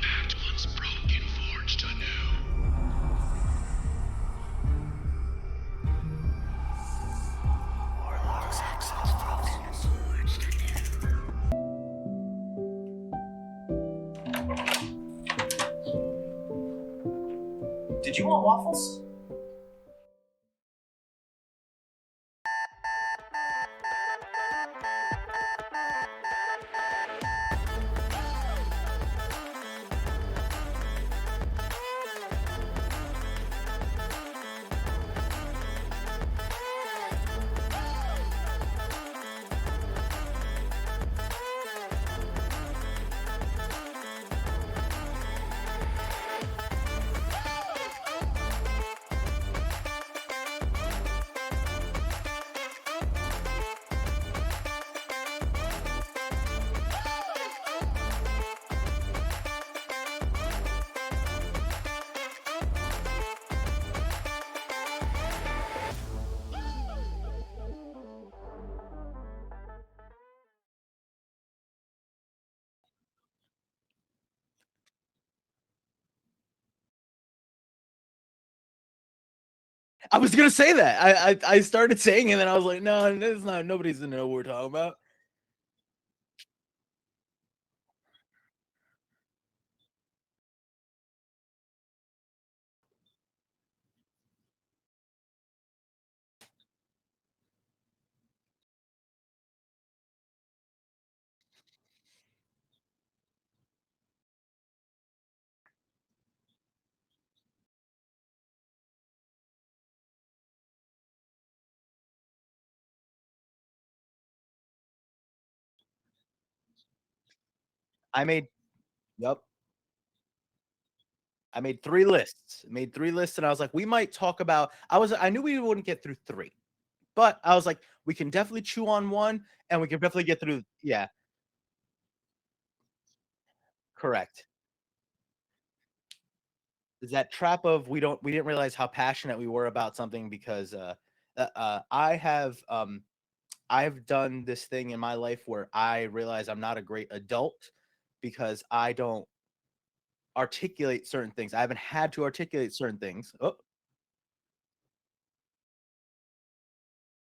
pact once broken, forged anew. Warlocks forged anew. Did you want waffles? I was gonna say that. I started saying it, and then I was like, no, it's not. Nobody's gonna know what we're talking about. I made, yep. I made 3 lists. And I was like, we might talk about. I knew we wouldn't get through 3, but I was like, we can definitely chew on 1, and we can definitely get through. Yeah, correct. Is that trap of we didn't realize how passionate we were about something because I've done this thing in my life where I realize I'm not a great adult because I don't articulate certain things. I haven't had to articulate certain things. Oh,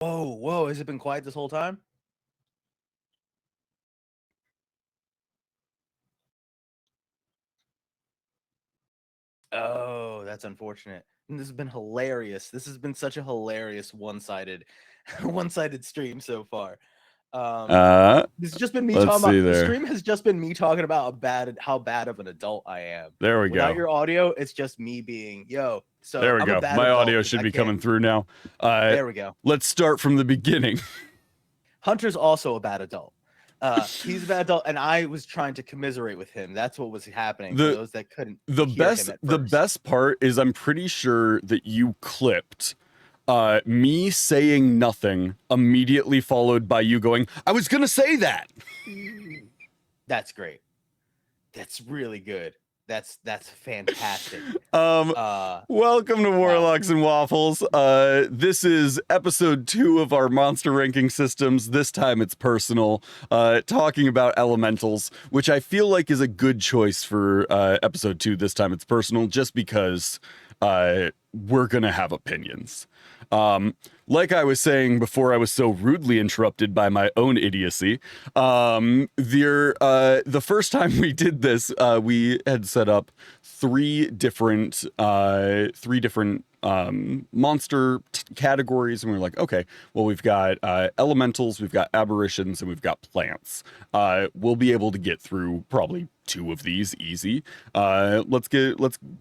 whoa! Has it been quiet this whole time? Oh, that's unfortunate. And this has been hilarious. This has been such a hilarious one-sided, one-sided stream so far. This has just been me talking about. The stream has just been me talking about how bad of an adult I am. There we go. Without your audio, it's just me being yo. So there we go. My audio should be coming through now. There we go. Let's start from the beginning. Hunter's also a bad adult. He's a bad adult, and I was trying to commiserate with him. That's what was happening for those that couldn't. The best part is I'm pretty sure that you clipped me saying nothing immediately followed by you going, I was gonna say that. That's great. That's really good. That's fantastic. Welcome to Warlocks and Waffles. This is episode 2 of our monster ranking systems. This time it's personal, talking about elementals, which I feel like is a good choice for episode 2. This time it's personal, just because we're gonna have opinions. Like I was saying before I was so rudely interrupted by my own idiocy, the first time we did this, we had set up three different monster categories, and we were like, okay, well, we've got elementals, we've got aberrations, and we've got plants. We'll be able to get through probably 2 of these easy. Let's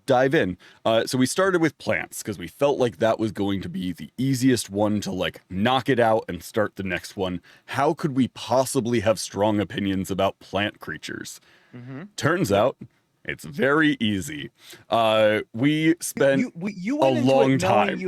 dive in. So we started with plants because we felt like that was going to be the easiest one to like knock it out and start the next one. How could we possibly have strong opinions about plant creatures? Turns out it's very easy. We spent a long time.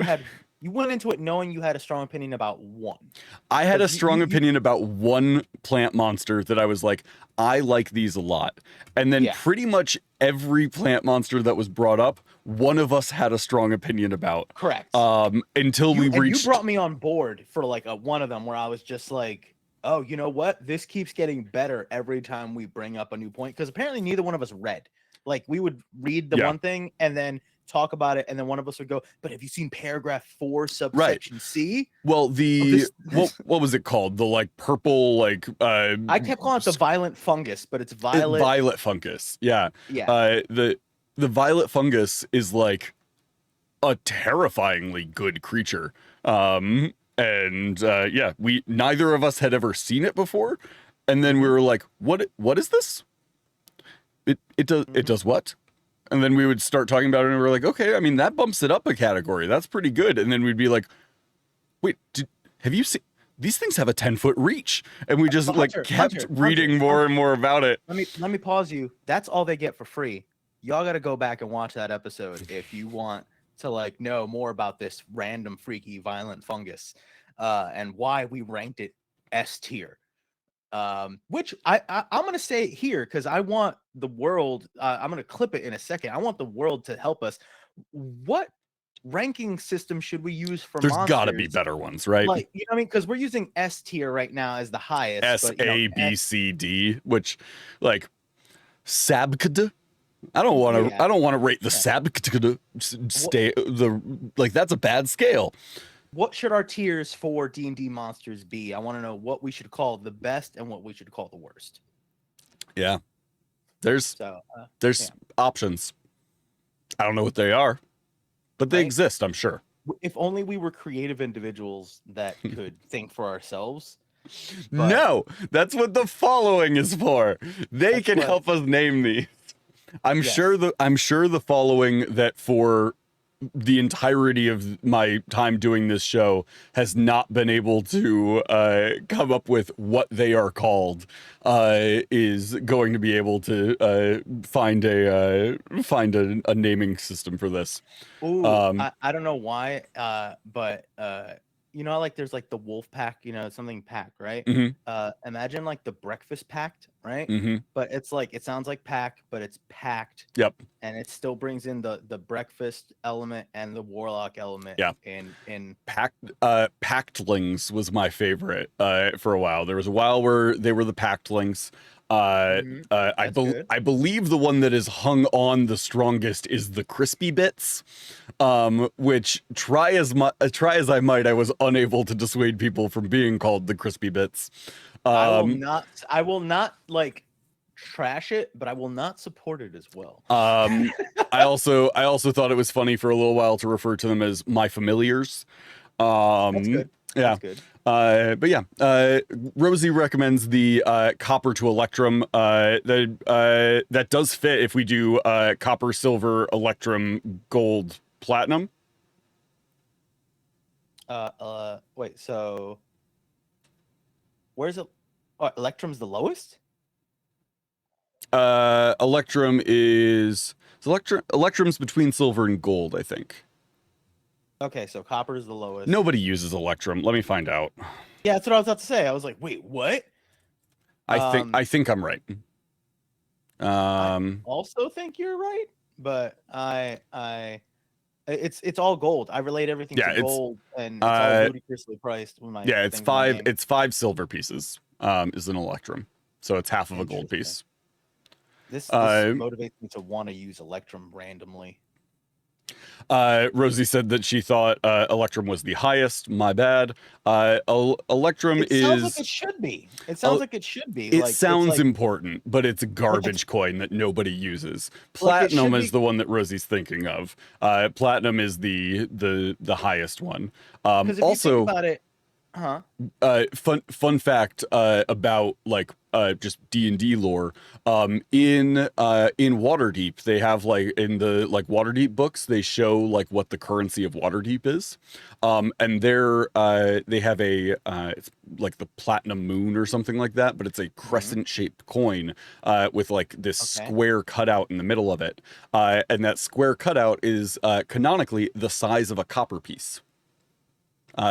You went into it knowing you had a strong opinion about one. I had a strong opinion about one plant monster that I was like, I like these a lot. And then pretty much every plant monster that was brought up, one of us had a strong opinion about. Correct. Until we reached... you brought me on board for like one of them where I was just like, oh, you know what? This keeps getting better every time we bring up a new point, because apparently neither one of us read. Like, we would read the one thing and then talk about it, and then one of us would go, but have you seen paragraph 4 subsection C? Well, what was it called? The like purple, like I kept calling it the violent fungus, but it's violet fungus. Yeah. The violet fungus is like a terrifyingly good creature. We neither of us had ever seen it before, and then we were like, what is this? It does what? And then we would start talking about it, and we were like, okay, I mean, that bumps it up a category. That's pretty good. And then we'd be like, wait, have you seen these things have a 10-foot reach? And we just kept reading more and more about it. Let me pause you. That's all they get for free. Y'all got to go back and watch that episode if you want to like know more about this random freaky violent fungus and why we ranked it S tier. Which I'm gonna say here because I want the world. I'm gonna clip it in a second. I want the world to help us. What ranking system should we use for There's monsters? Got to be better ones, right? Like, you know what I mean? Because we're using S tier right now as the highest. S, A, B, C, D, which like Sabkd. I don't want to rate the Sabkd that's a bad scale. What should our tiers for D&D monsters be? I want to know what we should call the best and what we should call the worst. Yeah. There's options. I don't know what they are, but they exist, I'm sure. If only we were creative individuals that could think for ourselves. No, that's what the following is for. They can help us name these. I'm sure the following that for the entirety of my time doing this show has not been able to come up with what they are called is going to be able to find a naming system for this. Ooh, I don't know why, but you know, like there's like the wolf pack, you know, something pack, right? Mm-hmm. Imagine like the breakfast pact, right? Mm-hmm. But it's like, it sounds like pack, but it's packed. Yep. And it still brings in the breakfast element and the warlock element. Yeah. In Pactlings was my favorite for a while. There was a while where they were the Pactlings. I believe the one that is hung on the strongest is the crispy bits, which try as I might, I was unable to dissuade people from being called the crispy bits. I will not like trash it, but I will not support it as well. I also thought it was funny for a little while to refer to them as my familiars. That's good. Yeah. That's good. But yeah, Rosie recommends the copper to electrum. That does fit if we do copper, silver, electrum, gold, platinum. Wait, so where's it? Oh, electrum's the lowest? Electrum's between silver and gold, I think. Okay, so copper is the lowest. Nobody uses electrum. Let me find out. Yeah, that's what I was about to say. I was like, wait, what? I think I'm right. I also think you're right, but it's all gold. I relate everything to gold, and it's all ludicrously priced. It's 5 silver pieces. Is an electrum, so it's half of a gold piece. This motivates me to want to use electrum randomly. Rosie said that she thought electrum was the highest. My bad. Electrum sounds like it should be. It sounds like it should be. It sounds important, but it's a garbage coin that nobody uses. Platinum is the one that Rosie's thinking of. Platinum is the highest one. Because if also, you think about it, fun fact about like just D&D lore. In Waterdeep, they have like in the like Waterdeep books, they show like what the currency of Waterdeep is. And they have a it's like the platinum moon or something like that, but it's a crescent shaped coin with like this square cutout in the middle of it. And that square cutout is canonically the size of a copper piece.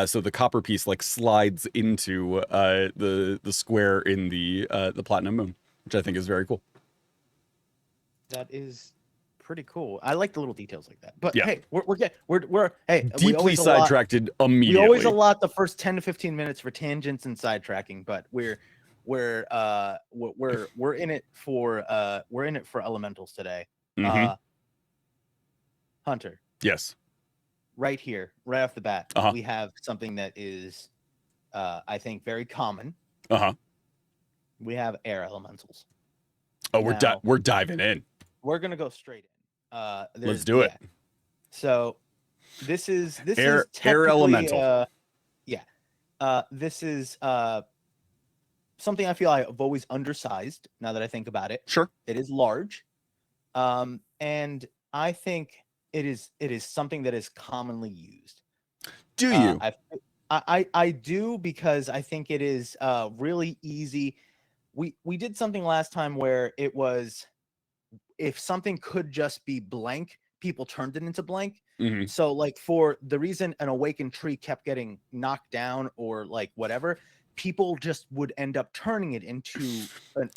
So the copper piece like slides into the square in the platinum moon, which I think is very cool. That is pretty cool. I like the little details like that. But Yeah. hey, we're hey, we Deeply always sidetracked immediately. We always allot the first 10 to 15 minutes for tangents and sidetracking, but we're in it for elementals today. Mhm. Hunter, Yes. right here, right off the bat, Uh-huh. we have something that is I think very common. Uh-huh. We have air elementals. Oh, Now, we're diving in. We're gonna go straight in. Let's do it. So this is Air technically, elemental. This is something I feel I've always undersized. Now that I think about it, Sure. it is large, and I think it is something that is commonly used. Do you? I do, because I think it is really easy. We did something last time where it was, if something could just be blank, people turned it into blank. Mhm. So like, for the reason an awakened tree kept getting knocked down or like whatever, people just would end up turning it into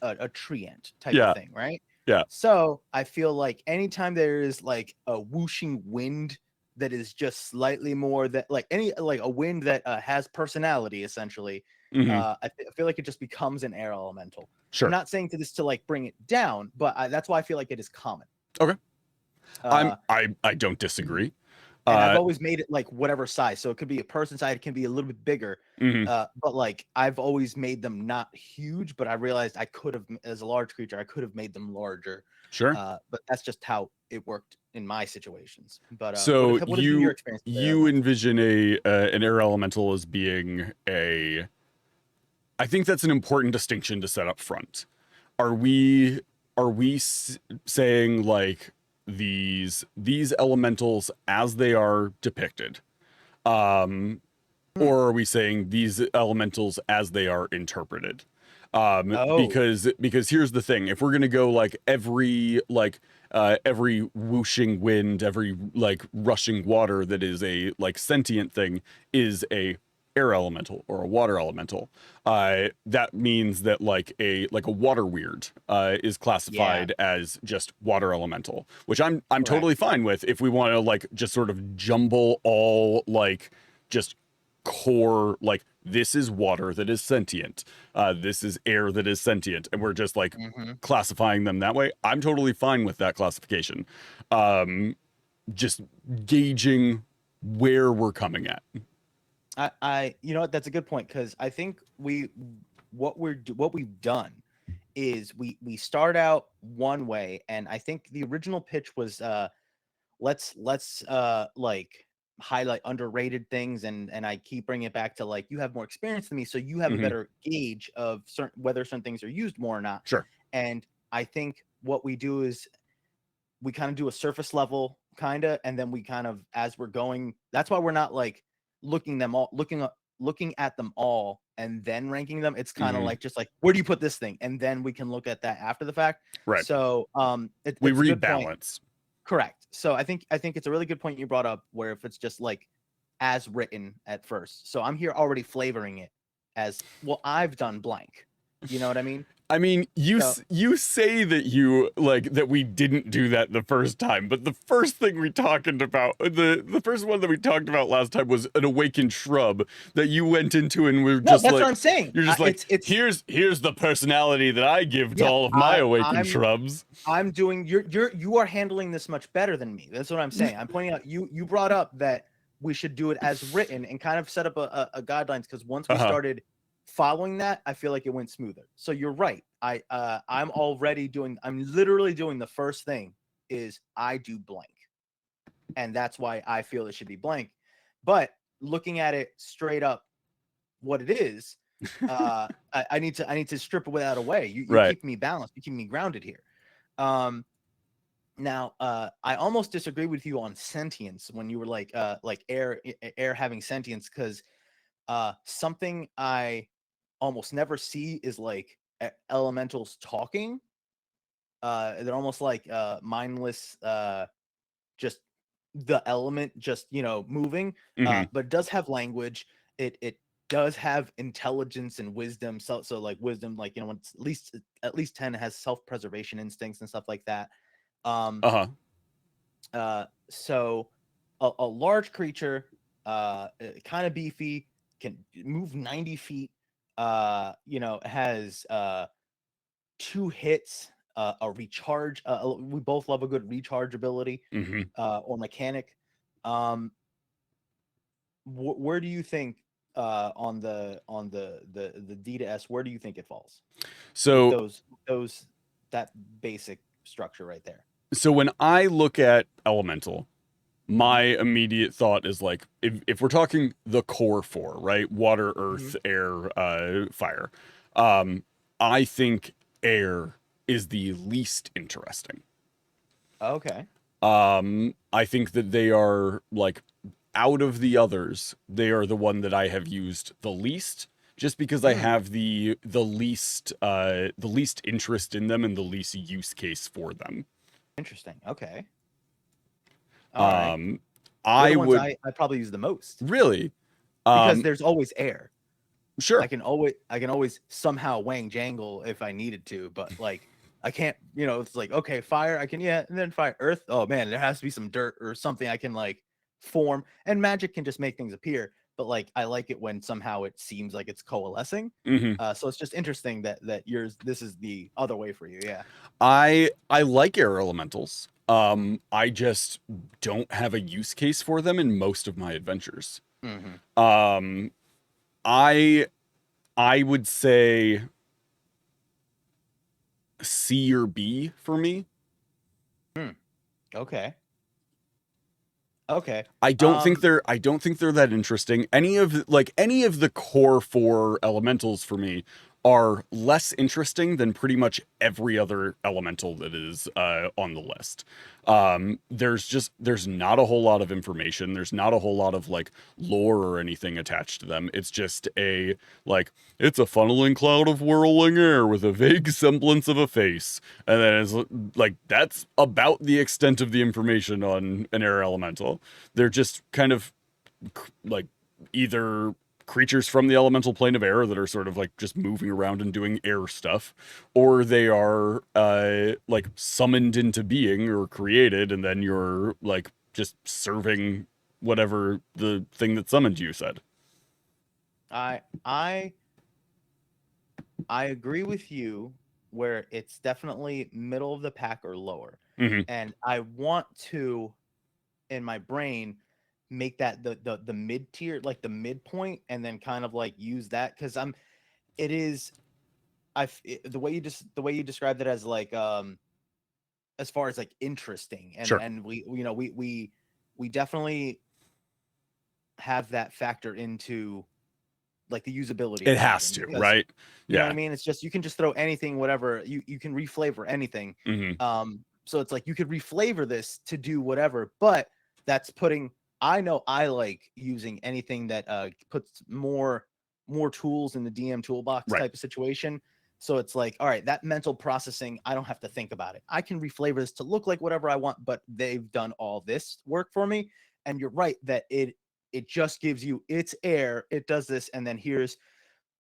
a tree ant type of thing, right? Yeah. So I feel like anytime there is like a whooshing wind that is just slightly more, that like a wind that has personality, essentially, Mhm. I feel like it just becomes an air elemental. Sure. I'm not saying to this to like bring it down, but that's why I feel like it is common. Okay. Uh, I don't disagree. and I've always made it like whatever size, so it could be a person size, it can be a little bit bigger. Mhm. But like, I've always made them not huge, but I realized I could have, as a large creature, I could have made them larger. Sure. But that's just how it worked in my situations. But so what has been your experience with air you elementals? envision an air elemental as being a, I think that's an important distinction to set up front. Are we saying like these elementals as they are depicted, or are we saying these elementals as they are interpreted? Because here's the thing: if we're gonna go like every whooshing wind, every like rushing water that is a like sentient thing is a air elemental or a water elemental, that means that like a water weird is classified as just water elemental, which I'm totally fine with if we want to like just sort of jumble all like just core, like this is water that is sentient, this is air that is sentient, and we're just like classifying them that way. I'm totally fine with that classification. Just gauging where we're coming at. I you know what, that's a good point, because I think what we've done is we start out one way, and I think the original pitch was let's like highlight underrated things, and I keep bringing it back to like, you have more experience than me, so you have a better gauge of whether certain things are used more or not. Sure. And I think what we do is we kind of do a surface level kind of, and then we kind of, as we're going, that's why we're not like looking at them all and then ranking them. It's kind of like, just like, where do you put this thing, and then we can look at that after the fact. Right. So we it's a good point. rebalance. Correct. So I think it's a really good point you brought up, where if it's just like as written at first. So I'm here already flavoring it as, well, I've done blank. You know what I mean? I mean, you say that you like that we didn't do that the first time, but the first thing we talked about, the first one that we talked about last time was an awakened shrub that you went into, and we're just that's like, what I'm saying. You're just like, here's the personality that I give to all of my awakened shrubs. I'm doing, you are handling this much better than me. That's what I'm saying. I'm pointing out, you brought up that we should do it as written and kind of set up a guidelines, because once we started following that, I feel like it went smoother. So you're right. I'm literally doing the first thing is I do blank, and that's why I feel it should be blank. But looking at it straight up, what it is, I need to strip it out away. You keep me balanced. You keep me grounded here. Now, I almost disagree with you on sentience when you were like air having sentience, because something I almost never see is like elementals talking. They're almost like mindless, just the element just moving, but it does have language. It does have intelligence and wisdom. So like wisdom, like when it's at least 10, has self-preservation instincts and stuff like that. So a large creature, kind of beefy, can move 90 feet. Has 2 hits, a recharge. We both love a good recharge ability, Mm-hmm. or mechanic. Um, where do you think, on the D to S, where do you think it falls with So those that basic structure right there? so when I look at elemental, Hmm. my immediate thought is like if we're talking the core four, right? Water, Hmm. earth, air, fire. I think air is the least interesting. Okay. I think that they are like out of the others, they are the one that I have used the least, just because I Hmm. have the least interest in them and the least use case for them. Interesting. Okay. All right. Um, They're I the ones would I probably use the most, really, because um, there's always air. sure. I can always somehow wang jangle if I needed to, but like I can't, it's like, okay, fire, I can, yeah, and then fire. Earth, oh man, there has to be some dirt or something I can like form, and magic can just make things appear, but like I like it when somehow it seems like it's coalescing. Hmm. So it's just interesting that yours, this is the other way for you. Yeah. I like air elementals. I just don't have a use case for them in most of my adventures. Hmm. Um, I I would say C or B for me. Hmm. Okay. Okay. I don't think they're that interesting. Any of the core four elementals for me are less interesting than pretty much every other elemental that is on the list. There's not a whole lot of information. There's not a whole lot of like lore or anything attached to them. It's just a like it's a funneling cloud of whirling air with a vague semblance of a face. And then it's like that's about the extent of the information on an air elemental. They're just kind of like either creatures from the elemental plane of air that are sort of like just moving around and doing air stuff, or they are like summoned into being or created, and then you're like just serving whatever the thing that summoned you said. I I I agree with you where it's definitely middle of the pack or lower. Hmm. And I want to, in my brain, make that the mid tier, like the midpoint, and then kind of like use that, because it is the way you described it, as like, as far as like interesting, and Sure. we definitely have that factor into like the usability It of has magic, to, because right? you know what I Yeah. mean? It's just, you can just throw anything, whatever, you can reflavor anything. Hmm. So it's like you could reflavor this to do whatever, but that's putting, I know I like using anything that puts more tools in the DM toolbox Right. type of situation. So it's like, all right, that mental processing, I don't have to think about it. I can reflavor this to look like whatever I want, but they've done all this work for me. And you're right that it just gives you, it's air, it does this, and then here's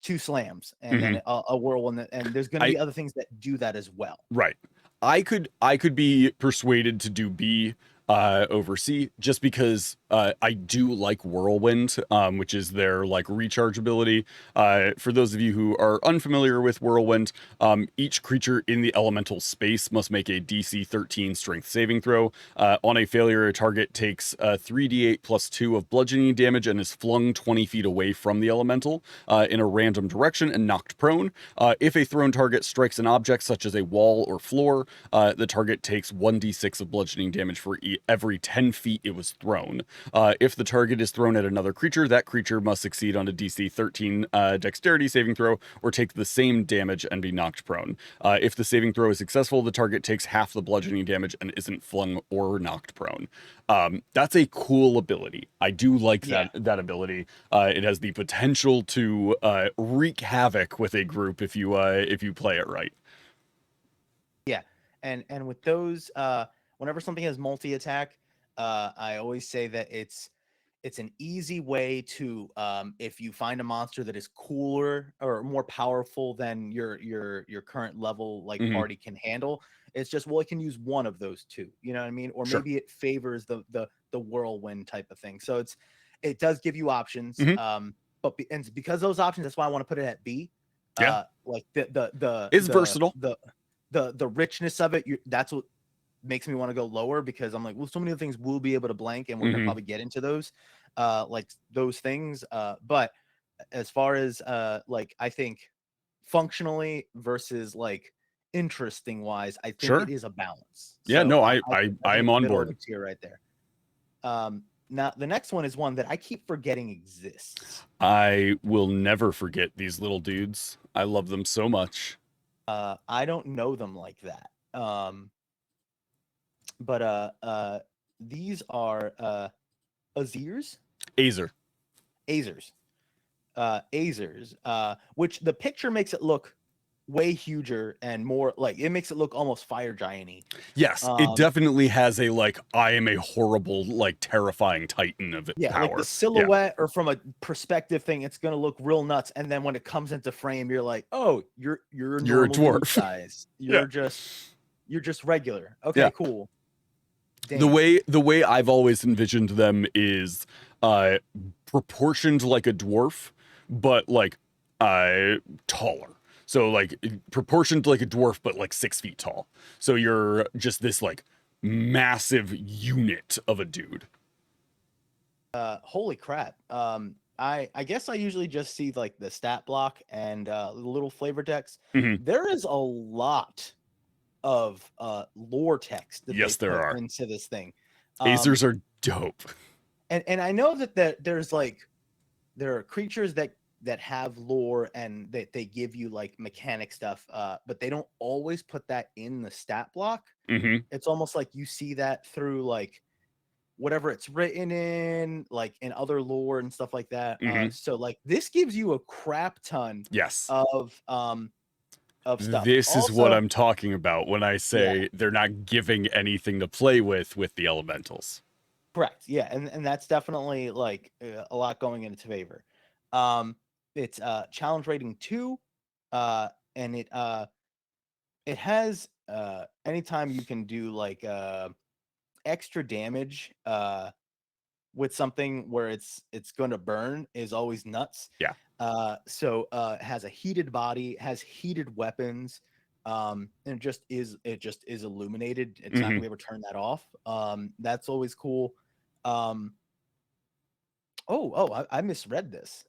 2 slams, and Hmm. then a whirlwind, and there's going to I be other things that do that as well. Right. I could be persuaded to do B over C just because I do like Whirlwind, which is their like recharge ability. For those of you who are unfamiliar with Whirlwind, each creature in the elemental space must make a DC 13 strength saving throw. On a failure, a target takes 3d8 plus 2 of bludgeoning damage and is flung 20 feet away from the elemental in a random direction and knocked prone. If a thrown target strikes an object such as a wall or floor, the target takes 1d6 of bludgeoning damage for every 10 feet it was thrown. If the target is thrown at another creature, that creature must succeed on a DC 13 dexterity saving throw or take the same damage and be knocked prone. If the saving throw is successful, the target takes half the bludgeoning damage and isn't flung or knocked prone. That's a cool ability. I do like Yeah, that ability. It has the potential to wreak havoc with a group if you play it right. yeah, and with those, whenever something has multi attack, I always say that it's an easy way to if you find a monster that is cooler or more powerful than your current level like Mhm. party can handle. It's just, well, it can use one of those two, you know what I mean? Or Sure. maybe it favors the whirlwind type of thing. So it does give you options. Mhm. And because those options, that's why I want to put it at B. Yeah. Like It's versatile. the richness of it, that's what makes me want to go lower, because I'm like, well, so many of the things we'll be able to blank, and we're gonna Mhm. probably get into those like those things. But as far as like, I think functionally versus like interesting wise, I think Sure. it is a balance. Yeah, So no, I I think am it's on middle of board. the tier right there. Now the next one is one that I keep forgetting exists. I will never forget these little dudes. I love them so much. I don't know them like that. But these are Azirs. Azer. Azers. Azers, which the picture makes it look way huger and more like, it makes it look almost fire giant-y. Yes, it definitely has a like, I am a horrible, like terrifying titan of it Yeah, power. like the silhouette or from a perspective thing, it's gonna look real nuts. And then when it comes into frame, you're like, oh, you're You're a normal dude dwarf. size. You're just regular. Okay, Yeah. cool. The Damn. way I've always envisioned them is proportioned like a dwarf, but like taller. So like proportioned like a dwarf, but like 6 feet tall. So you're just this like massive unit of a dude. Holy crap. I guess I usually just see like the stat block and little flavor text. Mhm. There is a lot of lore text that Yes, they there put are. into this thing. Azers are dope. And I know that there's like, there are creatures that have lore and that they give you like mechanic stuff, but they don't always put that in the stat block. Hmm. It's almost like you see that through like whatever it's written in, like in other lore and stuff like that. Mhm. So like this gives you a crap ton Yes. of stuff. This is what Also, I'm talking about when I yeah, say they're not giving anything to play with the elementals. correct. Yeah, and that's definitely like a lot going in its favor. It's challenge rating 2, and it has anytime you can do like extra damage with something where it's going to burn is always nuts. Yeah. So it has a heated body, has heated weapons, and it just is illuminated. It's not gonna Mhm. be able to turn that off. That's always cool. Um, I misread this.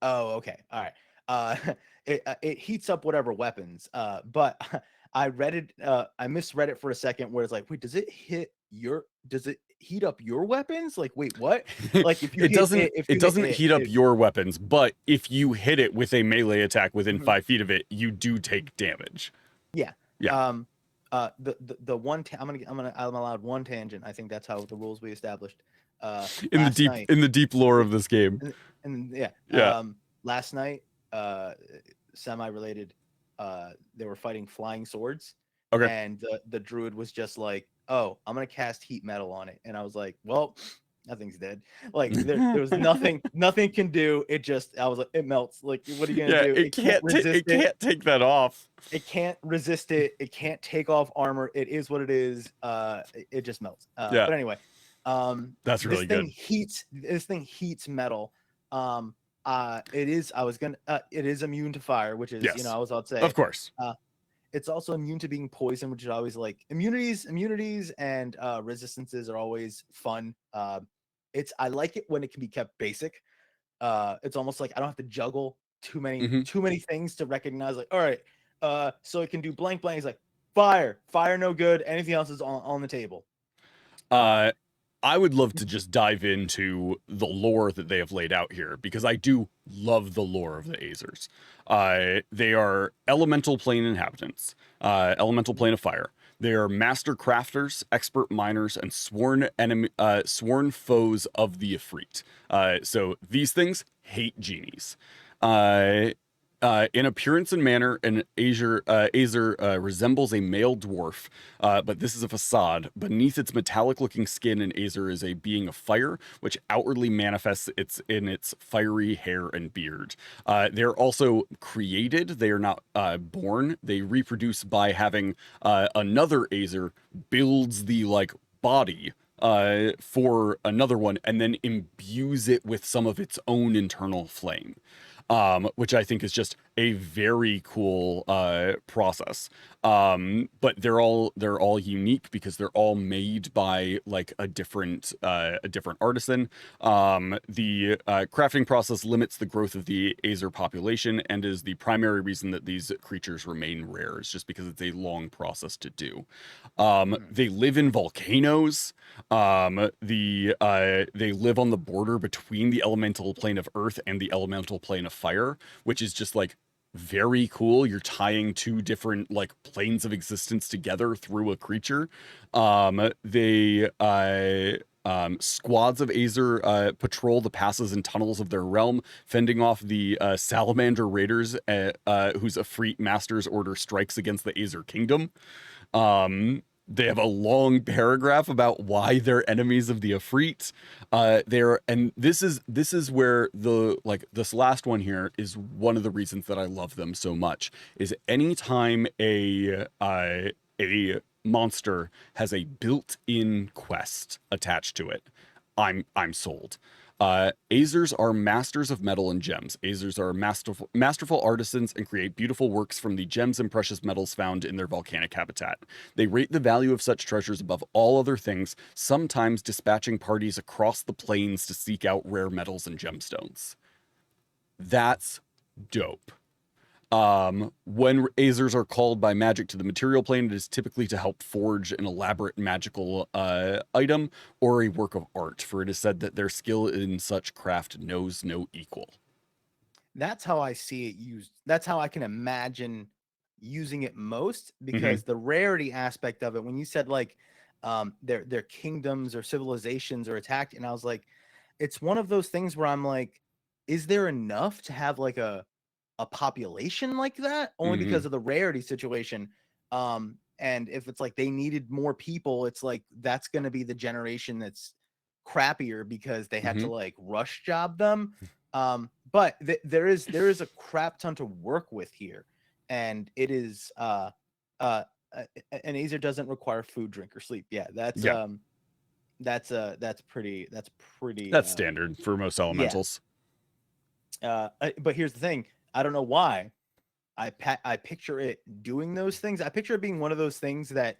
Okay, all right. It heats up whatever weapons. But I read it. I misread it for a second, where it's like, wait, does it heat up your weapons? Like, wait, what? Like, if you It hit doesn't it, if it you hit doesn't it, heat up your weapons, but if you hit it with a melee attack within Mhm. 5 feet of it, you do take damage. Yeah. Yeah. The one I'm allowed one tangent. I think that's how the rules we established. In Last night, the deep lore of this game. and yeah, Yeah. last night, semi-related, they were fighting flying swords, Okay. and the druid was just like, oh, I'm gonna cast heat metal on it, and I was like, well, nothing's dead. Like there was nothing can do. I was like, it melts. Like, what are you gonna Yeah, do? it can't take that off. It can't resist it. It can't take off armor. It is what it is. It just melts. Yeah. But anyway, That's really good. This thing heats metal. It is. It is immune to fire, which is, Yes. I was about to say. Of course. It's also immune to being poisoned, which is always like immunities and resistances are always fun. I like it when it can be kept basic. It's almost like I don't have to juggle too many things to recognize, like, all right, so it can do blank. It's like fire, no good. Anything else is on the table. I would love to just dive into the lore that they have laid out here, because I do love the lore of the Azers. They are elemental plane inhabitants, elemental plane of fire. They are master crafters, expert miners, and sworn foes of the Ifrit. So these things hate genies. In appearance and manner, an Azer resembles a male dwarf, but this is a facade. Beneath its metallic-looking skin, an Azer is a being of fire, which outwardly manifests in its fiery hair and beard. They're also created. They are not born. They reproduce by having another Azer builds the like body for another one and then imbues it with some of its own internal flame. Which I think is just a very cool process. But they're all unique because they're all made by like a different artisan. The crafting process limits the growth of the Azer population and is the primary reason that these creatures remain rare. It's just because it's a long process to do. They live in volcanoes. They live on the border between the elemental plane of earth and the elemental plane of fire, which is just like very cool. You're tying two different like planes of existence together through a creature. Squads of Azer patrol the passes and tunnels of their realm, fending off the salamander raiders whose Efreet masters order strikes against the Azer kingdom. They have a long paragraph about why they're enemies of the Efreet. And this is where this last one here is one of the reasons that I love them so much. Is anytime a monster has a built-in quest attached to it, I'm sold. Azers are masters of metal and gems. Azers are masterful artisans and create beautiful works from the gems and precious metals found in their volcanic habitat. They rate the value of such treasures above all other things, sometimes dispatching parties across the plains to seek out rare metals and gemstones. That's dope. When Azers are called by magic to the material plane, it is typically to help forge an elaborate magical item or a work of art, for it is said that their skill in such craft knows no equal. That's how I see it used. That's how I can imagine using it most, because the rarity aspect of it, when you said like their kingdoms or civilizations are attacked, and I was like, it's one of those things where I'm like, is there enough to have like a population like that? Only because of the rarity situation. And if it's like they needed more people, it's like that's going to be the generation that's crappier because they had to like rush job them. But there is a crap ton to work with here, and it is an Azer doesn't require food, drink, or sleep. That's pretty standard for most elementals. But here's the thing. I don't know why I picture it doing those things. I picture it being one of those things that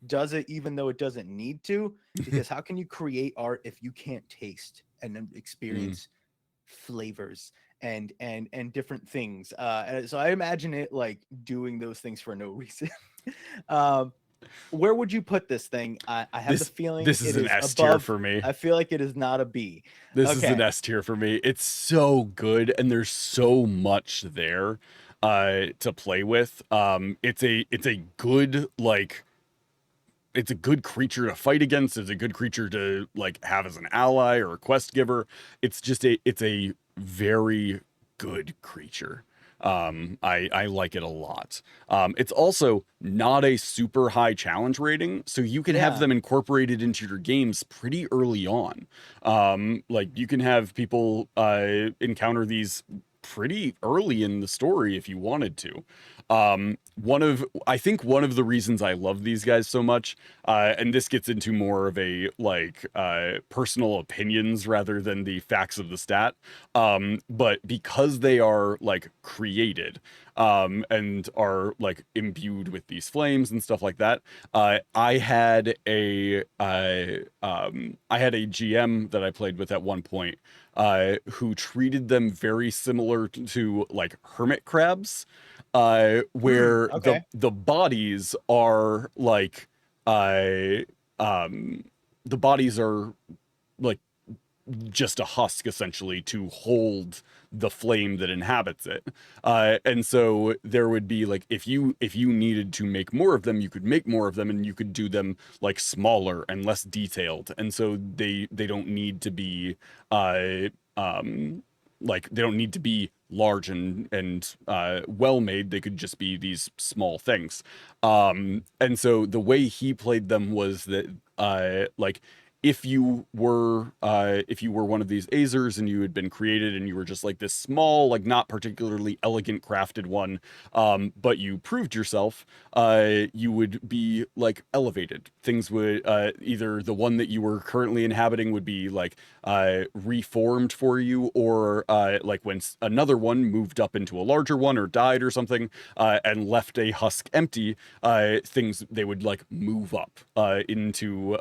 does it even though it doesn't need to, because how can you create art if you can't taste and experience flavors and different things? So I imagine it like doing those things for no reason. Where would you put this thing? I have the feeling this is an S tier for me. I feel like it is not a B. This is an S tier for me. It's so good, and there's so much there to play with. It's a good it's a good creature to fight against. It's a good creature to like have as an ally or a quest giver. It's a very good creature. I like it a lot. It's also not a super high challenge rating, so you can have them incorporated into your games pretty early on. Like you can have people encounter these pretty early in the story if you wanted to. I think one of the reasons I love these guys so much, and this gets into more of a personal opinions rather than the facts of the stat, but because they are like created and are like imbued with these flames and stuff like that, I had a GM that I played with at one point who treated them very similar to like hermit crabs, where the bodies are like the bodies are like just a husk essentially to hold the flame that inhabits it. And so there would be like, if you needed to make more of them, you could make more of them, and you could do them like smaller and less detailed. And so they don't need to be like, they don't need to be large and well made. They could just be these small things. And so the way he played them was that like if you were one of these Azers and you had been created and you were just like this small, like not particularly elegant crafted one, but you proved yourself, you would be like elevated. Things would either the one that you were currently inhabiting would be like reformed for you, or like when another one moved up into a larger one or died or something, and left a husk empty, things they would like move up into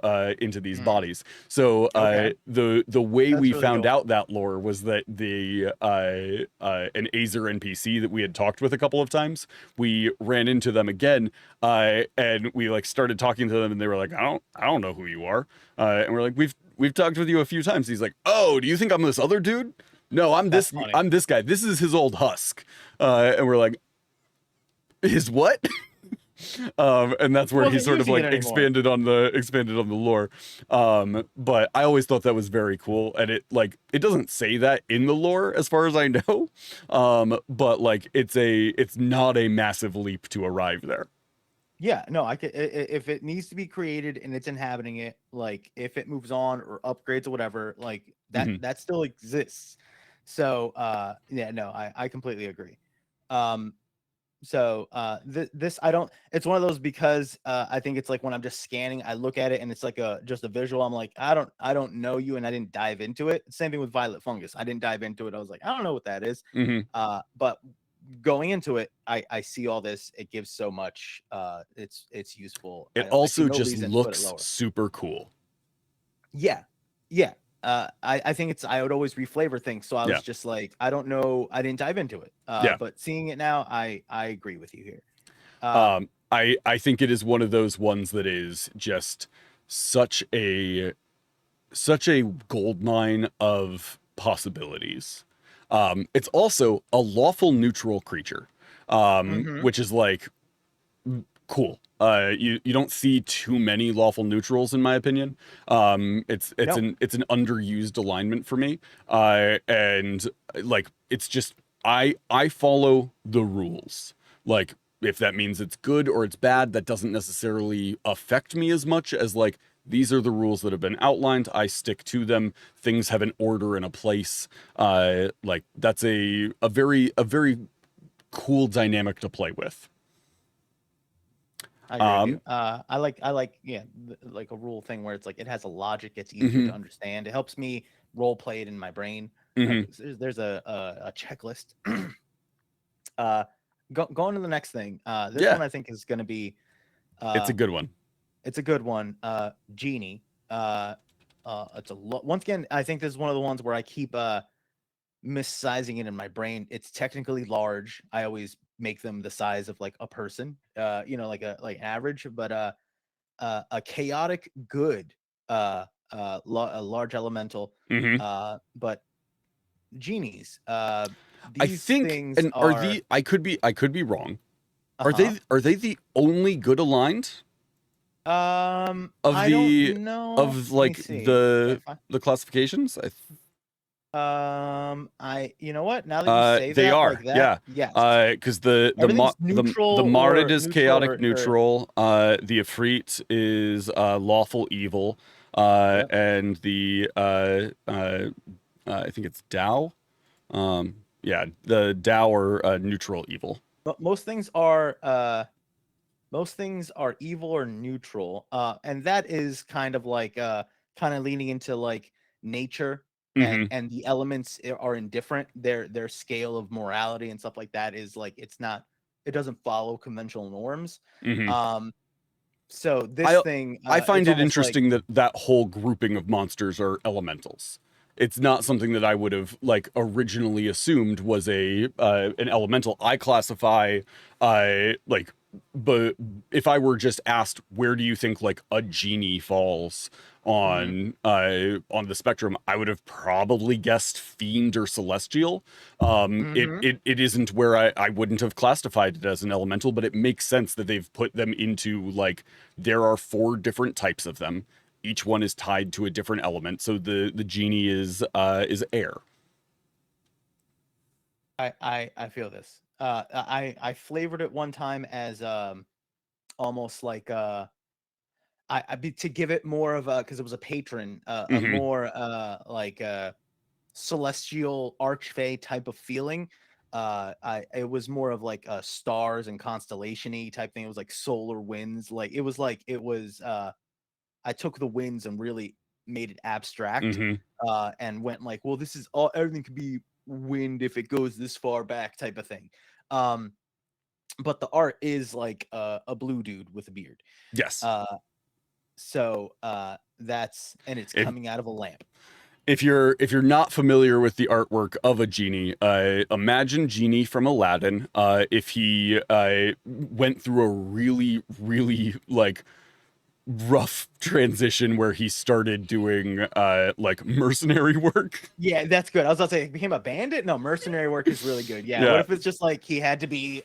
these bodies. So Okay. the way That's we really found cool. out that lore was that the an Azer NPC that we had talked with a couple of times, we ran into them again, and we like started talking to them, and they were like, I don't know who you are, and we're like, we've talked with you a few times. He's like, oh, do you think I'm this other dude? No, That's funny. I'm this guy. This is his old husk, and we're like, his what? And that's where he Wasn't sort of using it like anymore. expanded on the lore. But I always thought that was very cool, and it doesn't say that in the lore as far as I know. But like it's not a massive leap to arrive there. Yeah, no, I could if it needs to be created and it's inhabiting it, like if it moves on or upgrades or whatever, like Mhm. that still exists. So yeah, no, I completely agree. Um so this I don't, it's one of those because I think it's like when I'm just scanning, I look at it and it's like a just a visual. I'm like, I don't know you, and I didn't dive into it. Same thing with violet fungus. I didn't dive into it. I was like, I don't know what that is. Mhm. But going into it, I see all this. It gives so much. It's useful. It I see also no just reason to put it looks lower. super cool. Yeah, yeah. I think it's I would always reflavor things. So I Yeah. was just like, I don't know. I didn't dive into it. Yeah. But seeing it now, I agree with you here. Uh, I think it is one of those ones that is just such a gold mine of possibilities. It's also a lawful neutral creature, mhm. which is like cool. You don't see too many lawful neutrals in my opinion. No. It's an underused alignment for me. And like it's just I follow the rules. Like if that means it's good or it's bad, that doesn't necessarily affect me as much as like these are the rules that have been outlined. I stick to them. Things have an order and a place. Like that's a very cool dynamic to play with. I agree with you. Um, I like yeah, like a rule thing where it's like it has a logic, it's easier to mhm, understand. It helps me role play it in my brain. Like mhm. there's a checklist. uh, going to the next thing. This Yeah, one I think is going to be it's a uh, good one. it's a good one. Genie. Once again, I think this is one of the ones where I keep missizing it in my brain. It's technically large. I always make them the size of like a person. Like like average, but a chaotic good, a large elemental, Hmm. but genies. I These think, things and are are the I could be wrong. uh-huh. Are they the only good aligned of I don't the know. of Let me like see if I the classifications? I you know what? Now that you say They that like are, that, yeah. yes. Because Everything's the neutral Marid or is neutral chaotic or neutral. The Ifrit is lawful evil. yep. And the I think it's Tao. Yeah, the Tao are neutral evil. But most things are evil or neutral, and that is kind of like kind of leaning into like nature, Hmm. and the elements are indifferent. Their scale of morality and stuff like that is like it's not, it doesn't follow conventional norms. Hmm. um so this I thing, I it's find it almost like interesting that that whole grouping of monsters are elementals. It's not something that I would have like originally assumed was a an elemental. I classify like but if I were just asked where do you think like a genie falls mhm, on the spectrum, I would have probably guessed fiend or celestial. mhm. It isn't where I wouldn't have classified it as an elemental, but it makes sense that they've put them into like there are four different types of them. Each one is tied to a different element. So the genie is air. I feel this. I flavored it one time as almost like to give it more of a, because it was a patron, a Mm-hmm. more like celestial archfey type of feeling. It was more of like stars and constellation-y type thing. It was like solar winds. I took the winds and really made it abstract, Mm-hmm. and went like, well, this is all, everything could be wind if it goes this far back type of thing. Um, but the art is like a blue dude with a beard. Yes. That's, and it's If coming out of a lamp. if you're not familiar with the artwork of a genie, imagine Genie from Aladdin. If he went through a really like rough transition where he started doing like mercenary work. Yeah, that's good. I was about to say, became a bandit. No, mercenary work is really good. Yeah. Yeah. What if it's just like he had to be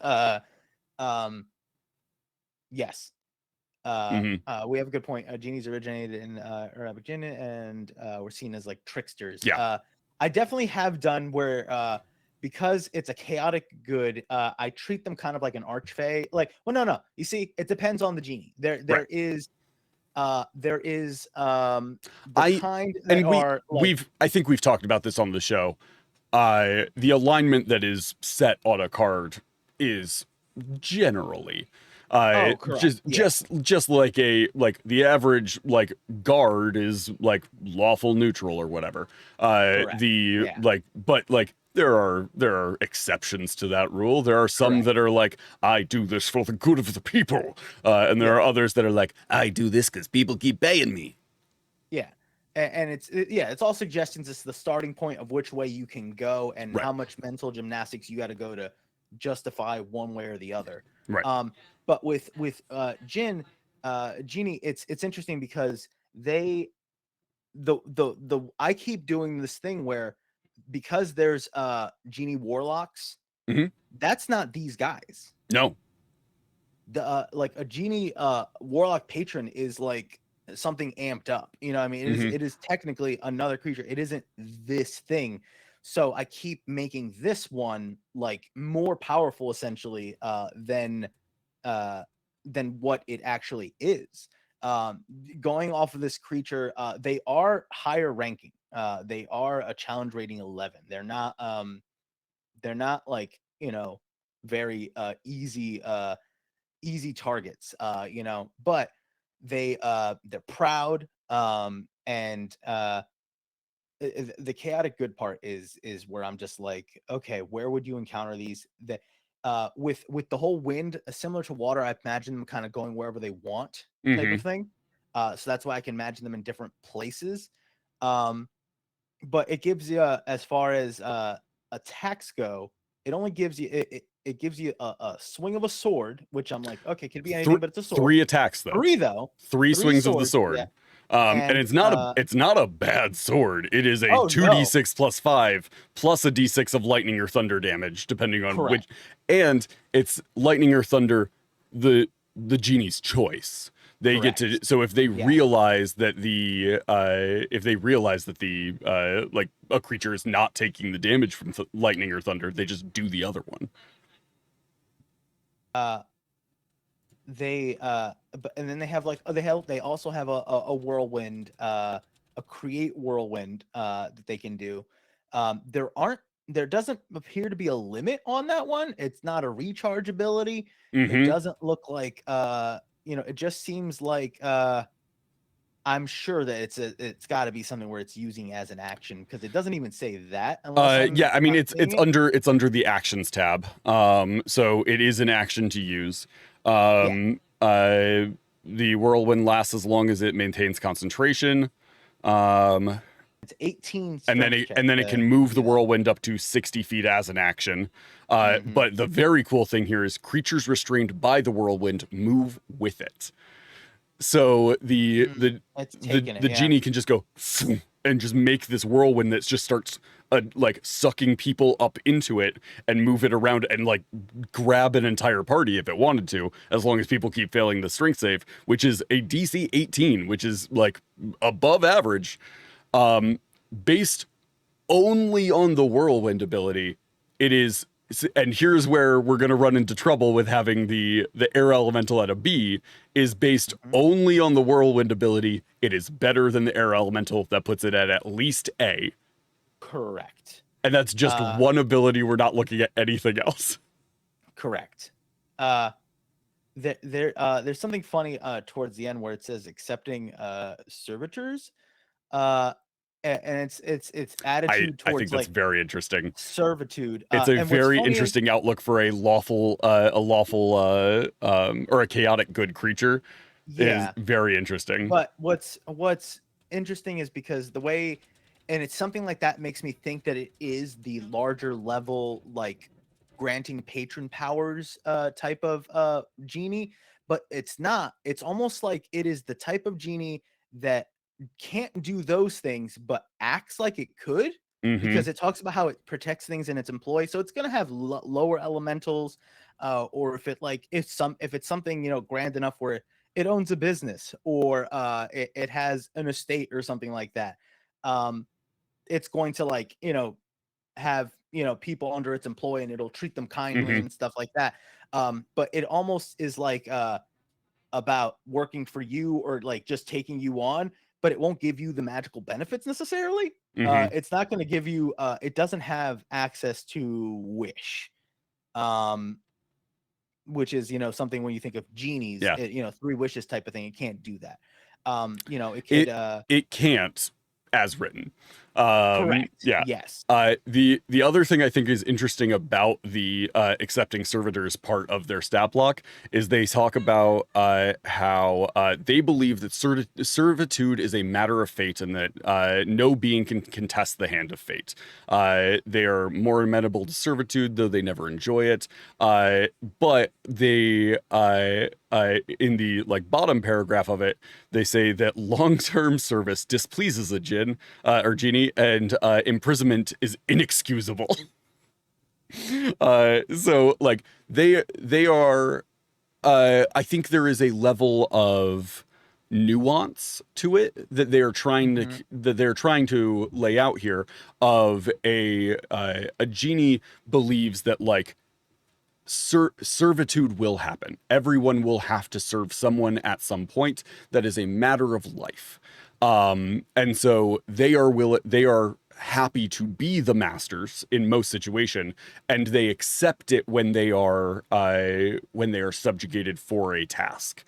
yes. We have a good point. Genies originated in Arabic jinn, and were seen as like tricksters. Yeah. I definitely have done where because it's a chaotic good, I treat them kind of like an archfey. Like, well, no. You see, it depends on the genie. There is the kind that are like, I think we've talked about this on the show. The alignment that is set on a card is generally just like the average like guard is like lawful neutral or whatever. But like there are exceptions to that rule. There are some that are like, I do this for the good of the people, and there are others that are like, I do this because people keep paying me. Yeah. And it's all suggestions. It's the starting point of which way you can go and how much mental gymnastics you got to go to justify one way or the other. Right. But with Genie, it's interesting because I keep doing this thing where, because there's Genie Warlocks, that's not these guys. No. The like a Genie Warlock patron is like something amped up. You know what I mean? It is technically another creature. It isn't this thing. So I keep making this one like more powerful essentially than what it actually is. Going off of this creature, they are higher ranking. They are a challenge rating 11. They're not like, very easy targets, but they're proud, and the chaotic good part is where I'm just like, okay, where would you encounter these? That with the whole wind, similar to water, I imagine them kind of going wherever they want, type of thing. So that's why I can imagine them in different places. But it gives you, as far as attacks go, it only gives you it gives you a swing of a sword, which I'm like, okay, could be anything, but it's a sword. 3 attacks though. 3 though. 3 swings swords, of the sword. Yeah. And it's not a bad sword. It is a 2d6 plus 5 plus a d6 of lightning or thunder damage, depending on which. And it's lightning or thunder, the genie's choice. They get to, so if they realize that the like a creature is not taking the damage from lightning or thunder, they just do the other one. And then they have like they also have a whirlwind, a create whirlwind that they can do. There doesn't appear to be a limit on that one. It's not a recharge ability. It doesn't look like it just seems like I'm sure that it's got to be something where it's using as an action, because it doesn't even say that. Yeah, I mean it's under the actions tab. So it is an action to use. The whirlwind lasts as long as it maintains concentration. It's 18, and then it can move the whirlwind up to 60 feet as an action. But the very cool thing here is creatures restrained by the whirlwind move with it. So the genie can just go and just make this whirlwind that just starts like sucking people up into it and move it around and like grab an entire party if it wanted to, as long as people keep failing the strength save, which is a DC 18, which is like above average. Based only on the whirlwind ability, it is, and here's where we're going to run into trouble with having the air elemental at a B, is based only on the whirlwind ability. It is better than the air elemental that puts it at least A. Correct. And that's just one ability. We're not looking at anything else. Correct. There's something funny towards the end where it says accepting servitors, and it's attitude towards, I think that's very interesting. Servitude. It's a very interesting outlook for a lawful or a chaotic good creature. Yeah, is very interesting. But what's interesting is because the way, and it's something like that makes me think that it is the larger level, like granting patron powers type of genie, but it's not. It's almost like it is the type of genie that can't do those things but acts like it could, because it talks about how it protects things in its employ. So it's going to have lower elementals, or if it's something grand enough where it owns a business, or it has an estate or something like that, it's going to have people under its employ, and it'll treat them kindly and stuff like that. But it almost is like about working for you, or like just taking you on, but it won't give you the magical benefits necessarily. It's not going to give you it doesn't have access to wish, which is something when you think of genies, 3 wishes type of thing. It can't do that. It could it can't, as written. Correct. Yeah. Yes. The other thing I think is interesting about the accepting servitors part of their stat block is they talk about how they believe that servitude is a matter of fate, and that no being can contest the hand of fate. They are more amenable to servitude, though they never enjoy it. But they in the bottom paragraph of it, they say that long-term service displeases a genie, and imprisonment is inexcusable. So they are, I think there is a level of nuance to it that they're trying to lay out here, of a genie believes that servitude will happen. Everyone will have to serve someone at some point. That is a matter of life. And so they are happy to be the masters in most situation, and they accept it when they are subjugated for a task,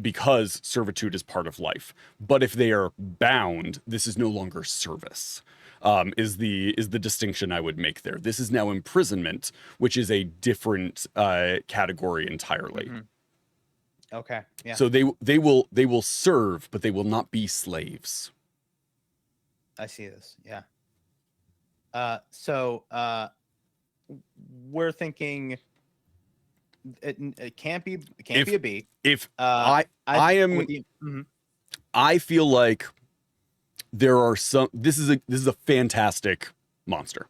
because servitude is part of life. But if they are bound, this is no longer service. Is the distinction I would make there. This is now imprisonment, which is a different category entirely. Okay. Yeah. So they will serve, but they will not be slaves. I see this. Yeah. So we're thinking it can't be a B. If I feel like there are some. This is a fantastic monster.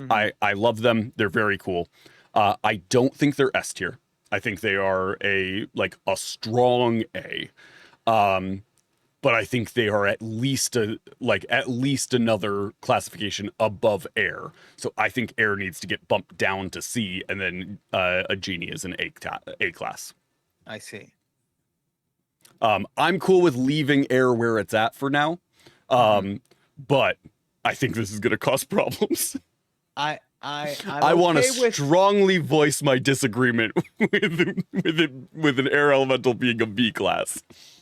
I love them. They're very cool. I don't think they're S tier. I think they are a strong A. But I think they are at least another classification above air. So I think air needs to get bumped down to C, and then a genie is an A class. I see. I'm cool with leaving air where it's at for now. But I think this is going to cause problems. I want to strongly voice my disagreement with an air elemental being a B class.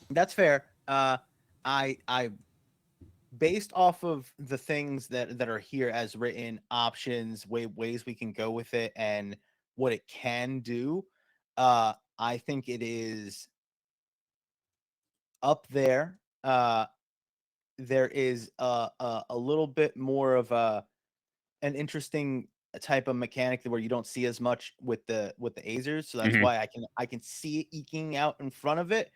That's fair. I based off of the things that are here as written, options, ways we can go with it, and what it can do, I think it is up there. There is a little bit more of an interesting type of mechanic where you don't see as much with the Azers, so that's why I can see it eking out in front of it.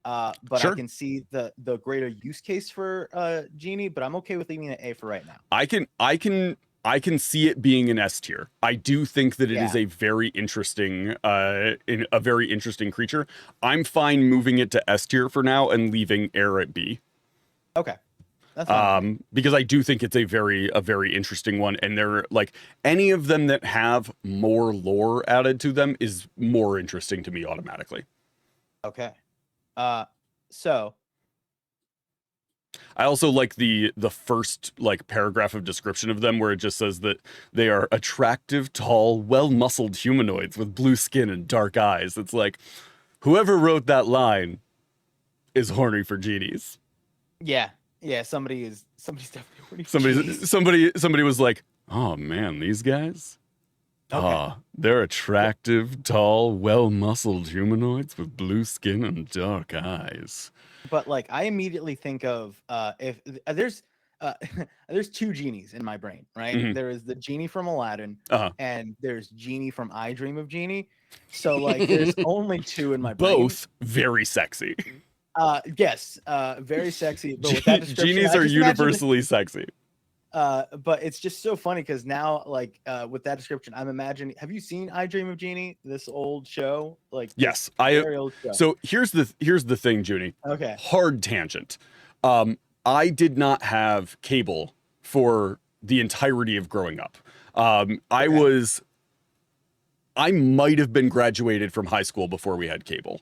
But sure. I can see the greater use case for genie, but I'm okay with leaving it A for right now. I can see it being an S tier. I do think that it is a very interesting creature. I'm fine moving it to S tier for now and leaving air at B. Okay. That's fine. Because I do think it's a very interesting one, and they're like any of them that have more lore added to them is more interesting to me automatically. Okay. So I also like the first like paragraph of description of them where it just says that they are attractive, tall, well-muscled humanoids with blue skin and dark eyes. It's like whoever wrote that line is horny for genies. yeah, somebody's definitely horny for genies. Somebody was like, "Oh man, these guys? Okay. They're attractive, tall, well-muscled humanoids with blue skin and dark eyes." But like I immediately think of if there's there's two genies in my brain, right? Mhm. There is the genie from Aladdin, Uh-huh. and there's Genie from I Dream of Genie. So like there's only two in my brain. Both very sexy. Yes, very sexy. But with that description, Genies are universally sexy. But it's just so funny because now, like, with that description, I'm imagining. Have you seen I Dream of Genie? This old show, like, Yes, very old show. So here's the thing, Junie. Okay. Hard tangent. I did not have cable for the entirety of growing up. I might have been graduated from high school before we had cable.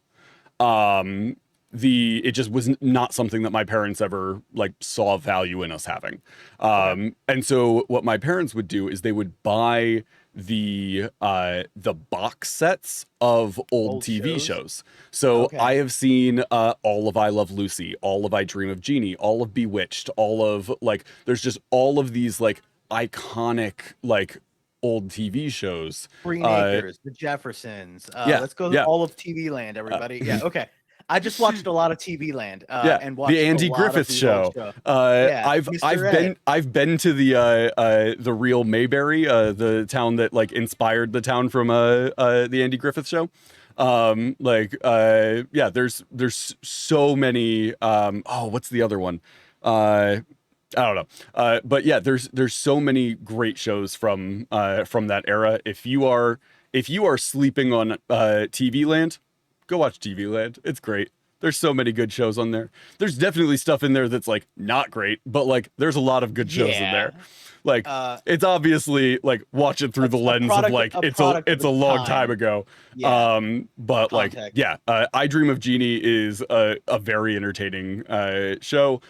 It just was not something that my parents ever like saw value in us having. And so what my parents would do is they would buy the box sets of old TV shows. So I have seen all of I Love Lucy, all of I Dream of Genie, all of Bewitched, all of like there's just all of these like iconic like old TV shows. Green Acres, The Jeffersons. Let's go to all of TV Land, everybody. Okay. I just watched a lot of TV Land. And watched the Andy Griffith Show. I've been to the real Mayberry, the town that like inspired the town from the Andy Griffith Show. There's so many. What's the other one? I don't know. But yeah, there's so many great shows from that era. If you are sleeping on TV Land, go watch TV Land. It's great. There's so many good shows on there. There's definitely stuff in there that's like not great, but like there's a lot of good shows in there. Like it's obviously like watch it through the lens of like it's a long time ago. But context. I Dream of Genie is a very entertaining show.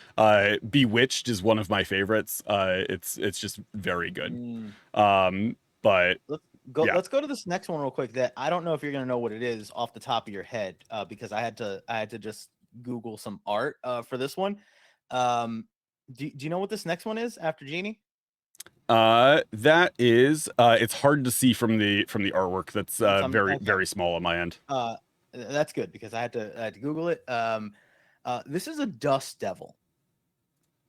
Bewitched is one of my favorites. It's just very good. But let's go to this next one real quick that I don't know if you're gonna know what it is off the top of your head, because I had to just Google some art for this one. Do you know what this next one is after Genie? That is it's hard to see from the artwork. That's very small on my end. That's good because I had to Google it. This is a dust devil.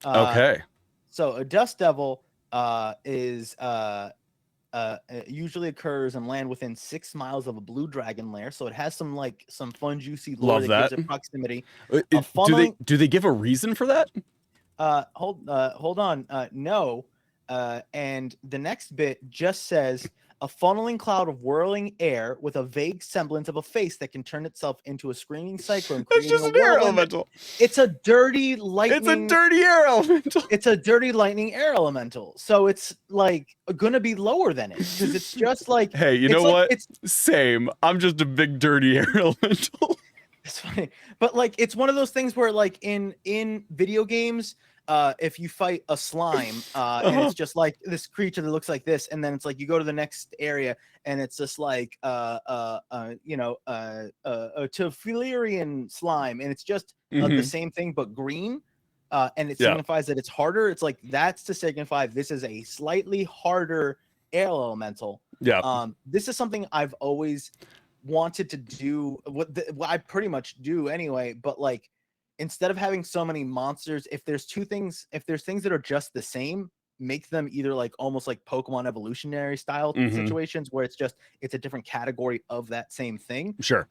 Okay. So a dust devil is usually occurs and land within 6 miles of a blue dragon lair, so it has some fun juicy lore that gives it proximity. Do they give a reason for that? Hold on. No. And the next bit just says a funneling cloud of whirling air with a vague semblance of a face that can turn itself into a screaming cyclone. It's just an air elemental. It's a dirty lightning. It's a dirty air elemental. It's a dirty lightning air elemental. So it's like gonna be lower than it because it's just like. Hey, you know what? It's same. I'm just a big dirty air elemental. It's funny, but like it's one of those things where like in video games. If you fight a slime and it's just like this creature that looks like this, and then it's like you go to the next area and it's just like a Teflerian slime, and it's just the same thing but green, and it signifies that it's harder. It's like that's to signify this is a slightly harder air elemental. This is something I've always wanted to do, what I pretty much do anyway, but like instead of having so many monsters, if there's things that are just the same, make them either like almost like Pokemon evolutionary style situations where it's a different category of that same thing. Sure.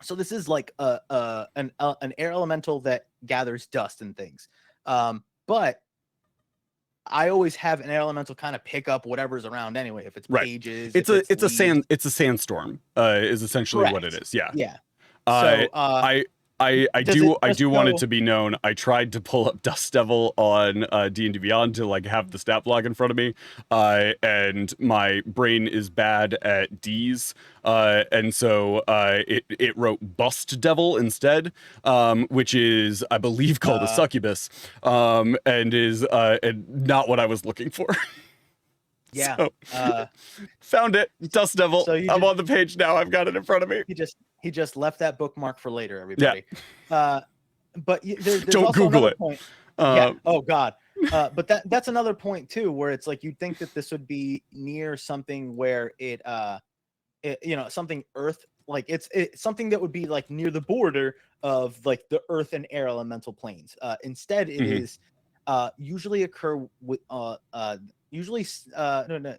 So this is like an air elemental that gathers dust and things. But I always have an air elemental kind of pick up whatever's around anyway. If it's pages, it's a sandstorm. Is essentially what it is. Yeah. Yeah. I Does do it just want it go- to be known. I tried to pull up Dust Devil on D&D Beyond to like have the stat block in front of me, and my brain is bad at D's, and so it wrote Bust Devil instead, which is I believe called a succubus, and is and not what I was looking for. Yeah. So, found it. Dust Devil. So I'm on the page now. I've got it in front of me. he just left that bookmark for later, Yeah. everybody. But there's Don't also Google another it. point. Yeah. Oh God. But that's another point too, where it's like you'd think that this would be near something where it something earth, like it's something that would be like near the border of like the earth and air elemental planes. Instead, it is usually occur with usually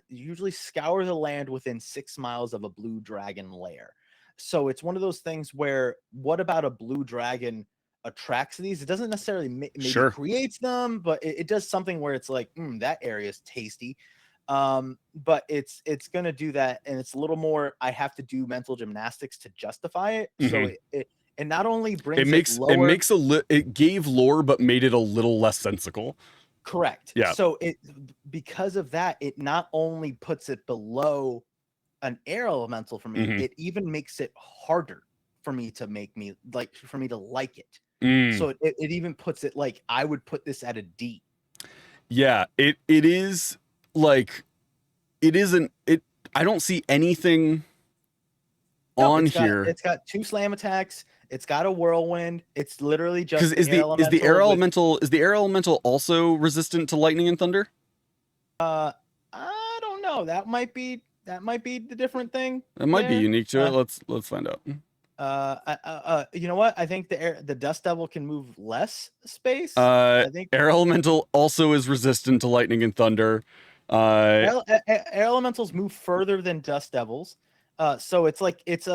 usually scour the land within 6 miles of a blue dragon lair. So it's one of those things where what about a blue dragon attracts these? It doesn't necessarily maybe creates them, but it does something where it's like, that area is tasty. But it's gonna do that, and it's a little more. I have to do mental gymnastics to justify it. So it not only brings it gave lore, but made it a little less sensical. Correct. Yeah. So because of that, it not only puts it below an air elemental for me, it even makes it harder for me to like it. So it even puts it like I would put this at a D. Yeah, it is like it isn't it. I don't see anything on here. It's got 2 slam attacks. It's got a whirlwind. It's literally just is the air elemental also resistant to lightning and thunder? I don't know. That might be the different thing. It might be unique to it. Let's find out. You know what? I think the Dust Devil can move less space. I think air elemental also is resistant to lightning and thunder. Air elementals move further than Dust Devils. So it's like it's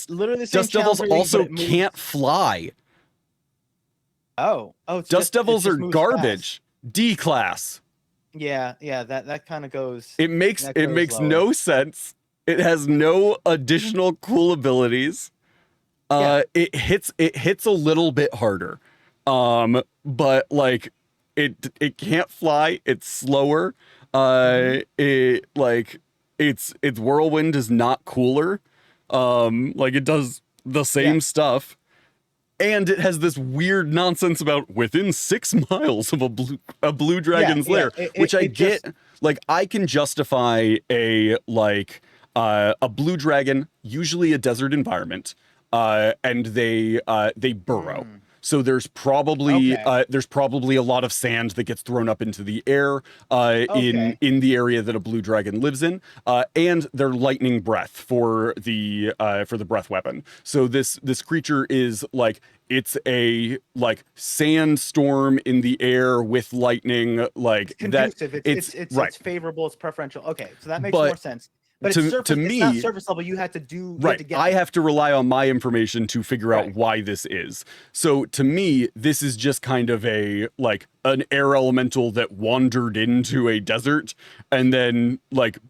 literally the same. Dust Devils also can't fly. Dust Devils are garbage. Fast. D class. Yeah, that kind of goes. It makes no sense. It has no additional cool abilities. It hits a little bit harder. But like it can't fly. It's slower. Its whirlwind is not cooler. Like it does the same stuff. And it has this weird nonsense about within 6 miles of a blue dragon's lair, which I get. Like I can justify a blue dragon, usually a desert environment, and they burrow. So there's probably a lot of sand that gets thrown up into the air in the area that a blue dragon lives in, and their lightning breath for the breath weapon. So this creature is like it's a sandstorm in the air with lightning, like it's conducive. It's favorable. It's preferential. Okay, so that makes more sense. But it's not surface level. You had to do I have to rely on my information to figure out why this is. So to me, this is just kind of an air elemental that wandered into a desert and then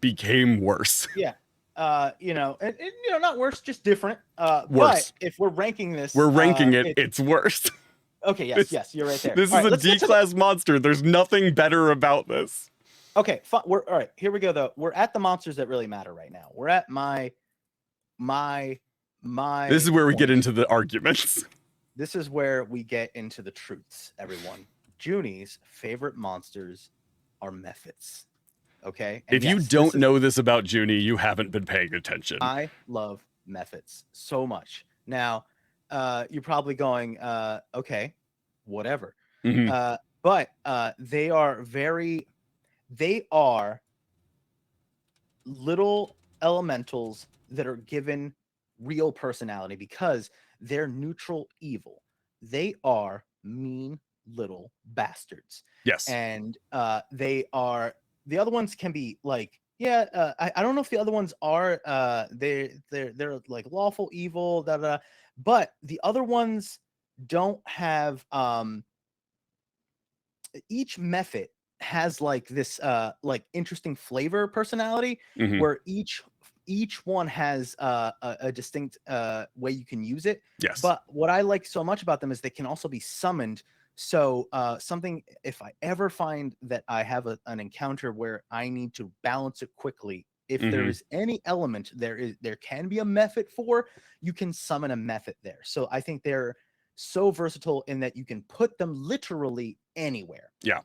became worse. Yeah. Not worse, just different. Worse. But if we're ranking this, it's worse. Okay. Yes, you're right there. This is a D-class monster. There's nothing better about this. Okay, fine. All right. Here we go, though. We're at the monsters that really matter right now. We're at my. This is where we get into the arguments. This is where we get into the truths, everyone. Junie's favorite monsters are mephits. Okay. And if you don't know this about Junie, you haven't been paying attention. I love mephits so much. Now, you're probably going, okay, whatever. But they are little elementals that are given real personality because they're neutral evil. They are mean little bastards. Yes. And they are, the other ones can be like, I don't know if the other ones are they're like lawful evil, but the other ones don't have each mephit has like this interesting flavor personality where each each one has a distinct way you can use it. Yes. But what I like so much about them is they can also be summoned. So something, if I ever find that I have an encounter where I need to balance it quickly, if there is any element there can be a method for, you can summon a method there. So I think they're so versatile in that you can put them literally anywhere. Yeah.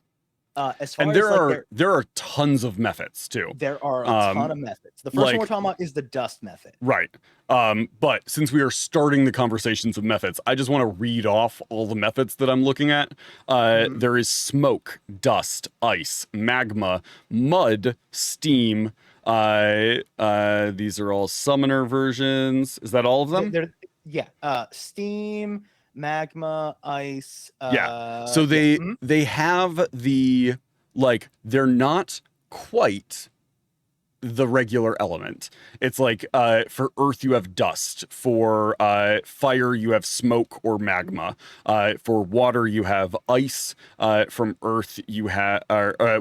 As far and as there are tons of methods too. There are a ton of methods. The first one we're talking about is the dust method. Right. But since we are starting the conversations of methods, I just want to read off all the methods that I'm looking at. There is smoke, dust, ice, magma, mud, steam. These are all summoner versions. Is that all of them? Yeah. Steam, magma, ice. So they have the, like, they're not quite the regular element. It's like for earth you have dust, for fire you have smoke or magma, for water you have ice, from earth you have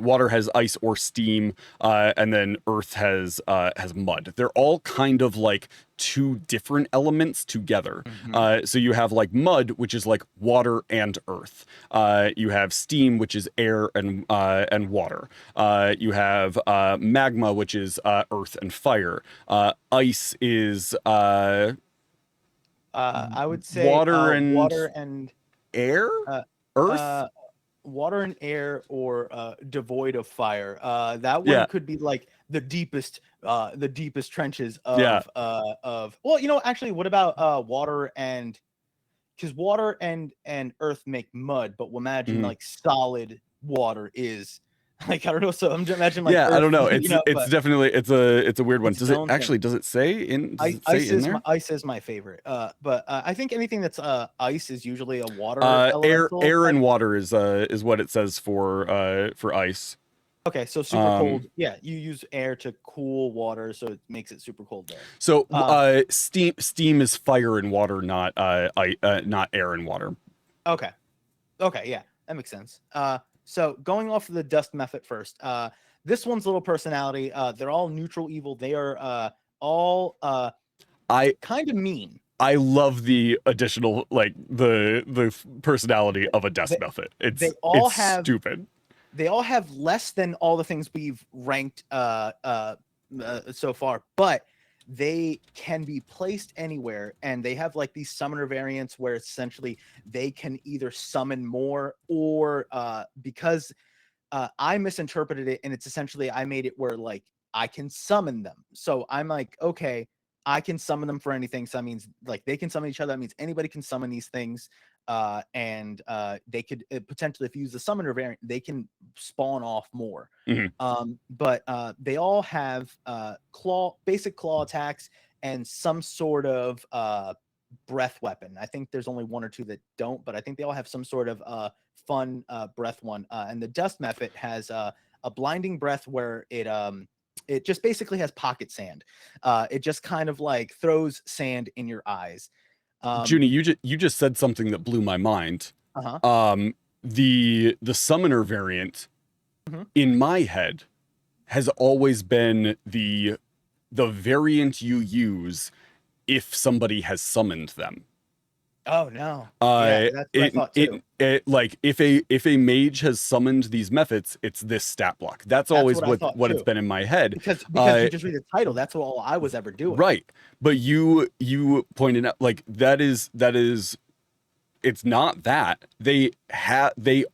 water has ice or steam, and then earth has mud. They're all kind of like two different elements together. So you have like mud, which is like water and earth. You have steam, which is air and water. You have magma, which is earth and fire. Ice is I would say water and air, earth. Water and air, or devoid of fire. That one could be like the deepest trenches of well, actually, what about water and, because water and earth make mud, but imagine like solid water is like, I don't know. So I'm just imagining like I don't know. It's definitely it's a weird one. Does it say in ice is my favorite. But I think anything that's ice is usually a water elemental. Air and water is what it says for ice. Okay, so super cold. Yeah, you use air to cool water, so it makes it super cold there. So steam is fire and water, not air and water. Okay, yeah, that makes sense. So going off of the dust method first, this one's little personality. They're all neutral evil. They are all kind of mean. I love the additional, like, the personality of a dust method. It's stupid. They all have less than all the things we've ranked so far, but they can be placed anywhere, and they have like these summoner variants where essentially they can either summon more, or because I misinterpreted it, and it's essentially I made it where like I can summon them. So I'm like, okay, I can summon them for anything. So that means like they can summon each other. That means anybody can summon these things. And they could potentially, if you use the summoner variant, they can spawn off more. But they all have basic claw attacks and some sort of breath weapon. I think there's only one or two that don't, but I think they all have some sort of fun breath one. And the dust method has a blinding breath where it just basically has pocket sand. It just kind of like throws sand in your eyes. Junie, you just said something that blew my mind. The summoner variant in my head has always been the variant you use if somebody has summoned them. Oh no! Yeah, that's what I thought too. Like if a mage has summoned these methods, it's this stat block. That's always what it's been in my head. Because you just read the title. That's all I was ever doing. Right, but you pointed out like that is it's not that they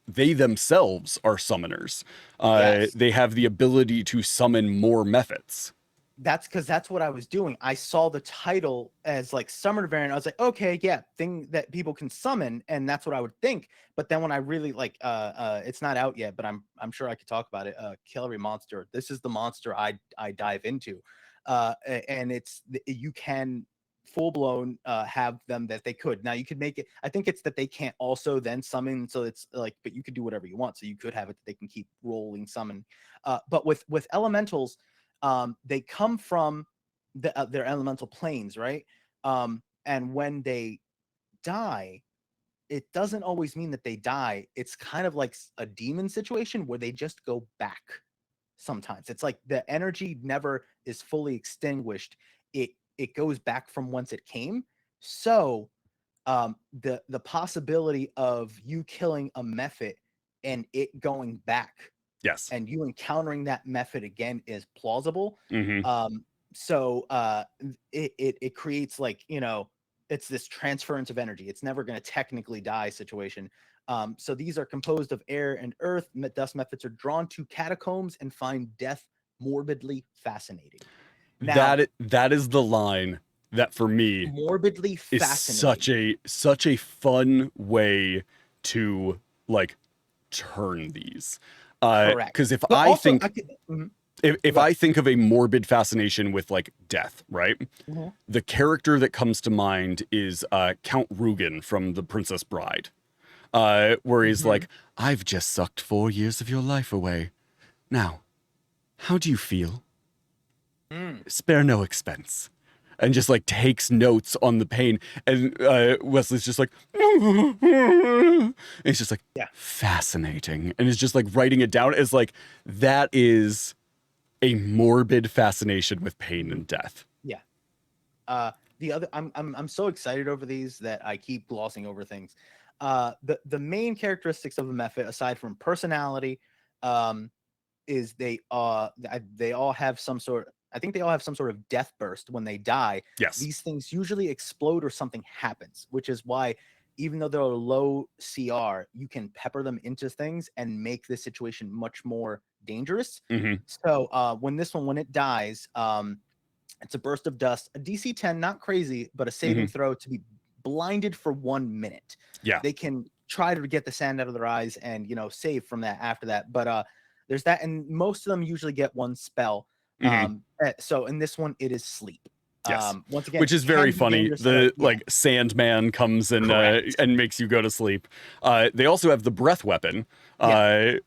themselves are summoners. Yes. They have the ability to summon more methods. That's because that's what I was doing. I saw the title as like summoner variant. I was like, okay, yeah, thing that people can summon, and that's what I would think. But then when I really like, it's not out yet, but I'm sure I could talk about it. Kill every monster. This is the monster I dive into, and you can full blown have them that they could. Now you could make it. I think it's that they can't also then summon. So it's like, but you could do whatever you want. So you could have it that they can keep rolling summon. But with elementals. They come from their elemental planes, right? And when they die, it doesn't always mean that they die. It's kind of like a demon situation where they just go back. sometimes. It's like the energy never is fully extinguished. It goes back from whence it came. So the possibility of you killing a Mephit and it going back Yes. and you encountering that Mephit again is plausible. Mm-hmm. So it creates, like, you know, it's this transference of energy. It's never going to technically die situation. So these are composed of air and earth. Dust Mephits are drawn to catacombs and find death morbidly fascinating. Now, that is the line that for me morbidly is fascinating. such a fun way to like turn these. Correct. Because if But I also, think if I think of a morbid fascination with like death, right? Mhm. The character that comes to mind is Count Rugen from The Princess Bride, where he's like, "I've just sucked 4 years of your life away. Now, how do you feel? Spare no expense." And just like takes notes on the pain. And Wesley's just like, and it's just like, Yeah. fascinating. And it's just like writing it down as like, that is a morbid fascination with pain and death. Yeah. The other, I'm so excited over these that I keep glossing over things. The main characteristics of a Mephit, aside from personality, is they all have some sort. I think they all have some sort of death burst when they die. Yes. These things usually explode or something happens, which is why, even though they're low CR, you can pepper them into things and make the situation much more dangerous. So when it dies, it's a burst of dust, a DC 10, not crazy, but a saving throw to be blinded for 1 minute. Yeah. They can try to get the sand out of their eyes and, you know, save from that after that. But there's that, and most of them usually get one spell. So in this one, it is sleep. Yes. Once again, which is very funny. The like Sandman comes and makes you go to sleep. They also have the breath weapon,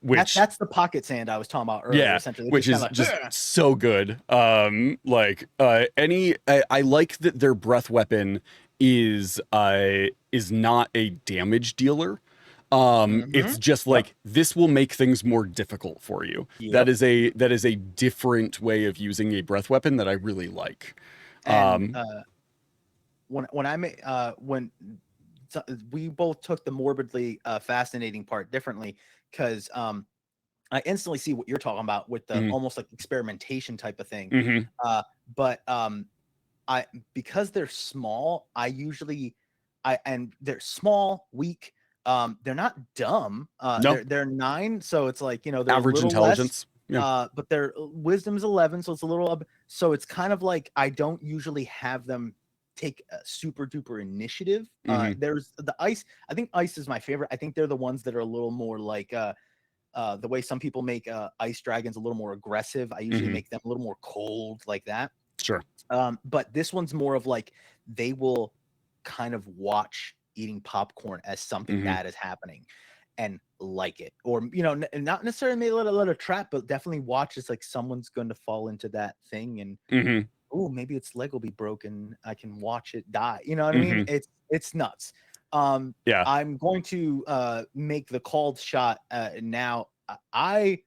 which that's the pocket sand I was talking about earlier. Essentially, which is just so good. I like that their breath weapon is not a damage dealer. It's just like, this will make things more difficult for you. That is a different way of using a breath weapon that I really like. And when we both took the morbidly fascinating part differently, because I instantly see what you're talking about with the almost like experimentation type of thing. But because they're small, and they're small, weak. They're not dumb. They're 9, so it's like, you know, they're average intelligence. But their wisdom's 11, so it's a little. So it's kind of like, I don't usually have them take a super duper initiative. There's the ice. I think ice is my favorite. I think they're the ones that are a little more like the way some people make ice dragons a little more aggressive. I usually make them a little more cold, like that. Sure. But this one's more of like, they will kind of watch eating popcorn as something bad is happening and like it, or, you know, not necessarily let a trap, but definitely watch. It's like someone's going to fall into that thing, and oh, maybe its leg will be broken. I can watch it die. You know what I mean? It's nuts. I'm going to make the called shot now. I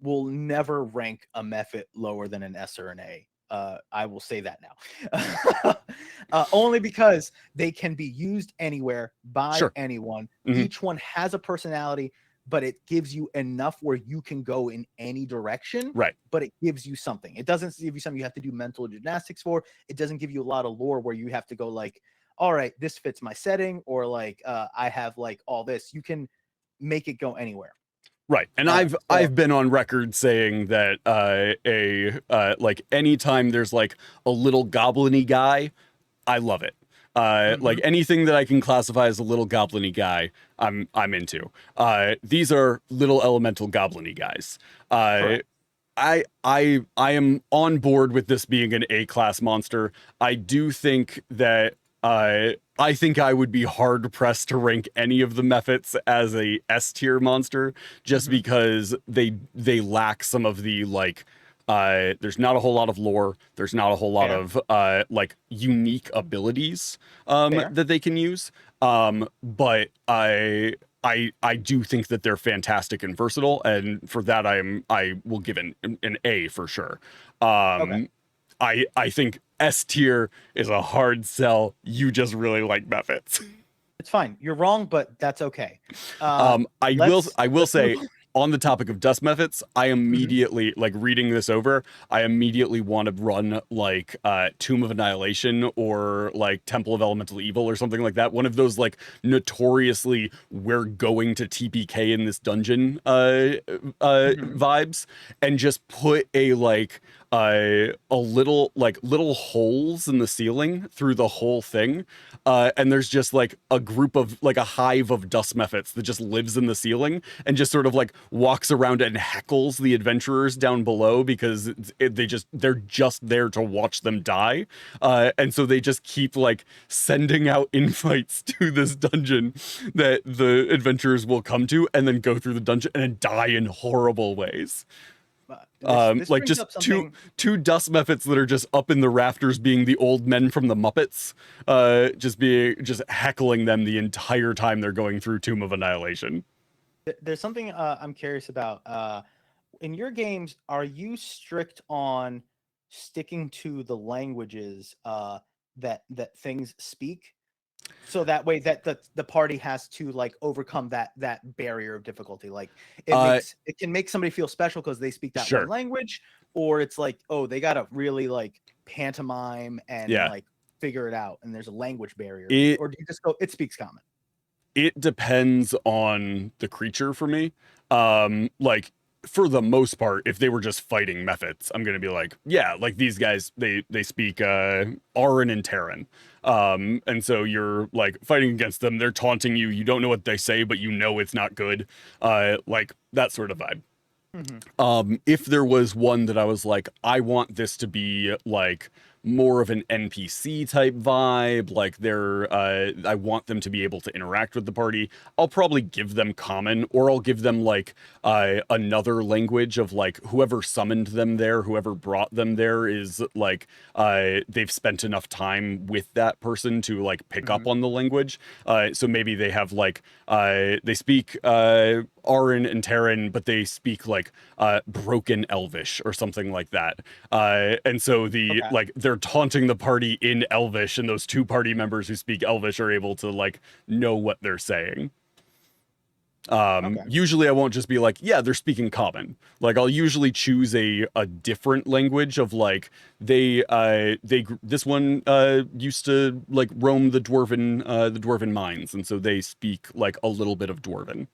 will never rank a Mephit lower than an S or an A. I will say that now. Only because they can be used anywhere by anyone. Each one has a personality, but it gives you enough where you can go in any direction. Right. But it gives you something. It doesn't give you something you have to do mental gymnastics for. It doesn't give you a lot of lore where you have to go like, all right, this fits my setting, or like I have like all this. You can make it go anywhere. Right. And I've been on record saying that like anytime there's like a little goblin-y guy, I love it. Like anything that I can classify as a little goblin-y guy, I'm into. These are little elemental goblin-y guys. I am on board with this being an A-class monster. I do think that I think I would be hard pressed to rank any of the Mephits as a S tier monster, just because they lack some of the like. There's not a whole lot of lore. There's not a whole lot of like unique abilities that they can use. But I do think that they're fantastic and versatile, and for that I will give an A for sure. Okay. I think S tier is a hard sell. You just really like methods. It's fine. You're wrong, but that's okay. I will say on the topic of dust methods, I Mhm. immediately like reading this over. I immediately want to run like Tomb of Annihilation or like Temple of Elemental Evil or something like that. One of those like notoriously we're going to TPK in this dungeon vibes, and just put a little holes in the ceiling through the whole thing, and there's just like a group of like a hive of dust methods that just lives in the ceiling and just sort of like walks around and heckles the adventurers down below because they're just there to watch them die, and so they just keep like sending out invites to this dungeon that the adventurers will come to and then go through the dungeon and die in horrible ways. This Like brings just up something. two dust methods that are just up in the rafters, being the old men from the Muppets, just heckling them the entire time they're going through Tomb of Annihilation. There's something I'm curious about. In your games, are you strict on sticking to the languages that things speak? So that way that the party has to like overcome that barrier of difficulty. Like it can make somebody feel special because they speak that one Sure. language, or it's like, oh, they gotta really like pantomime and Yeah. like figure it out, and there's a language barrier. It Or do you just go, it speaks common? it depends on the creature for me. Like for the most part, if they were just fighting methods, I'm gonna be like, yeah, like these guys, they speak Aran and Terran. And so you're like fighting against them, they're taunting you, you don't know what they say, but you know it's not good. Like that sort of vibe. If there was one that I was like, I want this to be like more of an NPC type vibe, like I want them to be able to interact with the party, I'll probably give them common, or I'll give them like another language of like whoever summoned them there, whoever brought them there is like they've spent enough time with that person to like pick up on the language. So maybe they have like they speak Aran and Terran, but they speak like broken Elvish or something like that. And so Okay. they're taunting the party in Elvish, and those two party members who speak Elvish are able to like know what they're saying. Okay. Usually I won't just be like, yeah, they're speaking common. Like I'll usually choose a different language of like this one used to like roam the dwarven mines, and so they speak like a little bit of dwarven.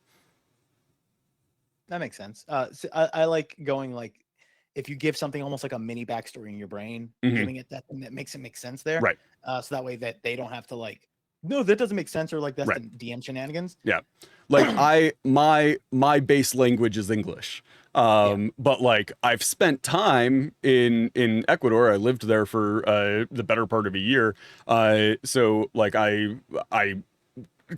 That makes sense. So I like going like, if you give something almost like a mini backstory in your brain, giving it that thing that makes it make sense there. Right. So that way that they don't have to like, no, that doesn't make sense, or like that's Right. the DM shenanigans. Yeah. Like my base language is English. But like I've spent time in Ecuador. I lived there for the better part of a year. So like I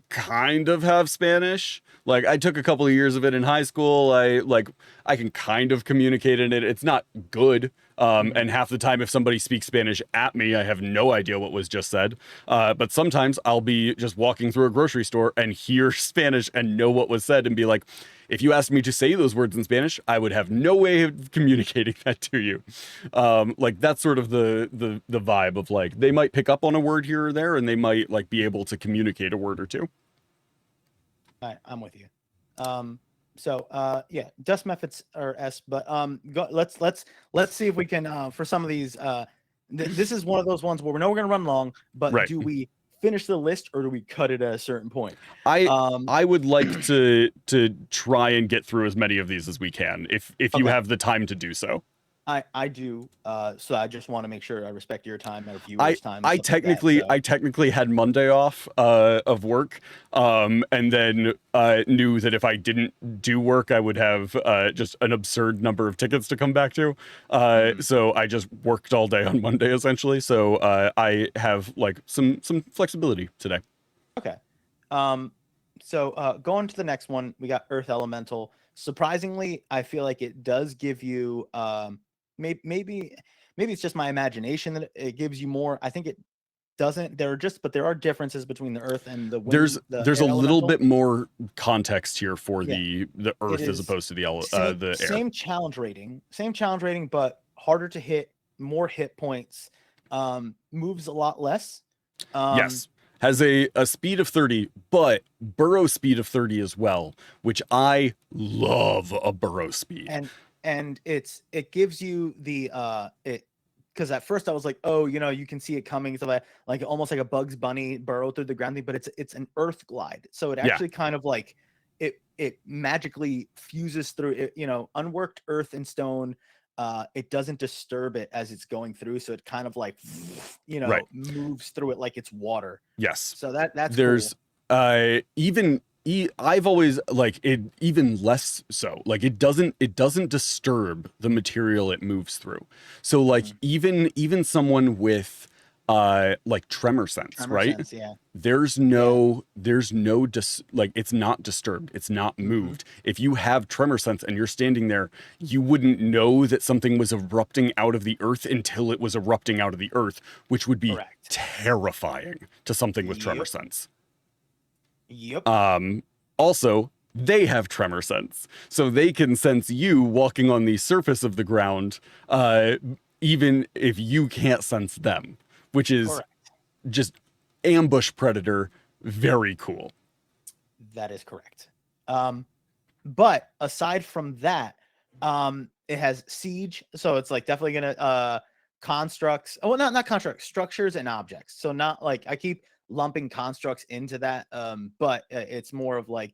kind of have Spanish. Like I took a couple of years of it in high school. I can kind of communicate in it. It's not good. And half the time, if somebody speaks Spanish at me, I have no idea what was just said. But sometimes I'll be just walking through a grocery store and hear Spanish and know what was said and be like, if you asked me to say those words in Spanish, I would have no way of communicating that to you. Like that's sort of the vibe of like, they might pick up on a word here or there, and they might like be able to communicate a word or two. All right, I'm with you. So yeah, dust methods are S, but let's see if we can for some of these this is one of those ones where we know we're gonna run long, but Right. do we finish the list or do we cut it at a certain point? I would like to try and get through as many of these as we can, if you Okay. have the time to do so. I do. So I just want to make sure I respect your time and viewers' time. I technically had Monday off of work, and then knew that if I didn't do work, I would have just an absurd number of tickets to come back to. So I just worked all day on Monday essentially. So I have like some flexibility today. Okay. So going to the next one, we got Earth Elemental. Surprisingly, I feel like it does give you maybe it's just my imagination that it gives you more. I think it doesn't. There are differences between the earth and the wind. There's a little bit more context here for Yeah. the earth as opposed to the air. Same challenge rating, but harder to hit, more hit points, moves a lot less. Yes, has a speed of 30, but burrow speed of 30 as well, which I love a burrow speed. And it gives you the because at first I was like, oh, you can see it coming, so like almost like a Bugs Bunny burrow through the ground thing, but it's an earth glide, so it actually kind of like it magically fuses through it, unworked earth and stone. It doesn't disturb it as it's going through, so it kind of like moves through it like it's water. Yes, so that's there's cool. I've always like it even less so. Like it doesn't disturb the material it moves through. So like even someone with like tremor sense, right? Sense, yeah. There's like it's not disturbed, it's not moved. If you have tremor sense and you're standing there, you wouldn't know that something was erupting out of the earth until it was erupting out of the earth, which would be terrifying to something with tremor sense. Yep. Also, they have tremor sense, so they can sense you walking on the surface of the ground, even if you can't sense them, which is just ambush predator. Very cool. That is correct. But aside from that, it has siege, so it's like definitely gonna constructs. Oh, not constructs, structures and objects. So not like I keep lumping constructs into that, but it's more of like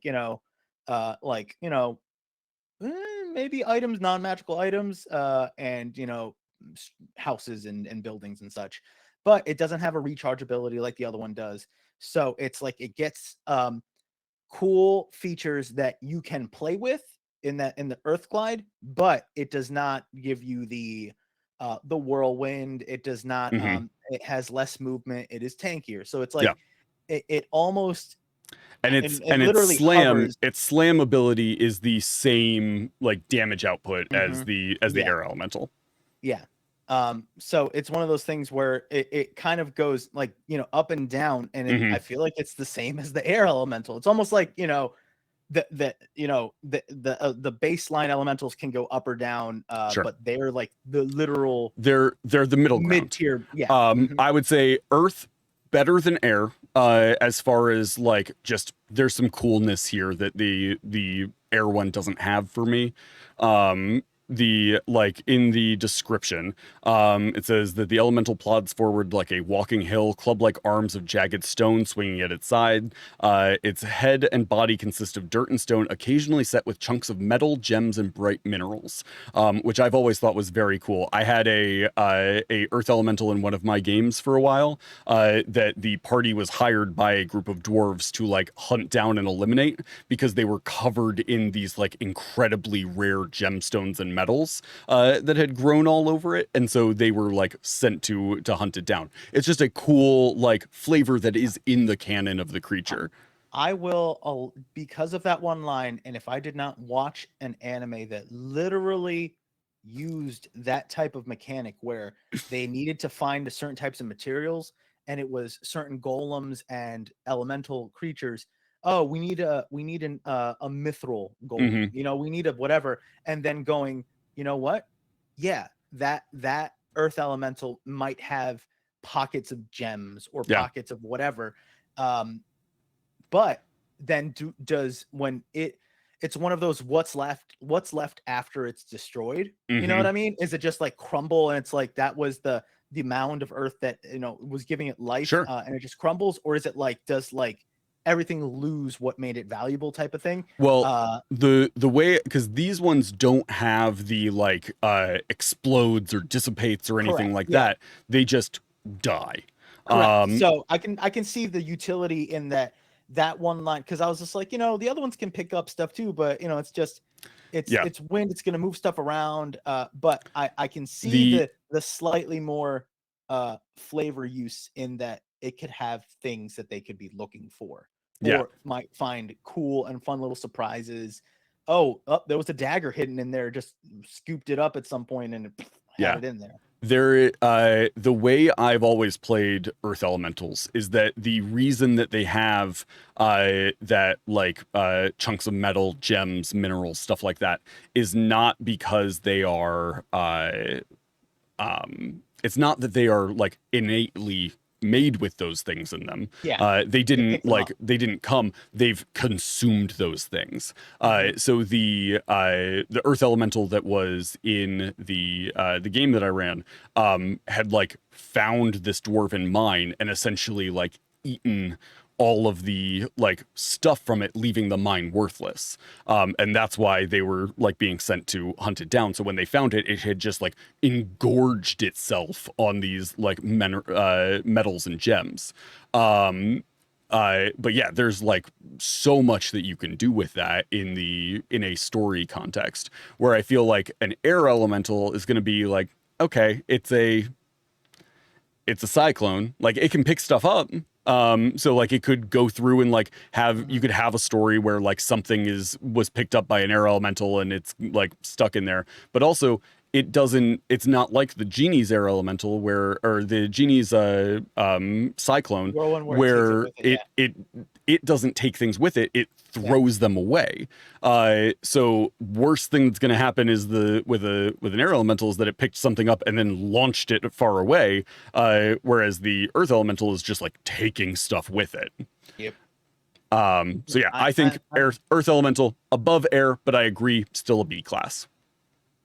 maybe items, non-magical items, and houses and buildings and such. But it doesn't have a recharge ability like the other one does. So it's like it gets cool features that you can play with in the Earth Glide, but it does not give you the whirlwind. It does not. It has less movement. It is tankier. So it's like it almost. And its slam ability is the same like damage output as the air elemental. Yeah. So it's one of those things where it kind of goes like up and down, and I feel like it's the same as the air elemental. It's almost like the baseline elementals can go up or down, but they're like the literal they're the middle ground. Mid-tier. Yeah. I would say earth better than air, as far as like just there's some coolness here that the air one doesn't have for me. In the description, it says that the elemental plods forward like a walking hill, club-like arms of jagged stone swinging at its side. Its head and body consist of dirt and stone, occasionally set with chunks of metal, gems, and bright minerals, which I've always thought was very cool. I had a earth elemental in one of my games for a while, that the party was hired by a group of dwarves to like hunt down and eliminate because they were covered in these like incredibly rare gemstones and metals that had grown all over it, and so they were like sent to hunt it down. It's just a cool like flavor that is in the canon of the creature. I will, because of that one line, and if I did not watch an anime that literally used that type of mechanic where they needed to find certain types of materials, and it was certain golems and elemental creatures. Oh, we need a mithril golem. We need a whatever, and then going, you know what? Yeah, that earth elemental might have pockets of gems or pockets of whatever. But then when it's one of those what's left after it's destroyed. You know what I mean? Is it just like crumble and it's like that was the mound of earth that was giving it life, and it just crumbles, or is it like does like everything lose what made it valuable type of thing? Well, the way, because these ones don't have the like explodes or dissipates or anything like that. They just die. So I can see the utility in that one line, because I was just like, the other ones can pick up stuff too, but it's just it's wind, it's gonna move stuff around. But I can see the slightly more flavor use in that it could have things that they could be looking for. Or might find cool and fun little surprises. Oh, there was a dagger hidden in there. Just scooped it up at some point and had it in there. The way I've always played Earth Elementals is that the reason that they have that like chunks of metal, gems, minerals, stuff like that is not because they are it's not that they are like innately made with those things in them. Yeah, They they didn't pick them up. they didn't come. They've consumed those things. So the Earth Elemental that was in the game that I ran had like found this dwarven mine and essentially like eaten all of the like stuff from it, leaving the mine worthless. And that's why they were like being sent to hunt it down. So when they found it, it had just like engorged itself on these like metals and gems. But yeah, there's like so much that you can do with that in a story context, where I feel like an air elemental is going to be like, okay, it's a cyclone, like it can pick stuff up. So like it could go through and like you could have a story where like something was picked up by an air elemental and it's like stuck in there. But also it's not like the genie's air elemental or the genie's cyclone where it doesn't take things with it. It throws them away. So worst thing that's going to happen is with an air elemental is that it picked something up and then launched it far away. Whereas the earth elemental is just like taking stuff with it. Yep. So yeah, I think earth elemental above air, but I agree, still a B class.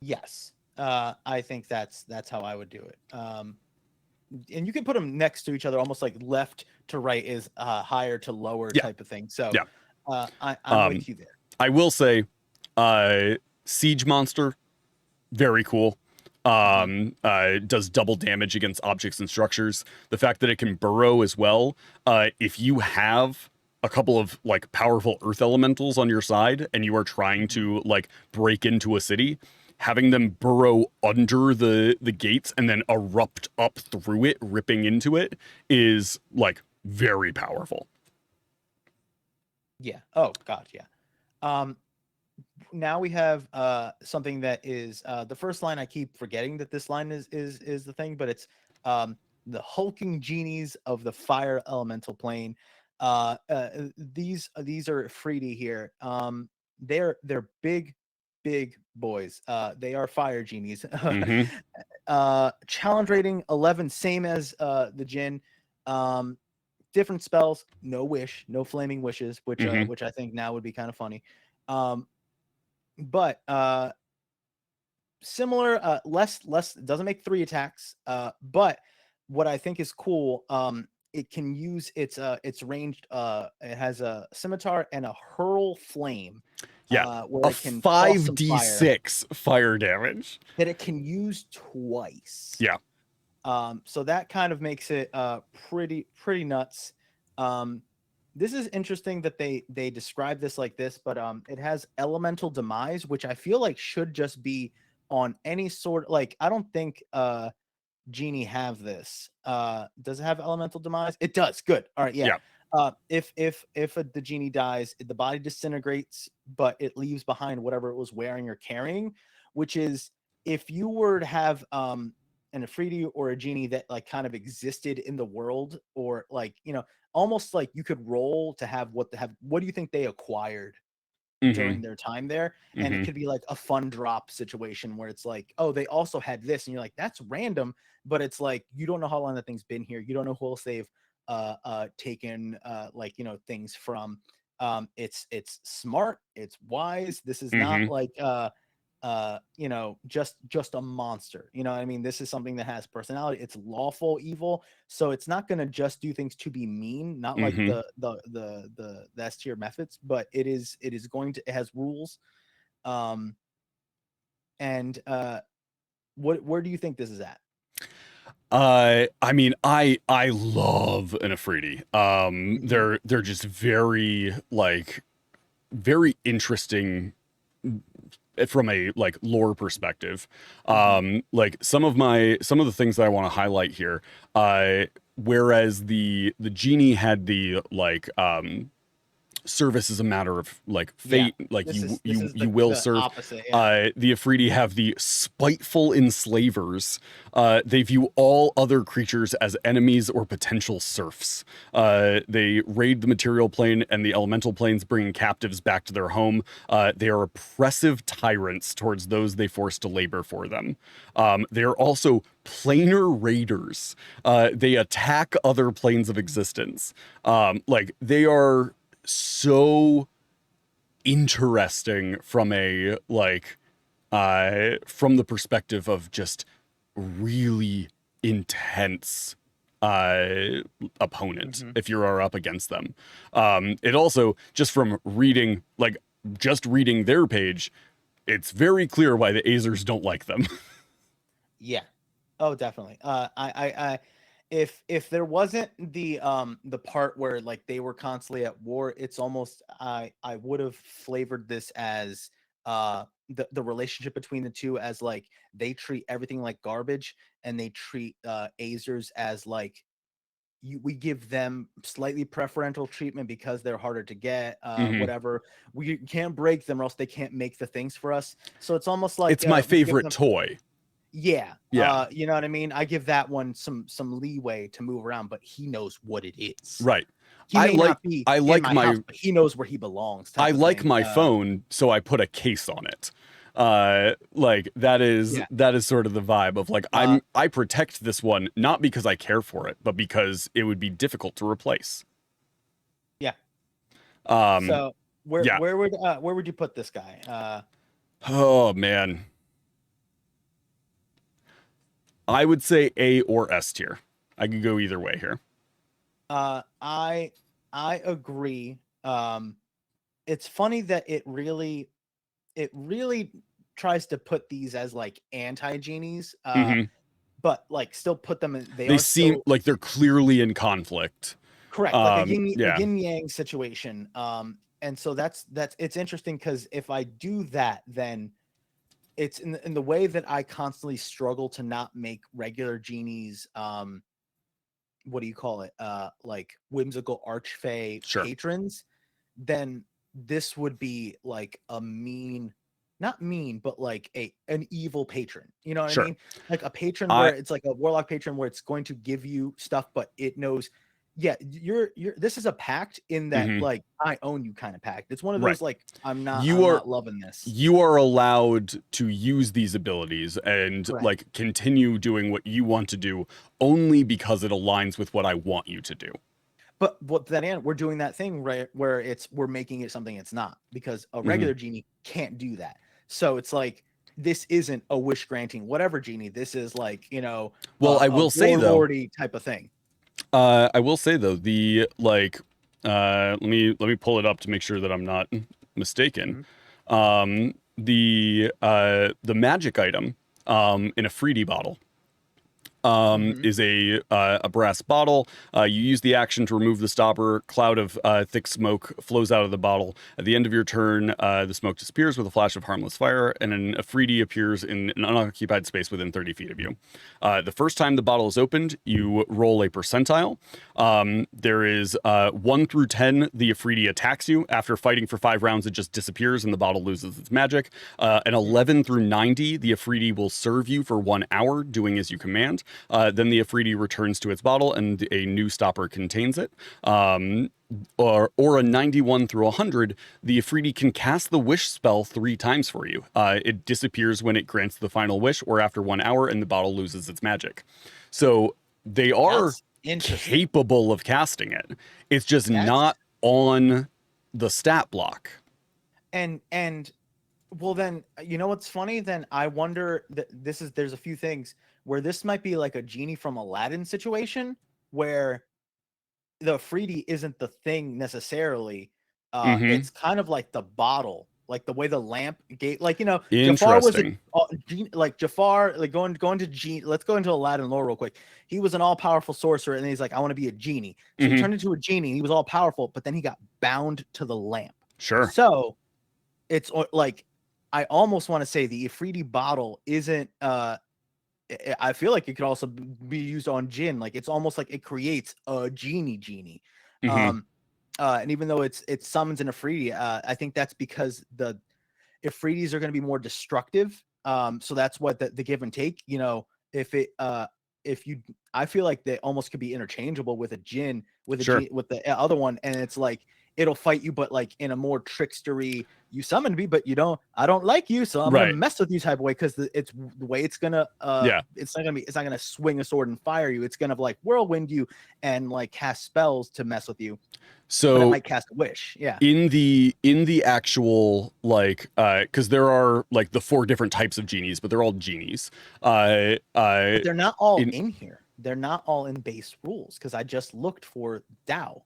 Yes. I think that's how I would do it. And you can put them next to each other, almost like left to right is higher to lower type of thing. So yeah. I'm with you there. I will say, siege monster, very cool. Does double damage against objects and structures. The fact that it can burrow as well. If you have a couple of like powerful earth elementals on your side and you are trying to like break into a city, having them burrow under the gates and then erupt up through it, ripping into it, is like very powerful. Yeah. Oh God. Yeah. Now we have something that is the first line. I keep forgetting that this line is the thing, but it's the hulking genies of the fire elemental plane. These are 3D here. They're big boys. They are fire genies. Challenge rating 11, same as the Jinn. Different spells, no wish, no flaming wishes, which I think now would be kind of funny. But similar, less doesn't make 3 attacks. But what I think is cool, it can use its ranged. It has a scimitar and a hurl flame. Yeah, where a 5d6 fire damage that it can use twice. Yeah. So that kind of makes it pretty nuts. This is interesting that they describe this like this, but it has elemental demise, which I feel like should just be on any sort. Like I don't think Genie have this. Does it have elemental demise? It does. Good. All right. Yeah. If the genie dies, the body disintegrates, but it leaves behind whatever it was wearing or carrying, which is if you were to have an Afridi or a genie that like kind of existed in the world, or like, you know, almost like you could roll to have what do you think they acquired during their time there? And it could be like a fun drop situation where it's like, oh, they also had this, and you're like, that's random, but it's like you don't know how long that thing's been here. You don't know who else they've taken like, you know, things from. It's smart, it's wise. This is not like you know, just a monster. You know what I mean? This is something that has personality. It's lawful evil, so it's not going to just do things to be mean, not like the S tier methods, but it is going to, it has rules. And where do you think this is at? I mean, I love an Afridi. They're just very like very interesting from a like lore perspective. Like some of the things that I want to highlight here, whereas the genie had the like service is a matter of like fate. Like This is you will the serve. opposite. Yeah. The Afridi have the spiteful enslavers. They view all other creatures as enemies or potential serfs. They raid the material plane and the elemental planes, bringing captives back to their home. They are oppressive tyrants towards those they force to labor for them. They are also planar raiders. They attack other planes of existence. Like they are so interesting from a like from the perspective of just really intense opponent if you are up against them. It also, just from reading, like just reading their page, it's very clear why the Azers don't like them. Yeah. Oh, definitely. If there wasn't the part where like they were constantly at war, it's almost I would have flavored this as the relationship between the two as like they treat everything like garbage, and they treat Azers as like we give them slightly preferential treatment because they're harder to get, whatever. We can't break them or else they can't make the things for us. So it's almost like It's my favorite toy. Yeah. Yeah. You know what I mean? I give that one some leeway to move around, but he knows what it is. Right. He may not be in my house, but he knows where he belongs. I like my phone, so I put a case on it. Like that is sort of the vibe of like I protect this one not because I care for it, but because it would be difficult to replace. Yeah. Um so where would you put this guy? Oh man. I would say A or S tier. I could go either way here. I agree. It's funny that it really tries to put these as like anti-genies, but like still put them in. They seem like they're clearly in conflict. Correct, like a yin yang situation. And so that's it's interesting because if I do that, then it's in the way that I constantly struggle to not make regular genies what do you call it, like whimsical archfey patrons, then this would be like a not mean, but like an evil patron. You know what I mean? Like a patron where it's like a warlock patron where it's going to give you stuff, but it knows, yeah, you're this is a pact in that like I own you kind of pact. It's one of those like I'm not loving this. You are allowed to use these abilities and like continue doing what you want to do only because it aligns with what I want you to do. But then we're doing that thing right where we're making it something it's not, because a regular genie can't do that. So it's like this isn't a wish granting whatever genie. This is like, you know, I will say though, type of thing. I will say though, the like let me pull it up to make sure that I'm not mistaken. The magic item in a 3D bottle is a brass bottle. You use the action to remove the stopper. Cloud of thick smoke flows out of the bottle. At the end of your turn, the smoke disappears with a flash of harmless fire, and an Afridi appears in an unoccupied space within 30 feet of you. The first time the bottle is opened, you roll a percentile. There is 1 through 10, the Afridi attacks you. After fighting for 5 rounds, it just disappears and the bottle loses its magic. An 11 through 90, the Afridi will serve you for 1 hour, doing as you command. Then the Afridi returns to its bottle and a new stopper contains it. Or a 91 through 100, the Afridi can cast the wish spell 3 times for you. It disappears when it grants the final wish or after 1 hour, and the bottle loses its magic. So they are capable of casting it. It's just not on the stat block. And well, then, you know what's funny? Then I wonder that there's a few things where this might be like a genie from Aladdin situation where the Afridi isn't the thing necessarily. It's kind of like the bottle, like the way the lamp gate, like, you know, Jafar was like Jafar, like going to genie. Let's go into Aladdin lore real quick. He was an all powerful sorcerer, and he's like, I want to be a genie. So he turned into a genie. He was all powerful, but then he got bound to the lamp. So it's like, I almost want to say the Afridi bottle isn't. I feel like it could also be used on Jinn. Like it's almost like it creates a genie. And even though it's summons an Ifriti, I think that's because the Ifritis are going to be more destructive. So that's what the give and take. You know, if you, I feel like they almost could be interchangeable with a Jinn, with a Sure. with the other one, and it's like it'll fight you, but like in a more trickstery. You summoned me, but I don't like you, so I'm gonna mess with you type of way, because it's the way it's gonna it's not gonna swing a sword and fire you. It's gonna like whirlwind you and like cast spells to mess with you. So but it might cast a wish. Yeah. In the actual, like, because there are like the 4 different types of genies, but they're all genies. But they're not all in here. They're not all in base rules, because I just looked for Dao.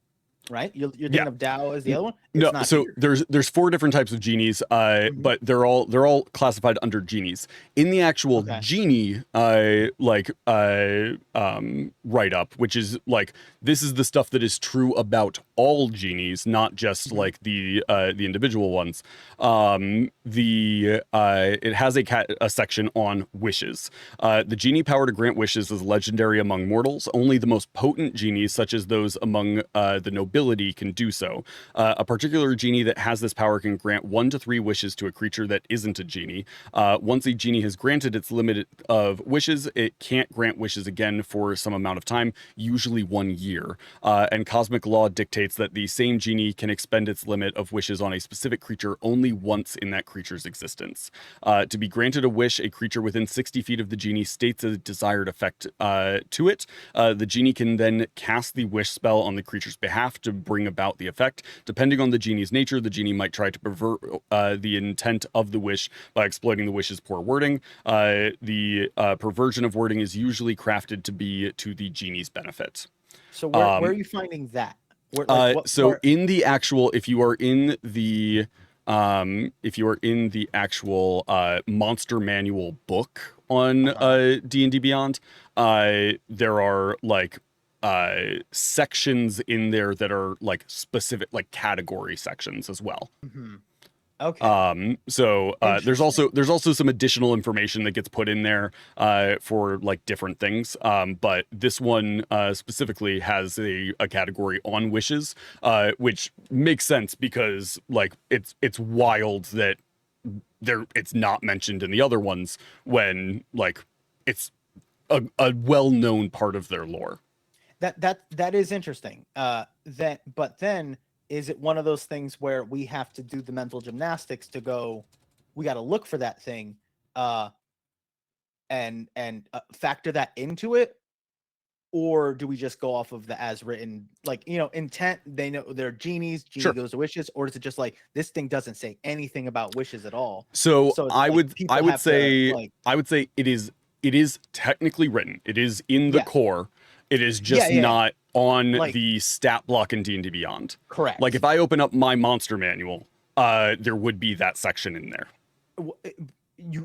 Right, you're thinking of Dao as the other one. No, so there's 4 different types of genies, but they're all classified under genies. In the actual genie write up, which is like, this is the stuff that is true about all genies, not just like the individual ones. It has a section on wishes. The genie power to grant wishes is legendary among mortals. Only the most potent genies, such as those among the nobility, can do so. A particular genie that has this power can grant 1 to 3 wishes to a creature that isn't a genie. Once a genie has granted its limit of wishes, it can't grant wishes again for some amount of time, usually 1 year. And cosmic law dictates that the same genie can expend its limit of wishes on a specific creature only once in that creature's existence. To be granted a wish, a creature within 60 feet of the genie states a desired effect to it. The genie can then cast the wish spell on the creature's behalf to bring about the effect. Depending on the genie's nature, the genie might try to pervert the intent of the wish by exploiting the wish's poor wording. The perversion of wording is usually crafted to be to the genie's benefit. So where are you finding that? In the actual, if you are in the actual monster manual book on D&D Beyond, there are like sections in there that are like specific, like category sections as well. Okay. There's also some additional information that gets put in there for like different things. But this one specifically has a category on wishes, which makes sense because like it's wild that it's not mentioned in the other ones when like it's a well-known part of their lore. That is interesting. But then is it one of those things where we have to do the mental gymnastics to go, we got to look for that thing, and factor that into it, or do we just go off of the as written, like, intent? They know they're genies. Genie goes to wishes, or is it just like this thing doesn't say anything about wishes at all? So I would say it is technically written. It is in the core. It is just not on the stat block in D&D Beyond. Correct. Like if I open up my monster manual, there would be that section in there.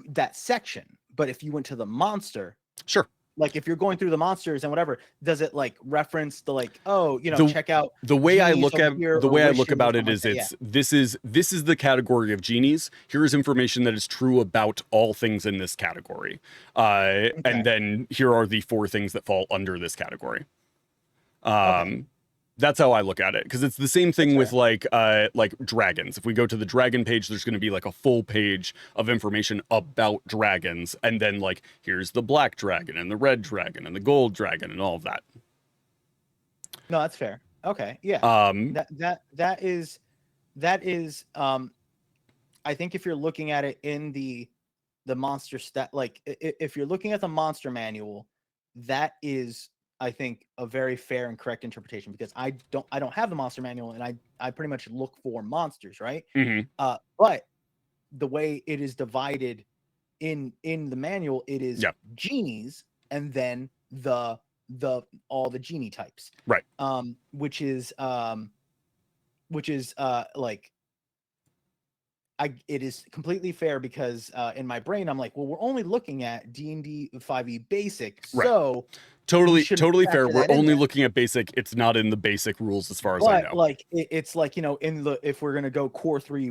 That section, but if you went to the monster, sure. Like if you're going through the monsters and whatever, does it like reference the like, check out the way I look at it is this is the category of genies. Here is information that is true about all things in this category. And then here are the 4 things that fall under this category. That's how I look at it, because it's the same thing with like dragons. If we go to the dragon page, there's going to be like a full page of information about dragons, and then like here's the black dragon and the red dragon and the gold dragon and all of that. No, that's fair. Okay, yeah. That is I think if you're looking at it in the monster stat, like if you're looking at the monster manual, that is, I think, a very fair and correct interpretation, because I don't have the monster manual, and I pretty much look for monsters, right? But the way it is divided in the manual, it is genies and then the all the genie types, right? Which is like, it is completely fair, because in my brain I'm like, well, we're only looking at D&D 5e basic, so totally fair. We're only looking at basic. It's not in the basic rules as far as I know. Like it's like, in the, if we're gonna go core three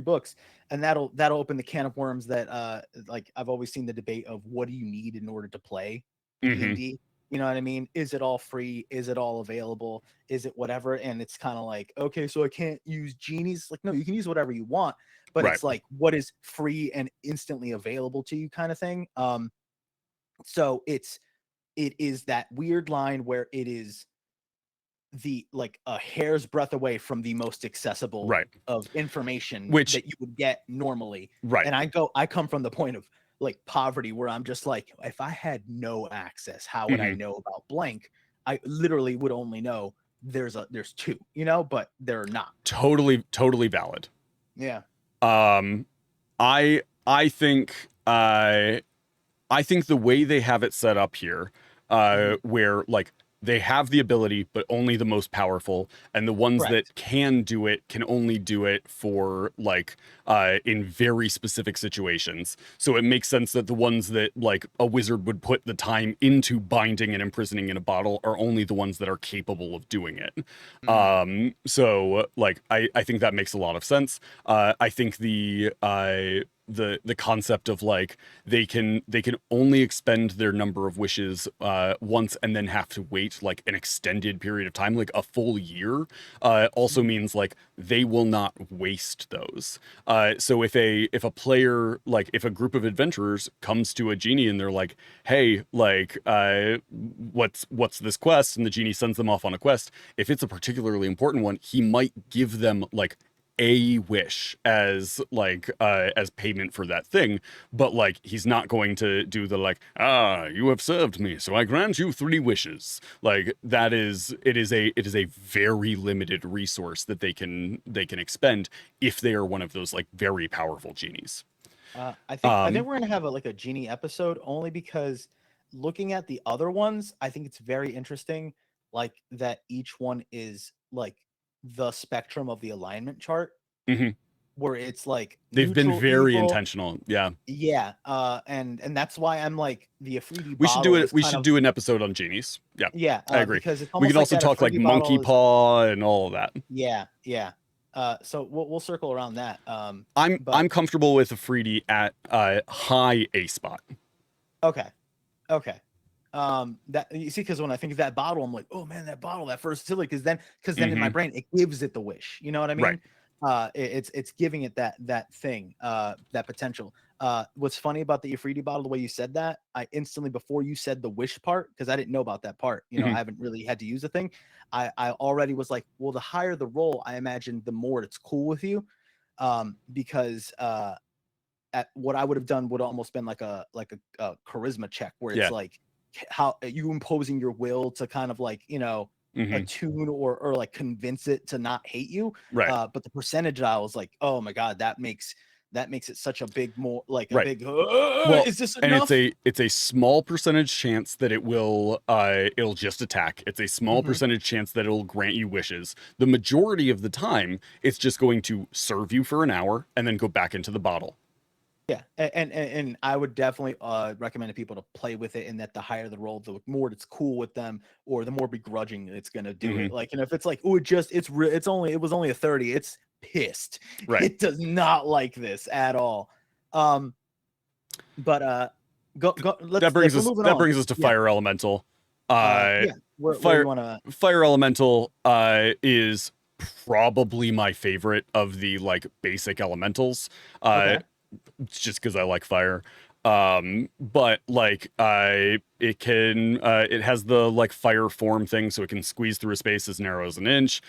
books, and that'll open the can of worms that like I've always seen the debate of what do you need in order to play D&D. You know what I mean? Is it all free? Is it all available? Is it whatever? And it's kind of like, okay, so I can't use genies. Like, no, you can use whatever you want, but Right. it's like, what is free and instantly available to you kind of thing. So it is that weird line where it is the like a hair's breadth away from the most accessible Right. of information Which that you would get normally. right. And I come from the point of like poverty where I'm just like, if I had no access, how would I know about blank? I literally would only know there's two, you know, but they're not. Totally valid. Yeah. I think the way they have it set up here, where like they have the ability, but only the most powerful, and the ones that can do it can only do it for like in very specific situations. So it makes sense that the ones that like a wizard would put the time into binding and imprisoning in a bottle are only the ones that are capable of doing it. So like I think that makes a lot of sense. I think the concept of like they can only expend their number of wishes once and then have to wait like an extended period of time, like a full year, also means like they will not waste those. So if a player, like if a group of adventurers comes to a genie and they're like, hey, like what's this quest, and the genie sends them off on a quest, if it's a particularly important one, he might give them like a wish as like as payment for that thing, but like he's not going to do the like, you have served me, so I grant you 3 wishes. Like that is it is a very limited resource that they can expend if they are one of those like very powerful genies. I think we're gonna have a genie episode, only because looking at the other ones, I think it's very interesting, like that each one is like the spectrum of the alignment chart, where it's like they've been very evil, intentional. Yeah. And that's why I'm like the Afridi we should do it. We should do an episode on genies. Yeah, I agree. Because it's we can also talk like monkey paw and all of that. Yeah. So we'll circle around that. I'm comfortable with Afridi at high A spot. Okay. That you see, because when I think of that bottle, I'm like, oh man, that bottle, that versatility, because then in my brain it gives it the wish. You know what I mean? Right. It's giving it that thing, that potential. What's funny about the Afridi bottle, the way you said that, I instantly, before you said the wish part, because I didn't know about that part, you know, I haven't really had to use the thing. I already was like, well, the higher the roll, I imagine the more it's cool with you, because at what I would have done would almost been like a charisma check, where it's like how you imposing your will to kind of like, you know, attune or like convince it to not hate you. Right. But the percentage, I was like, oh my God, that makes it such a big, more like a big, well, is this enough? And it's a small percentage chance that it will it'll just attack. It's a small percentage chance that it'll grant you wishes. The majority of the time, it's just going to serve you for an hour and then go back into the bottle. Yeah, and I would definitely recommend to people to play with it, and that the higher the roll, the more it's cool with them, or the more begrudging it's gonna do it. Like, you know, if it's like, oh, it was only a 30, it's pissed. Right. It does not like this at all. But that brings us to Fire Elemental. Fire Elemental is probably my favorite of the like basic elementals. Just because I like fire. But like it has the like fire form thing, so it can squeeze through a space as narrow as an inch.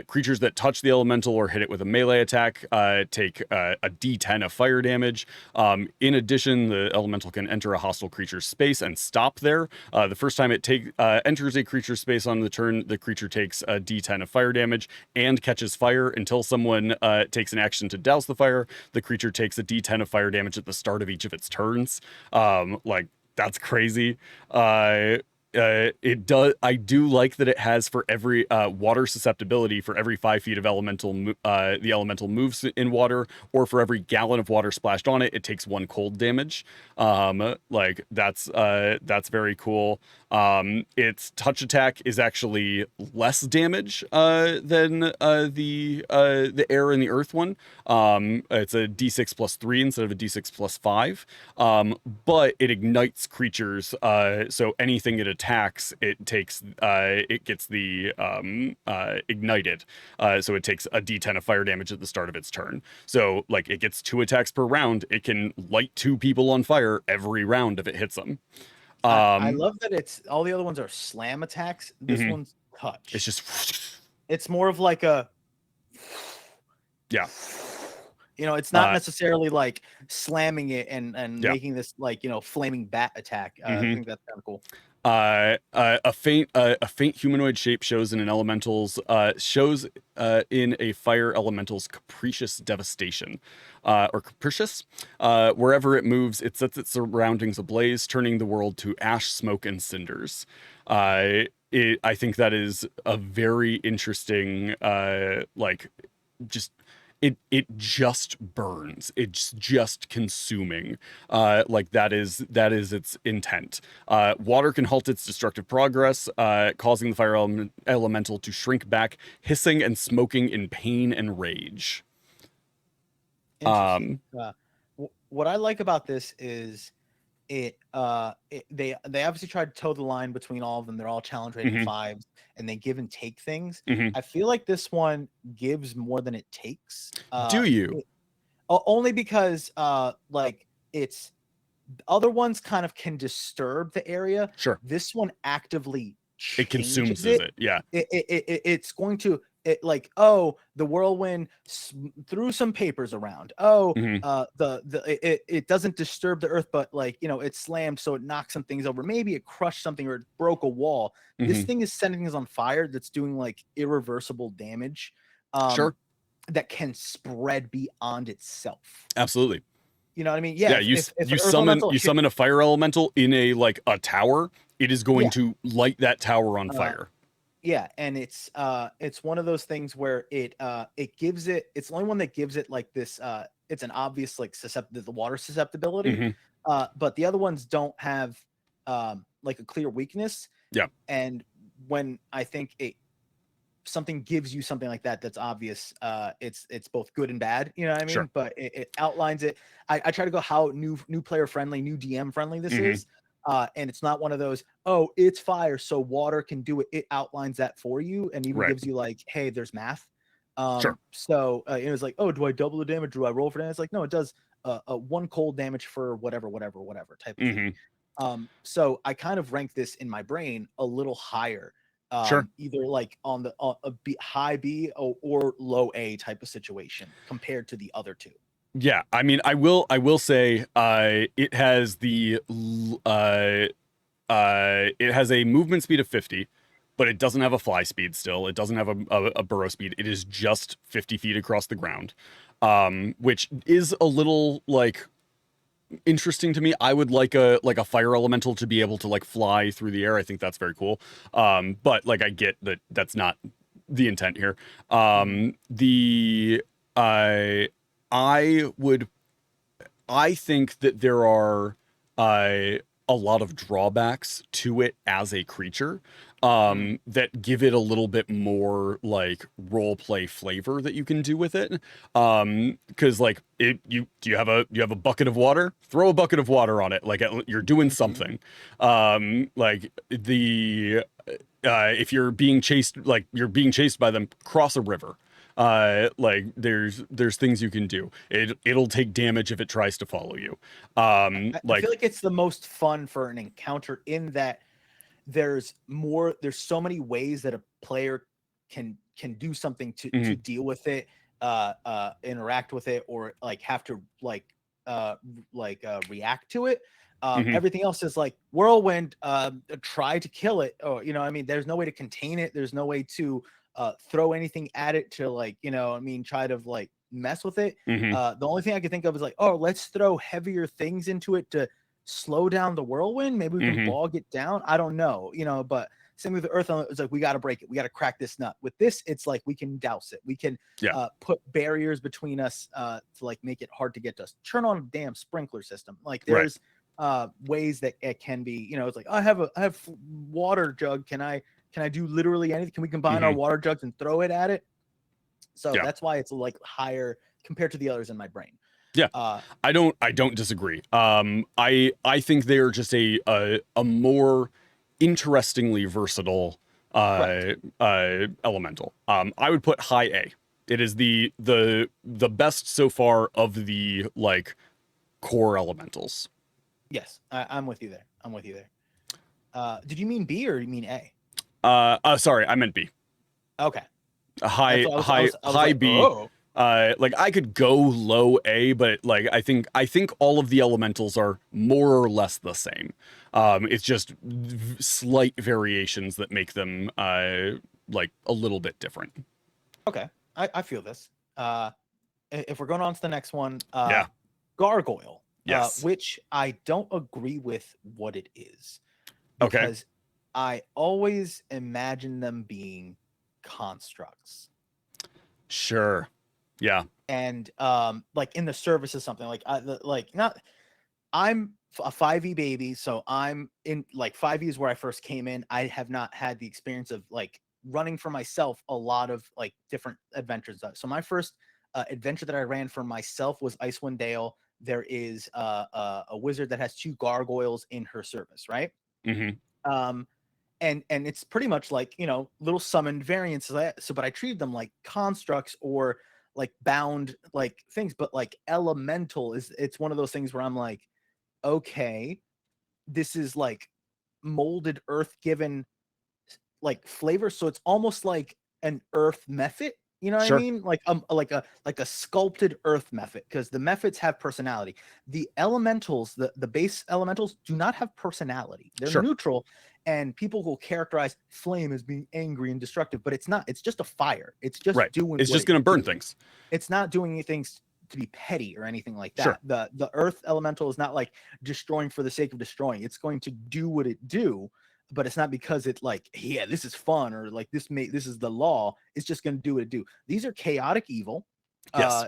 Creatures that touch the elemental or hit it with a melee attack take a D10 of fire damage. In addition, the elemental can enter a hostile creature's space and stop there. The first time it enters a creature's space on the turn, the creature takes a D10 of fire damage and catches fire until someone takes an action to douse the fire. The creature takes a D10 of fire damage at the start of each of its turns. Like, that's crazy. It does. I do like that it has for every water susceptibility, for every 5 feet of elemental, the elemental moves in water, or for every gallon of water splashed on it, it takes 1 cold damage. Like that's very cool. Its touch attack is actually less damage than the air and the earth one. It's a D6 plus 3 instead of a D6 plus 5. But it ignites creatures. So anything it attacks, it takes it gets the ignited, so it takes a d10 of fire damage at the start of its turn. So like it gets 2 attacks per round. It can light 2 people on fire every round if it hits them. I love that it's all the other ones are slam attacks. This one's touch. It's just it's more of like a yeah. You know, it's not necessarily like slamming it and making this like, you know, flaming bat attack. I think that's kind of cool. A faint humanoid shape shows in an elemental's in a fire elemental's capricious devastation, or capricious. Wherever it moves, it sets its surroundings ablaze, turning the world to ash, smoke, and cinders. I think that is a very interesting, like, just. It just burns. It's just consuming. Like that is its intent. Water can halt its destructive progress, causing the fire elemental to shrink back, hissing and smoking in pain and rage. What I like about this is they obviously tried to toe the line between all of them. They're all challenge rating 5s, and they give and take things. I feel like this one gives more than it takes. Do you? Only because like it's other ones kind of can disturb the area. Sure. This one actively it consumes it. Yeah. It's going to. It like, oh, the whirlwind threw some papers around. Oh, it doesn't disturb the earth, but like, you know, it slammed, so it knocked some things over. Maybe it crushed something or it broke a wall. This thing is setting things on fire that's doing like irreversible damage. Sure. That can spread beyond itself. Absolutely. You know what I mean? Yeah. You summon a fire elemental in a tower. It is going to light that tower on fire. Yeah, and it's one of those things where it's the only one that gives it like this it's an obvious like the water susceptibility. But the other ones don't have like a clear weakness. Yeah. And when I think something gives you something like that that's obvious, it's both good and bad, you know what I mean? Sure. But it outlines it. I try to go how new player friendly, new DM friendly this is. And it's not one of those, oh, it's fire, so water can do it. It outlines that for you and even gives you like, hey, there's math. Sure. So it was like, oh, do I double the damage? Do I roll for damage? It's like, no, it does a 1 cold damage for whatever type of thing. So I kind of rank this in my brain a little higher. Sure. Either like on the high B or low A type of situation compared to the other two. Yeah, I mean, I will say it has it has a movement speed of 50, but it doesn't have a fly speed still. It doesn't have a burrow speed. It is just 50 feet across the ground, which is a little like interesting to me. I would like a fire elemental to be able to like fly through the air. I think that's very cool. But like I get that that's not the intent here. I think that there are a lot of drawbacks to it as a creature that give it a little bit more like role play flavor that you can do with it. Because like you have a bucket of water, throw a bucket of water on it, like you're doing something. Like if you're being chased by them, cross a river. Like there's things you can do. It'll take damage if it tries to follow you. I feel like it's the most fun for an encounter in that there's so many ways that a player can do something to deal with it, interact with it, or like have to react to it. Everything else is like whirlwind, try to kill it, or you know, I mean, there's no way to contain it. There's no way to throw anything at it to like, you know, I mean, try to like mess with it. The only thing I can think of is like, oh, let's throw heavier things into it to slow down the whirlwind. Maybe we can bog it down. I don't know, you know, but same with the earth. It's like, we got to break it. We got to crack this nut. With this, it's like, we can douse it. We can put barriers between us to like make it hard to get to us. Turn on a damn sprinkler system. Like there's ways that it can be, you know, it's like, I have water jug. Can I do literally anything? Can we combine our water jugs and throw it at it? So that's why it's like higher compared to the others in my brain. Yeah, I don't disagree. I think they're just a more interestingly versatile elemental. I would put high A. It is the best so far of the like core elementals. Yes, I'm with you there. I'm with you there. Did you mean B or you mean A? Sorry, I meant B. Okay. High Like, B. oh. Like I could go low A, but like I think all of the elementals are more or less the same. It's just slight variations that make them like a little bit different. Okay, I feel this. If we're going on to the next one, Yeah. Gargoyle. Yes. Which I don't agree with what it is. Okay. Because I always imagine them being constructs. Sure. Yeah. And like in the service of something like I'm a 5e baby, so I'm in like 5e is where I first came in. I have not had the experience of like running for myself a lot of like different adventures. So my first adventure that I ran for myself was Icewind Dale. There is a wizard that has 2 gargoyles in her service, right? Mm-hmm. And it's pretty much like, you know, little summoned variants. So, but I treat them like constructs or like bound like things. But like elemental it's one of those things where I'm like, okay, this is like molded earth given like flavor. So it's almost like an earth method. You know what Sure. I mean? Like a sculpted earth method, because the methods have personality. The elementals, the base elementals do not have personality. They're Sure. neutral, and people will characterize flame as being angry and destructive, but it's not. It's just a fire. It's just doing. It's just going to burn things. It's not doing anything to be petty or anything like that. Sure. The earth elemental is not like destroying for the sake of destroying. It's going to do what it do, but it's not because it's like, yeah, this is fun, or like this is the law. It's just going to do what it do. These are chaotic evil. Yes.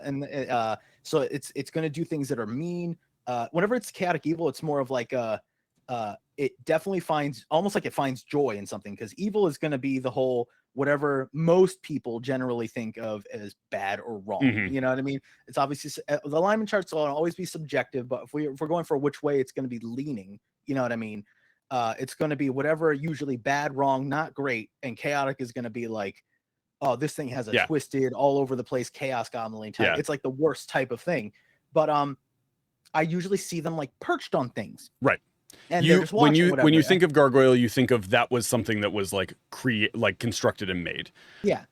So it's going to do things that are mean. Whenever it's chaotic evil, it's more of like it definitely finds almost like it finds joy in something, because evil is going to be the whole whatever most people generally think of as bad or wrong. Mm-hmm. You know what I mean? It's obviously the alignment charts will always be subjective, but if we're going for which way it's going to be leaning, you know what I mean? It's going to be whatever, usually bad, wrong, not great, and chaotic is going to be like, oh, this thing has a twisted, all over the place chaos goblin type. It's like the worst type of thing. But I usually see them like perched on things. Right. And when you think of gargoyle, you think of that was something that was like constructed and made. Yeah.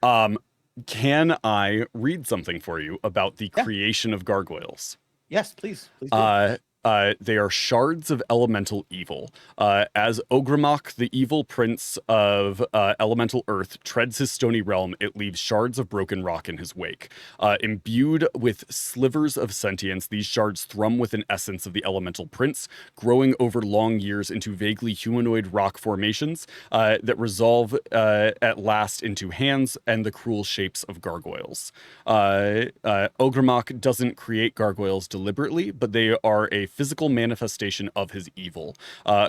Can I read something for you about the creation of gargoyles? Yes, please do. They are shards of elemental evil. As Ogrimmok, the evil prince of elemental earth, treads his stony realm, it leaves shards of broken rock in his wake. Imbued with slivers of sentience, these shards thrum with an essence of the elemental prince, growing over long years into vaguely humanoid rock formations that resolve at last into hands and the cruel shapes of gargoyles. Ogrimmok doesn't create gargoyles deliberately, but they are a physical manifestation of his evil.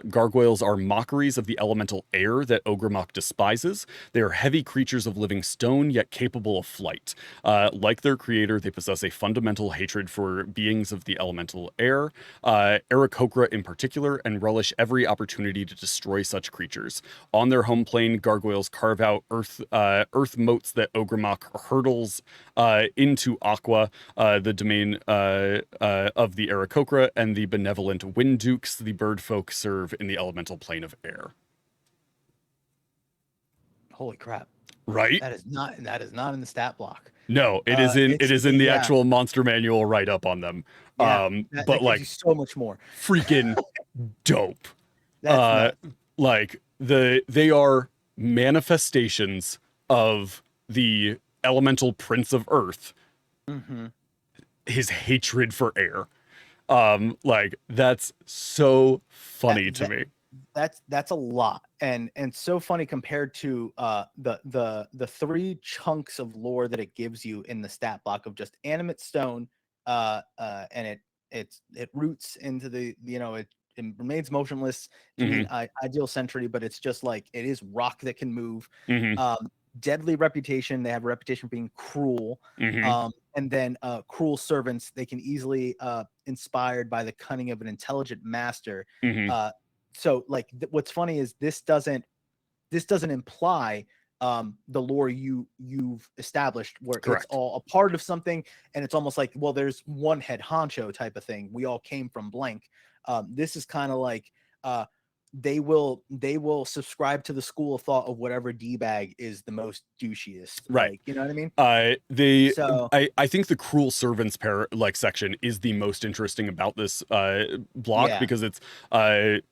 Gargoyles are mockeries of the elemental air that Ogrimmok despises. They are heavy creatures of living stone, yet capable of flight. Like their creator, they possess a fundamental hatred for beings of the elemental air, Aarakocra in particular, and relish every opportunity to destroy such creatures. On their home plane, gargoyles carve out earth moats that Ogrimmok hurtles into Aqua, the domain of the Aarakocra, and the benevolent wind dukes the bird folk serve in the elemental plane of air. Holy crap! Right? That is not in the stat block. No, it is in the actual monster manual write up on them. Yeah, that like so much more. Freaking dope. That's like they are manifestations of the elemental prince of earth. Mm-hmm. His hatred for air. Like that's so funny to me. That's a lot, and so funny compared to the 3 chunks of lore that it gives you in the stat block of just animate stone, and it roots into the, you know, it remains motionless to mean ideal century, but it's just like it is rock that can move. Deadly reputation, they have a reputation for being cruel. And then cruel servants, they can easily inspired by the cunning of an intelligent master. so like what's funny is this doesn't imply the lore you've established, where it's Correct. all a part of something, and it's almost like, well, there's one head honcho type of thing. We all came from blank. This is kind of like they will subscribe to the school of thought of whatever D-bag is the most douchiest. Right. Like, you know what I mean? I think the cruel servants section is the most interesting about this block, because it's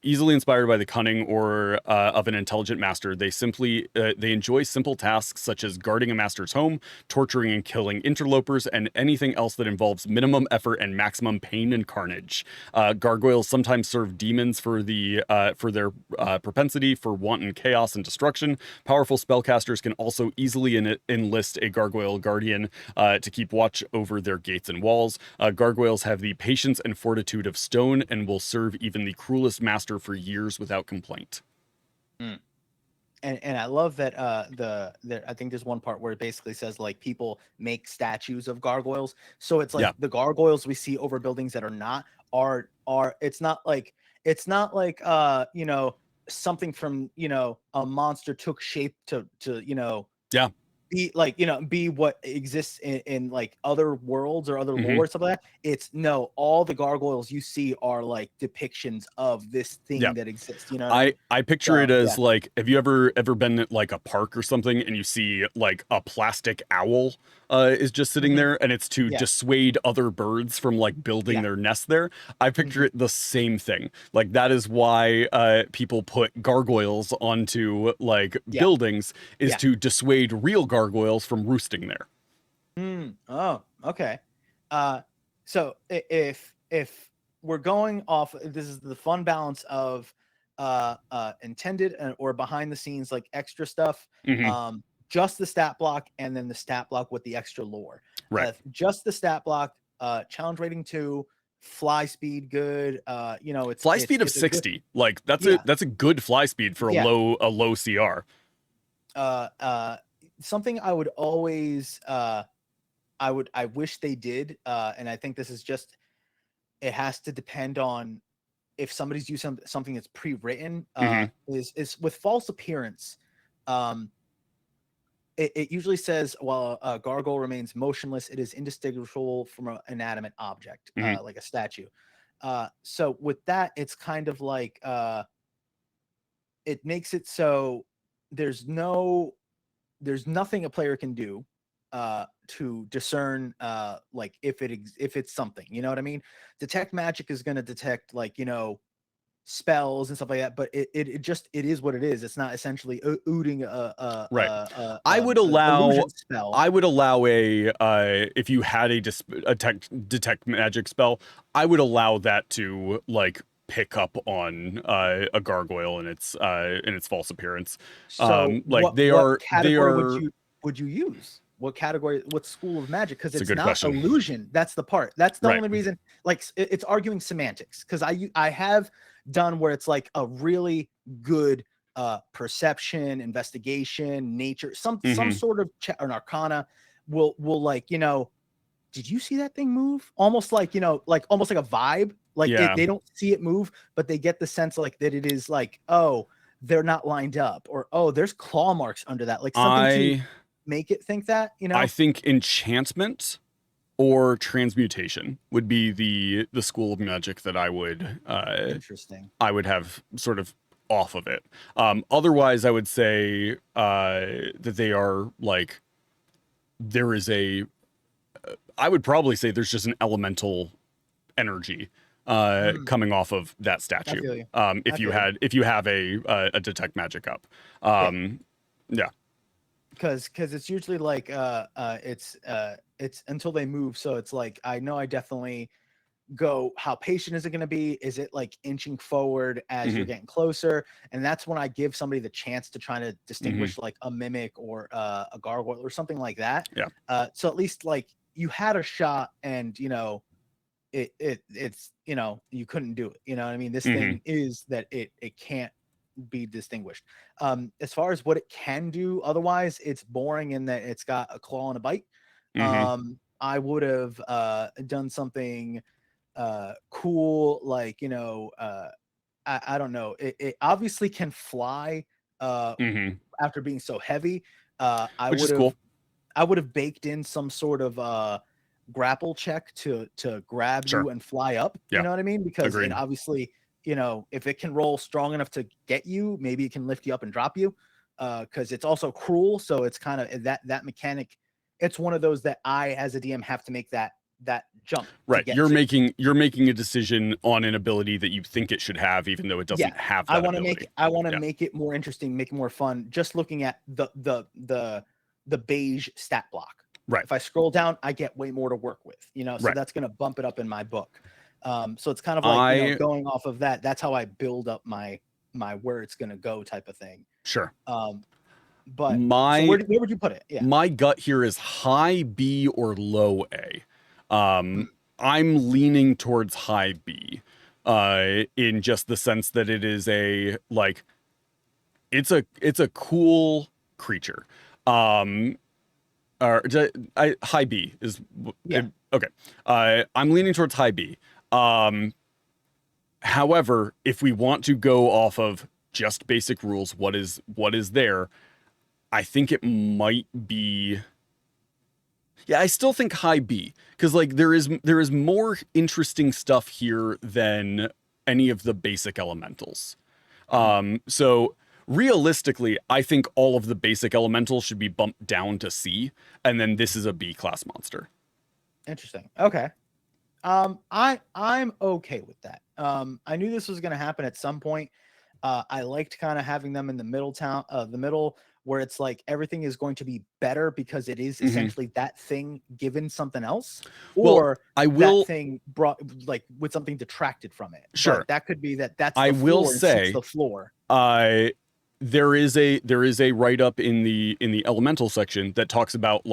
easily inspired by the cunning or of an intelligent master. They simply they enjoy simple tasks such as guarding a master's home, torturing and killing interlopers, and anything else that involves minimum effort and maximum pain and carnage. Gargoyles sometimes serve demons for their propensity for wanton chaos and destruction. Powerful spellcasters can also easily enlist a gargoyle guardian to keep watch over their gates and walls. Gargoyles have the patience and fortitude of stone and will serve even the cruelest master for years without complaint. Mm. And I love that I think there's one part where it basically says like people make statues of gargoyles. So it's like the gargoyles we see over buildings that are not are it's not like you know, something from, you know, a monster took shape to you know, be like, you know, be what exists in like other worlds or other lore, stuff like that. It's no, all the gargoyles you see are like depictions of this thing that exists. You know, I picture it as like, have you ever been at like a park or something and you see like a plastic owl is just sitting there, and it's to dissuade other birds from like building their nest there? I picture it the same thing. Like that is why people put gargoyles onto like buildings, is to dissuade real gargoyles from roosting there. Oh, okay. So if we're going off, this is the fun balance of intended or behind the scenes like extra stuff. Just the stat block, and then the stat block with the extra lore. Right. Just the stat block, challenge rating 2, fly speed good. You know, it's fly speed of 60. Like that's a good fly speed for a low CR. Something I would always I wish they did, and I think this is just, it has to depend on if somebody's using something that's pre-written, is with false appearance. It usually says, while a gargoyle remains motionless, it is indistinguishable from an inanimate object, like a statue. So with that, it's kind of like it makes it so there's nothing a player can do to discern like if it's something, you know what I mean? Detect magic is going to detect, like, you know, spells and stuff like that, but it is what it is. It's not essentially ooting I would allow spell. I would allow if you had a detect magic spell, I would allow that to like pick up on a gargoyle and its false appearance. So like what category would you use? What category, what school of magic? Because it's not question. Illusion. That's the part. That's the only reason. Like, it's arguing semantics, because I have done where it's like a really good perception, investigation, nature, some sort of an arcana will like, you know, did you see that thing move? Almost like, you know, like almost like a vibe. Like they don't see it move, but they get the sense like that it is like, oh, they're not lined up, or oh, there's claw marks under that, like something to make it think that, you know. I think enchantment or transmutation would be the school of magic that I would interesting. I would have sort of off of it. Otherwise, I would say that they are like, there is I would probably say there's just an elemental energy coming off of that statue. If you have a detect magic up. Because it's usually like it's until they move. So it's like, I know I definitely go, how patient is it going to be? Is it like inching forward as you're getting closer? And that's when I give somebody the chance to try to distinguish like a mimic or a gargoyle or something like that. So at least like you had a shot, and you know, it's, you know, you couldn't do it. You know what I mean? This thing is that it can't be distinguished. As far as what it can do, otherwise it's boring in that it's got a claw and a bite. I would have done something cool, like, you know, I don't know. It obviously can fly after being so heavy. Which is cool. I would have baked in some sort of grapple check to grab you and fly up. You know what I mean? Because it obviously, if it can roll strong enough to get you, maybe it can lift you up and drop you. Because it's also cruel, so it's kind of that mechanic. It's one of those that I, as a DM, have to make that jump. Right, you're making a decision on an ability that you think it should have, even though it doesn't have that ability. I want to make it more interesting, make it more fun. Just looking at the beige stat block. Right. If I scroll down, I get way more to work with. So that's going to bump it up in my book. So it's kind of like going off of that. That's how I build up my where it's going to go type of thing. Sure. But so where would you put it? Yeah. My gut here is high B or low A. I'm leaning towards high B, in just the sense that it is it's a cool creature. High B is okay. I'm leaning towards high B. However, if we want to go off of just basic rules, what is there? I think it might be. Yeah, I still think high B, because there is more interesting stuff here than any of the basic elementals. So realistically, I think all of the basic elementals should be bumped down to C, and then this is a B class monster. Interesting. Okay. I'm okay with that. I knew this was going to happen at some point. I liked kind of having them in the middle where it's like everything is going to be better because it is essentially that thing given something else, or that thing brought with something detracted from it. Sure, but that could be that. That's the I floor will say the floor. There is a write up in the elemental section that talks about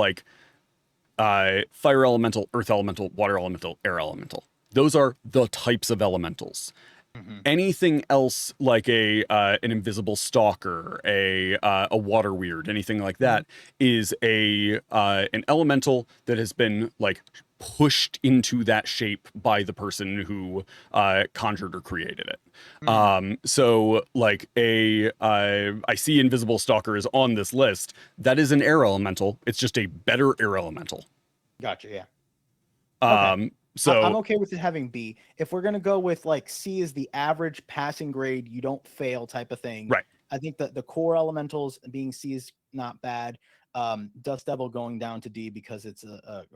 fire elemental, earth elemental, water elemental, air elemental. Those are the types of elementals. Anything else like an invisible stalker, a water weird, anything like that is an elemental that has been pushed into that shape by the person who conjured or created it. So I see invisible stalker is on this list. That is an air elemental. It's just a better air elemental. Gotcha. Yeah. Okay. So I'm okay with it having B. If we're gonna go with C is the average passing grade, you don't fail type of thing. Right. I think that the core elementals being C is not bad. Dust Devil going down to D because it's a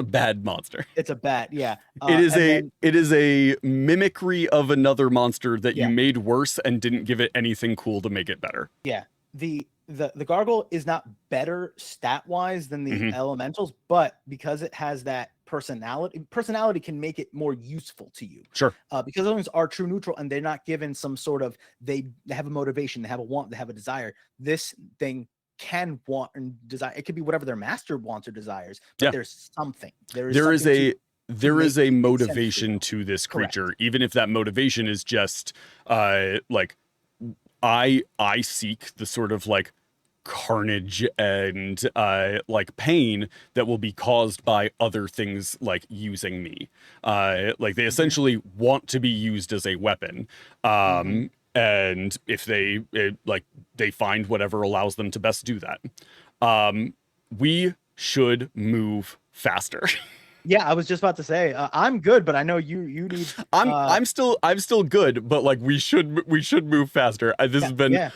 bad monster. It's a bad, yeah. It is a mimicry of another monster that you made worse and didn't give it anything cool to make it better. Yeah. The gargoyle is not better stat wise than the elementals, but because it has that personality can make it more useful to you. Sure. Because those are true neutral and they're not given some sort of they have a motivation, they have a want, they have a desire. This thing can want and desire. It could be whatever their master wants or desires, but there's something. There is a motivation to this creature. Correct. Even if that motivation is just I seek the sort of carnage and pain that will be caused by other things using me. They essentially want to be used as a weapon. And if they find whatever allows them to best do that. We should move faster. Yeah, I was just about to say I'm good, but I know you need. I'm still good, but we should move faster. This has been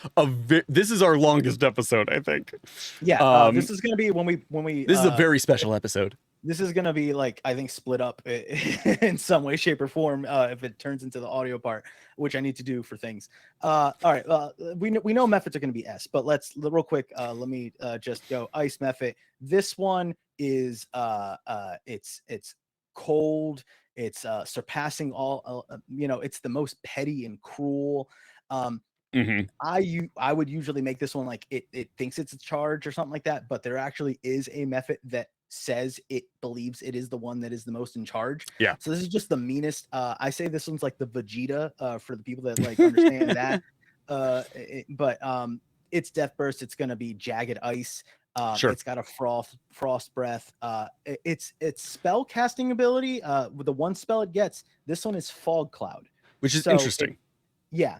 this is our longest episode, I think. Yeah, this is gonna be when we. This is a very special episode. This is gonna be I think split up in some way, shape, or form if it turns into the audio part, which I need to do for things. All right, we know methods are gonna be S, but let's real quick. Let me just go ice method. This one is it's cold. It's surpassing all. It's the most petty and cruel. I would usually make this one it thinks it's a charge or something like that, but there actually is a method that says it believes it is the one that is the most in charge. Yeah. So this is just the meanest. I say this one's like the Vegeta for the people that understand that. But it's Death Burst. It's gonna be Jagged Ice. Sure. It's got a frost breath. Its spell casting ability. With the one spell it gets, this one is Fog Cloud, which is interesting. Yeah.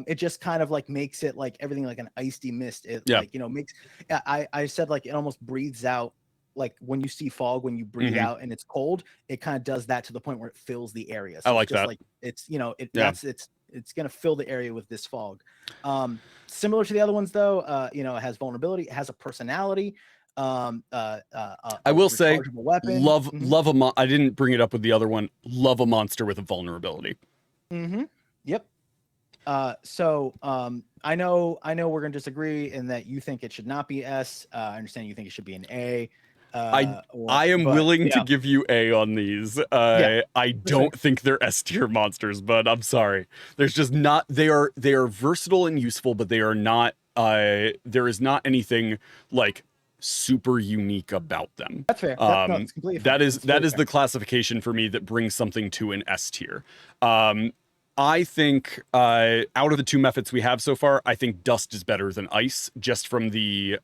It just kind of like makes it like everything like an icy mist. It like, makes, I said like it almost breathes out. Like when you see fog, when you breathe out and it's cold, it kind of does that to the point where it fills the area. So I like it's just that. like, it's, it's going to fill the area with this fog. Similar to the other ones though, it has vulnerability, it has a personality. I will say, weapon. love I didn't bring it up with the other one. Love a monster with a vulnerability. Yep. So I know we're gonna disagree in that you think it should not be S. I understand you think it should be an A. I am willing to give you A on these. I don't think they're S tier monsters, but I'm sorry. There's just not. They are versatile and useful, but they are not. There is not anything like super unique about them. That's fair. That's completely fair. That is the classification for me that brings something to an S tier. I think out of the two methods we have so far, I think dust is better than ice, just from the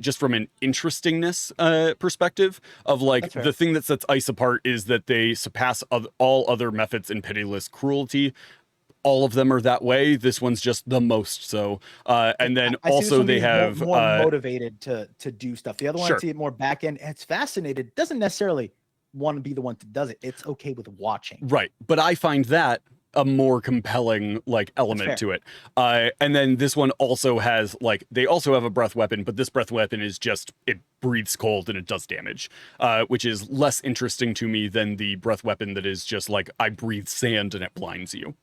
just from an interestingness perspective of like the thing that sets ice apart is that they surpass all other methods in pitiless cruelty. All of them are that way. This one's just the most so. And then also they have more motivated to do stuff. The other one, I see it more back end. It's fascinated. Doesn't necessarily want to be the one that does it. It's okay with watching. Right. But I find that a more compelling like element to it. And then this one also has like, they also have a breath weapon, but this breath weapon is just, it breathes cold and it does damage, which is less interesting to me than the breath weapon that is just like, I breathe sand and it blinds you.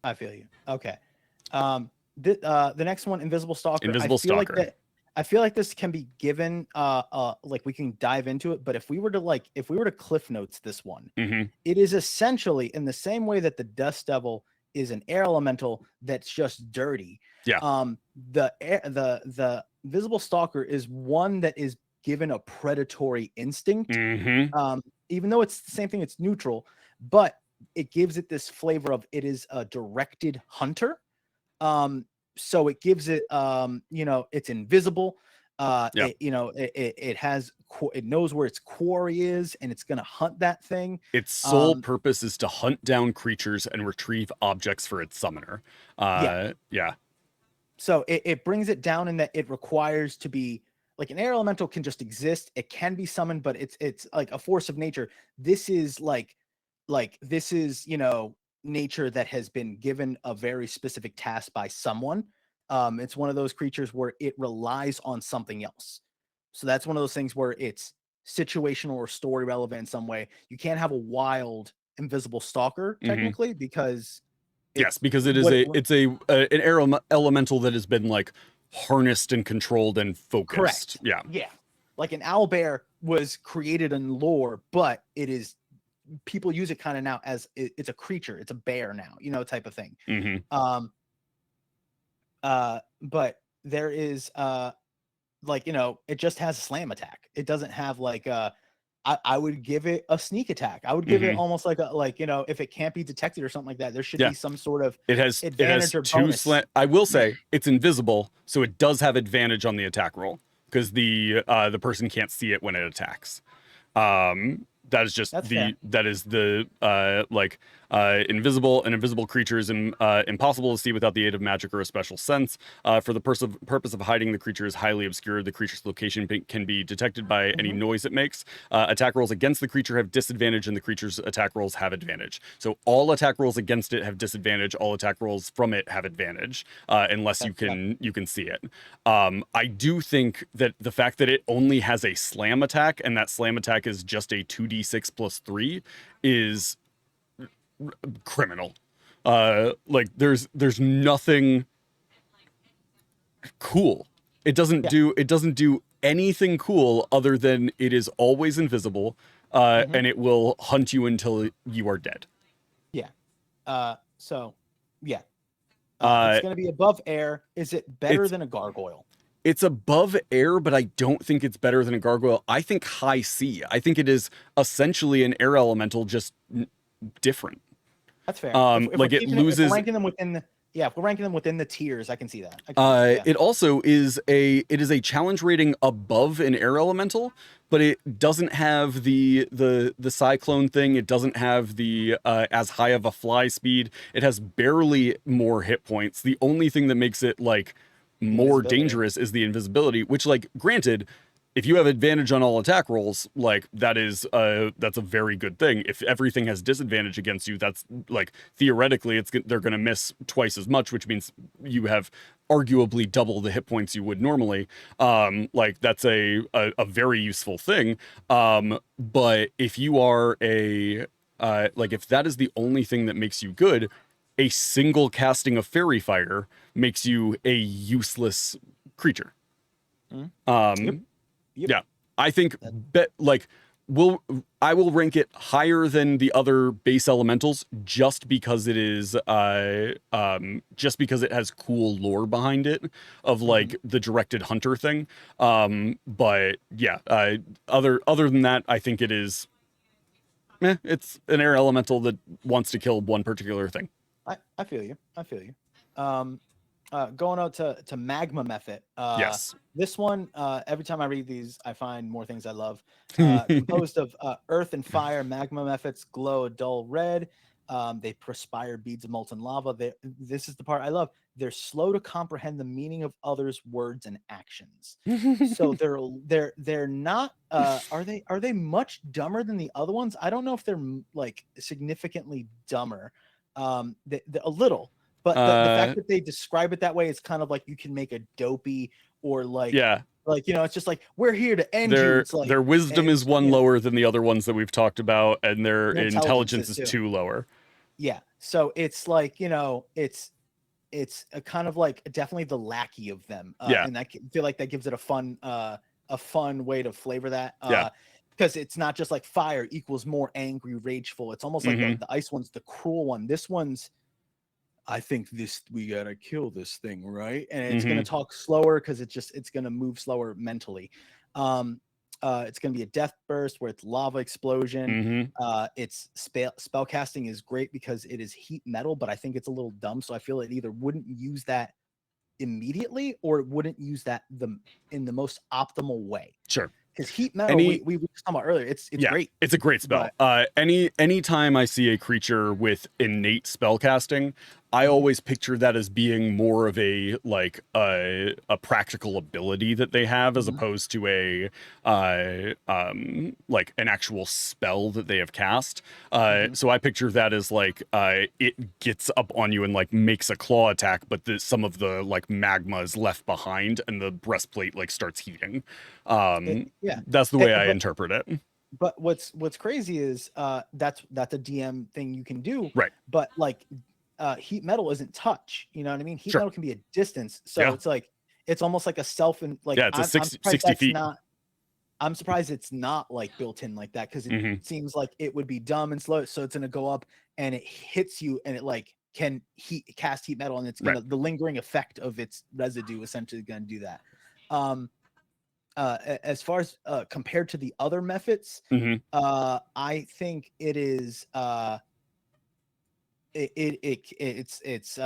I feel you. Okay. The next one, Invisible Stalker. I feel like this can be given like we can dive into it, but if we were to cliff notes this one, it is essentially in the same way that the Dust Devil is an air elemental that's just dirty. The Invisible Stalker is one that is given a predatory instinct. Even though it's the same thing, it's neutral, but it gives it this flavor of it is a directed hunter. So it gives it, it's invisible. It knows where its quarry is and it's going to hunt that thing. Its sole purpose is to hunt down creatures and retrieve objects for its summoner. So it brings it down in that it requires to be like an air elemental can just exist. It can be summoned, but it's like a force of nature. This is this is, nature that has been given a very specific task by someone. It's one of those creatures where it relies on something else. So that's one of those things where it's situational or story relevant in some way. You can't have a wild invisible stalker technically because because it is an air elemental that has been like harnessed and controlled and focused. Correct. Yeah. Like an owlbear was created in lore, but it is people use it kind of now as it's a creature, it's a bear now, type of thing. But there is it just has a slam attack. It doesn't have like I would give it a sneak attack. I would give it almost like if it can't be detected or something like that, there should be some sort of advantage or bonus. I will say it's invisible, so it does have advantage on the attack roll because the person can't see it when it attacks. That is just invisible. An invisible creature is impossible to see without the aid of magic or a special sense. For the purpose of hiding, the creature is highly obscure. The creature's location can be detected by any noise it makes. Attack rolls against the creature have disadvantage, and the creature's attack rolls have advantage. So all attack rolls against it have disadvantage. All attack rolls from it have advantage, unless you can see it. I do think that the fact that it only has a slam attack, and that slam attack is just a 2d6 plus 3, is criminal. There's nothing cool. It doesn't do anything cool other than it is always invisible, and it will hunt you until you are dead. It's gonna be above air. Is it better than a gargoyle? It's above air, but I don't think it's better than a gargoyle. I think high sea. I think it is essentially an air elemental, just different. That's fair. It loses. Ranking them within Yeah, if we're ranking them within the tiers, I can see that. Yeah. It also is a challenge rating above an air elemental, but it doesn't have the cyclone thing. It doesn't have the as high of a fly speed. It has barely more hit points. The only thing that makes it like more dangerous is the invisibility, which, like, granted, if you have advantage on all attack rolls, like, that's a very good thing. If everything has disadvantage against you, that's like, theoretically they're going to miss twice as much, which means you have arguably double the hit points you would normally. Like, that's a very useful thing. But if you are like, if that is the only thing that makes you good, a single casting of Fairy Fire makes you a useless creature. Yep. Yeah, I think I will rank it higher than the other base elementals just because it is just because it has cool lore behind it of like the directed hunter thing. But yeah, other than that, I think it is it's an air elemental that wants to kill one particular thing. I feel you. Going out to Magma Method. Yes. This one, every time I read these, I find more things I love. Composed of earth and fire, magma methods glow a dull red. They perspire beads of molten lava. This is the part I love. They're slow to comprehend the meaning of others' words and actions. So they're not. Are they much dumber than the other ones? I don't know if they're like significantly dumber. They a little. But the fact that they describe it that way is kind of like you can make a dopey or like, like, you know, it's just like, we're here to end you. It's like, their wisdom is one lower than the other ones that we've talked about, and their intelligence is two lower. Yeah. So it's like, you know, it's a kind of like definitely the lackey of them. And I feel like that gives it a fun way to flavor that. Because it's not just like fire equals more angry, rageful. It's almost like the ice one's the cruel one. This one's, I think we gotta kill this thing, right? And it's gonna talk slower because it's gonna move slower mentally. It's gonna be a death burst where it's lava explosion. Its spell casting is great because it is heat metal, but I think it's a little dumb. So I feel it either wouldn't use that immediately or it wouldn't use that in the most optimal way. Sure. Because heat metal, we were talking about earlier. It's great. It's a great spell. Anytime I see a creature with innate spell casting, I always picture that as being more of a like a practical ability that they have as opposed to a like an actual spell that they have cast. So I picture that as like it gets up on you and like makes a claw attack, but some of the like magma is left behind and the breastplate like starts heating. That's the way I interpret it. But what's crazy is that's a DM thing you can do, right? But like heat metal isn't touch, you know what I mean? Heat metal can be a distance, so it's like it's almost like a self and like it's 60 feet. I'm surprised it's not like built in like that because it seems like it would be dumb and slow. So it's gonna go up and it hits you and it like can cast heat metal and it's gonna the lingering effect of its residue essentially gonna do that. As far as compared to the other methods, I think it is it's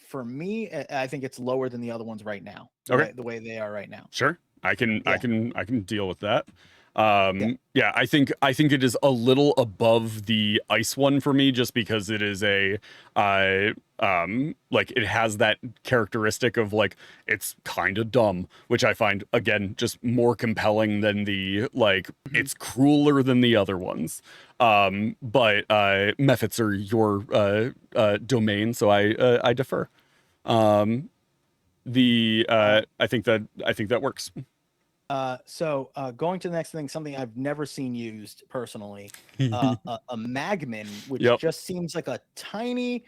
for me, I think it's lower than the other ones right now. The way they are right now. Sure, I can deal with that. I think it is a little above the ice one for me just because it is like it has that characteristic of like it's kind of dumb, which I find again just more compelling than the like it's crueler than the other ones. But methods are your domain, so I defer. I think that works. So going to the next thing, something I've never seen used personally, a magmin, which just seems like a tiny,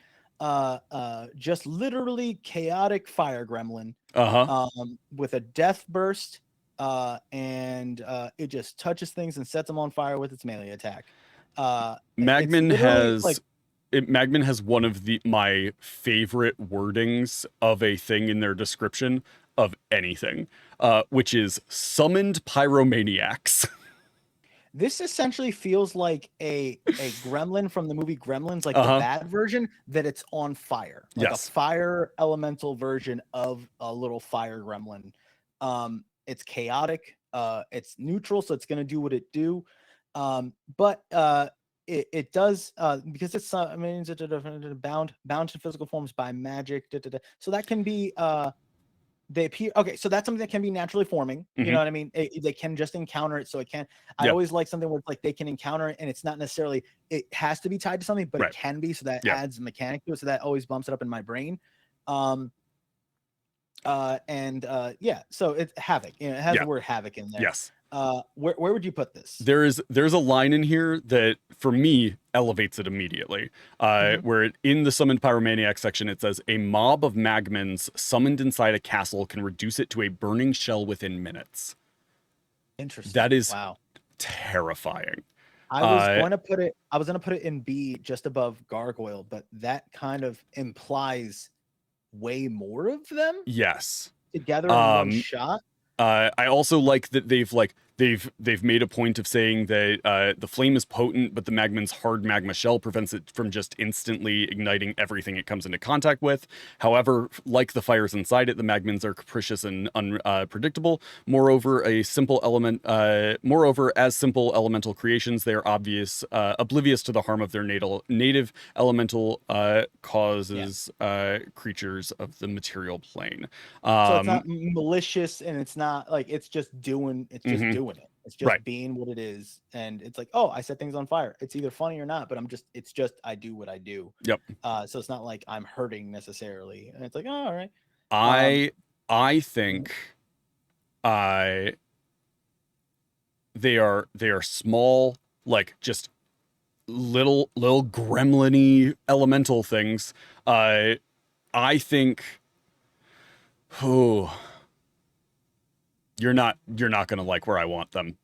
just literally chaotic fire gremlin, with a death burst, and it just touches things and sets them on fire with its melee attack. Magmin has one of my favorite wordings of a thing in their description of anything, which is summoned pyromaniacs. This essentially feels like a gremlin from the movie Gremlins, like Uh-huh. the bad version, that it's on fire, like Yes. a fire elemental version of a little fire gremlin. It's chaotic, it's neutral, so it's gonna do what it do. But it does because it's I mean it's bound to physical forms by magic. So that can be they appear okay, so that's something that can be naturally forming. You know what I mean? They can just encounter it, so it can. I Yep. always like something where it's like they can encounter it, and it's not necessarily it has to be tied to something, but Right. it can be. So that Yeah. adds mechanic to it. So that always bumps it up in my brain. Yeah, so it's havoc. You know, it has the word havoc in there. Yes. Where would you put this? There's a line in here that for me elevates it immediately. Where in the summoned pyromaniac section it says a mob of magmans summoned inside a castle can reduce it to a burning shell within minutes. Interesting. That is wow, terrifying. I was going to put it. I was going to put it in B, just above gargoyle, but that kind of implies way more of them. Yes. Together in one shot. I also like that they've made a point of saying that the flame is potent, but the magman's hard magma shell prevents it from just instantly igniting everything it comes into contact with. However, like the fires inside it, the magmans are capricious and unpredictable. Moreover, as simple elemental creations, they are oblivious to the harm of their native elemental causes creatures of the material plane. So it's not malicious, and it's not like it's just doing it. It's just being what it is, and it's like, oh, I set things on fire. It's either funny or not, but it's just I do what I do. Yep. So it's not like I'm hurting necessarily, and it's like, oh, all right. I think they are small, like just little gremlin-y elemental things. I think you're not gonna like where I want them.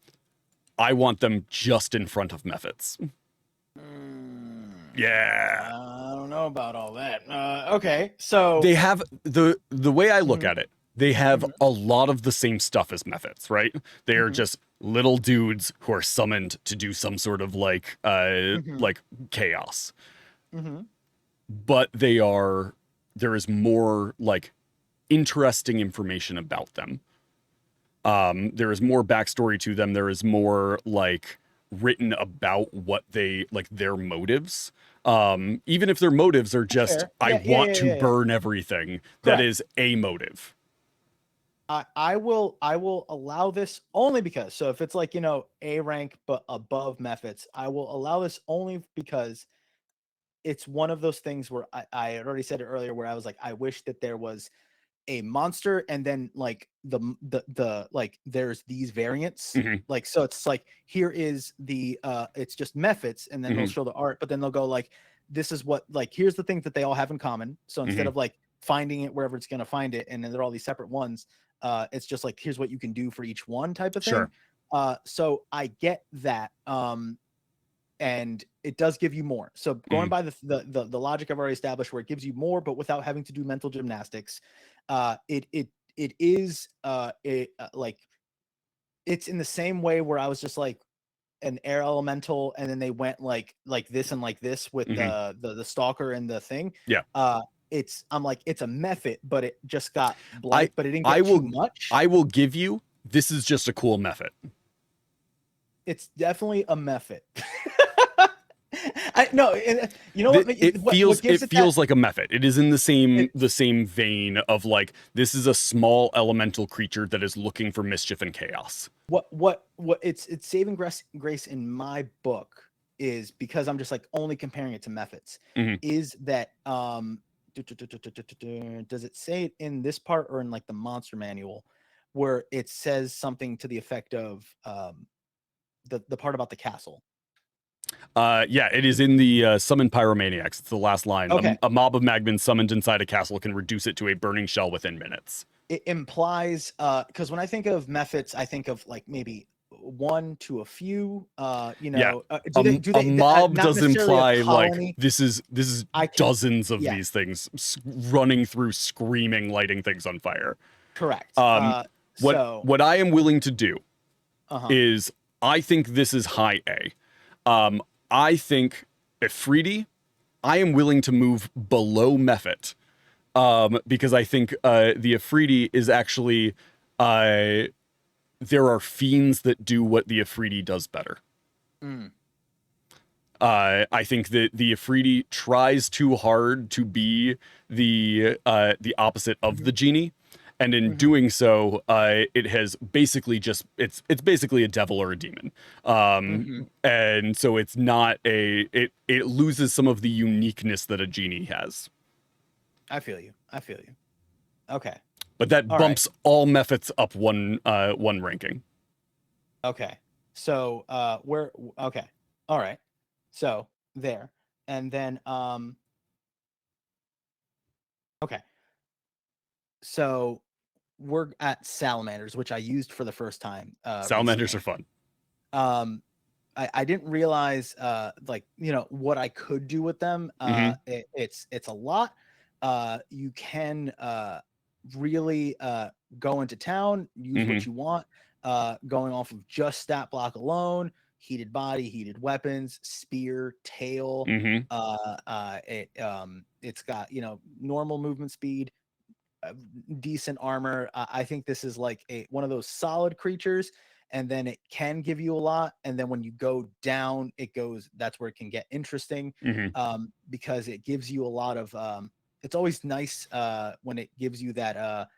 I want them just in front of methods. Yeah. I don't know about all that. Okay, so they have the way I look at it. They have a lot of the same stuff as methods, right? They are just little dudes who are summoned to do some sort of like chaos. But there is more like interesting information about them. There is more backstory to them. There is more like written about what they like their motives. Even if their motives are just I want to burn everything. Correct. That is a motive. I will allow this only because, so if it's like, you know, A rank but above methods, I will allow this only because it's one of those things where I had already said it earlier, where I was like, I wish that there was a monster and then like the like there's these variants. Like, so it's like, here is the it's just methods, and then they'll show the art, but then they'll go like, this is what, like, here's the things that they all have in common. So instead of like finding it wherever it's going to find it, and then they're all these separate ones, it's just like, here's what you can do for each one type of thing. So I get that. And it does give you more. So going by the logic I've already established, where it gives you more, but without having to do mental gymnastics, it is like, it's in the same way where I was just like an air elemental, and then they went like this and like this with the stalker and the thing. I'm like, it's a method, but it just got blight, but it didn't get too much. I will give you, this is just a cool method. It's definitely a method. I no, you know what? It feels like a method. It is in the same vein of like, this is a small elemental creature that is looking for mischief and chaos. What it's saving grace in my book is, because I'm just like only comparing it to methods, is that does it say it in this part or in like the monster manual, where it says something to the effect of the part about the castle? Yeah, it is in the Summon Pyromaniacs. It's the last line. Okay. A mob of magmans summoned inside a castle can reduce it to a burning shell within minutes. It implies, because when I think of methods, I think of like maybe one to a few. You know, a mob does imply like this is dozens of these things running through, screaming, lighting things on fire. Correct. What I am willing to do is I think this is high A. I think Ifriti, I am willing to move below Mephit, because I think the Ifriti is actually, there are fiends that do what the Ifriti does better. Mm. I think that the Ifriti tries too hard to be the opposite of the genie, and in doing so, it has basically just it's basically a devil or a demon, and so it's not it loses some of the uniqueness that a genie has. I feel you. Okay. But that bumps all Mephits up one ranking. Okay. So we're okay. All right. So there. And then okay. So we're at salamanders, which I used for the first time. Salamanders recently. are fun. I didn't realize like, you know, what I could do with them. It's a lot. You can really go into town, use what you want, going off of just stat block alone, heated body, heated weapons, spear, tail. It's got, you know, normal movement speed, decent armor. I think this is like one of those solid creatures, and then it can give you a lot, and then when you go down, that's where it can get interesting, because it gives you a lot of it's always nice when it gives you that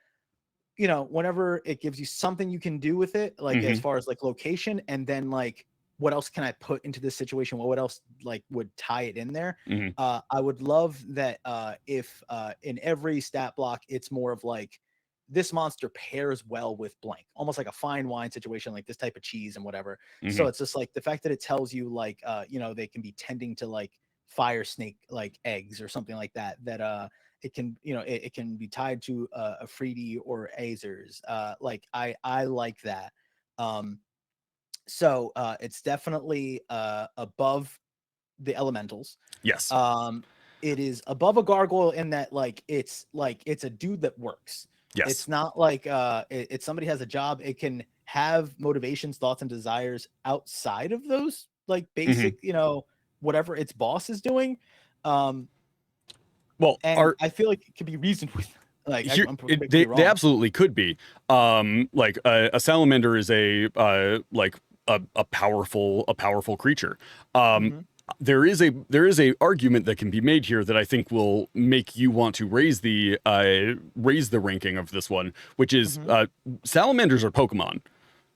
you know, whenever it gives you something you can do with it, like as far as like location, and then like what else can I put into this situation? What else like would tie it in there? I would love that if in every stat block it's more of like this monster pairs well with blank, almost like a fine wine situation, like this type of cheese and whatever. So it's just like the fact that it tells you like you know, they can be tending to like fire snake like eggs or something like that, that it can, you know, it can be tied to a Freedy or Azers. Like I like that. So it's definitely above the elementals. Yes. It is above a gargoyle in that like it's a dude that works. Yes. It's not like it's somebody has a job. It can have motivations, thoughts, and desires outside of those like basic, you know, whatever its boss is doing. Well, and I feel like it could be reasoned with. Like they absolutely could be. Like a salamander is a powerful creature. There is a argument that can be made here that I think will make you want to raise the ranking of this one, which is salamanders are Pokemon.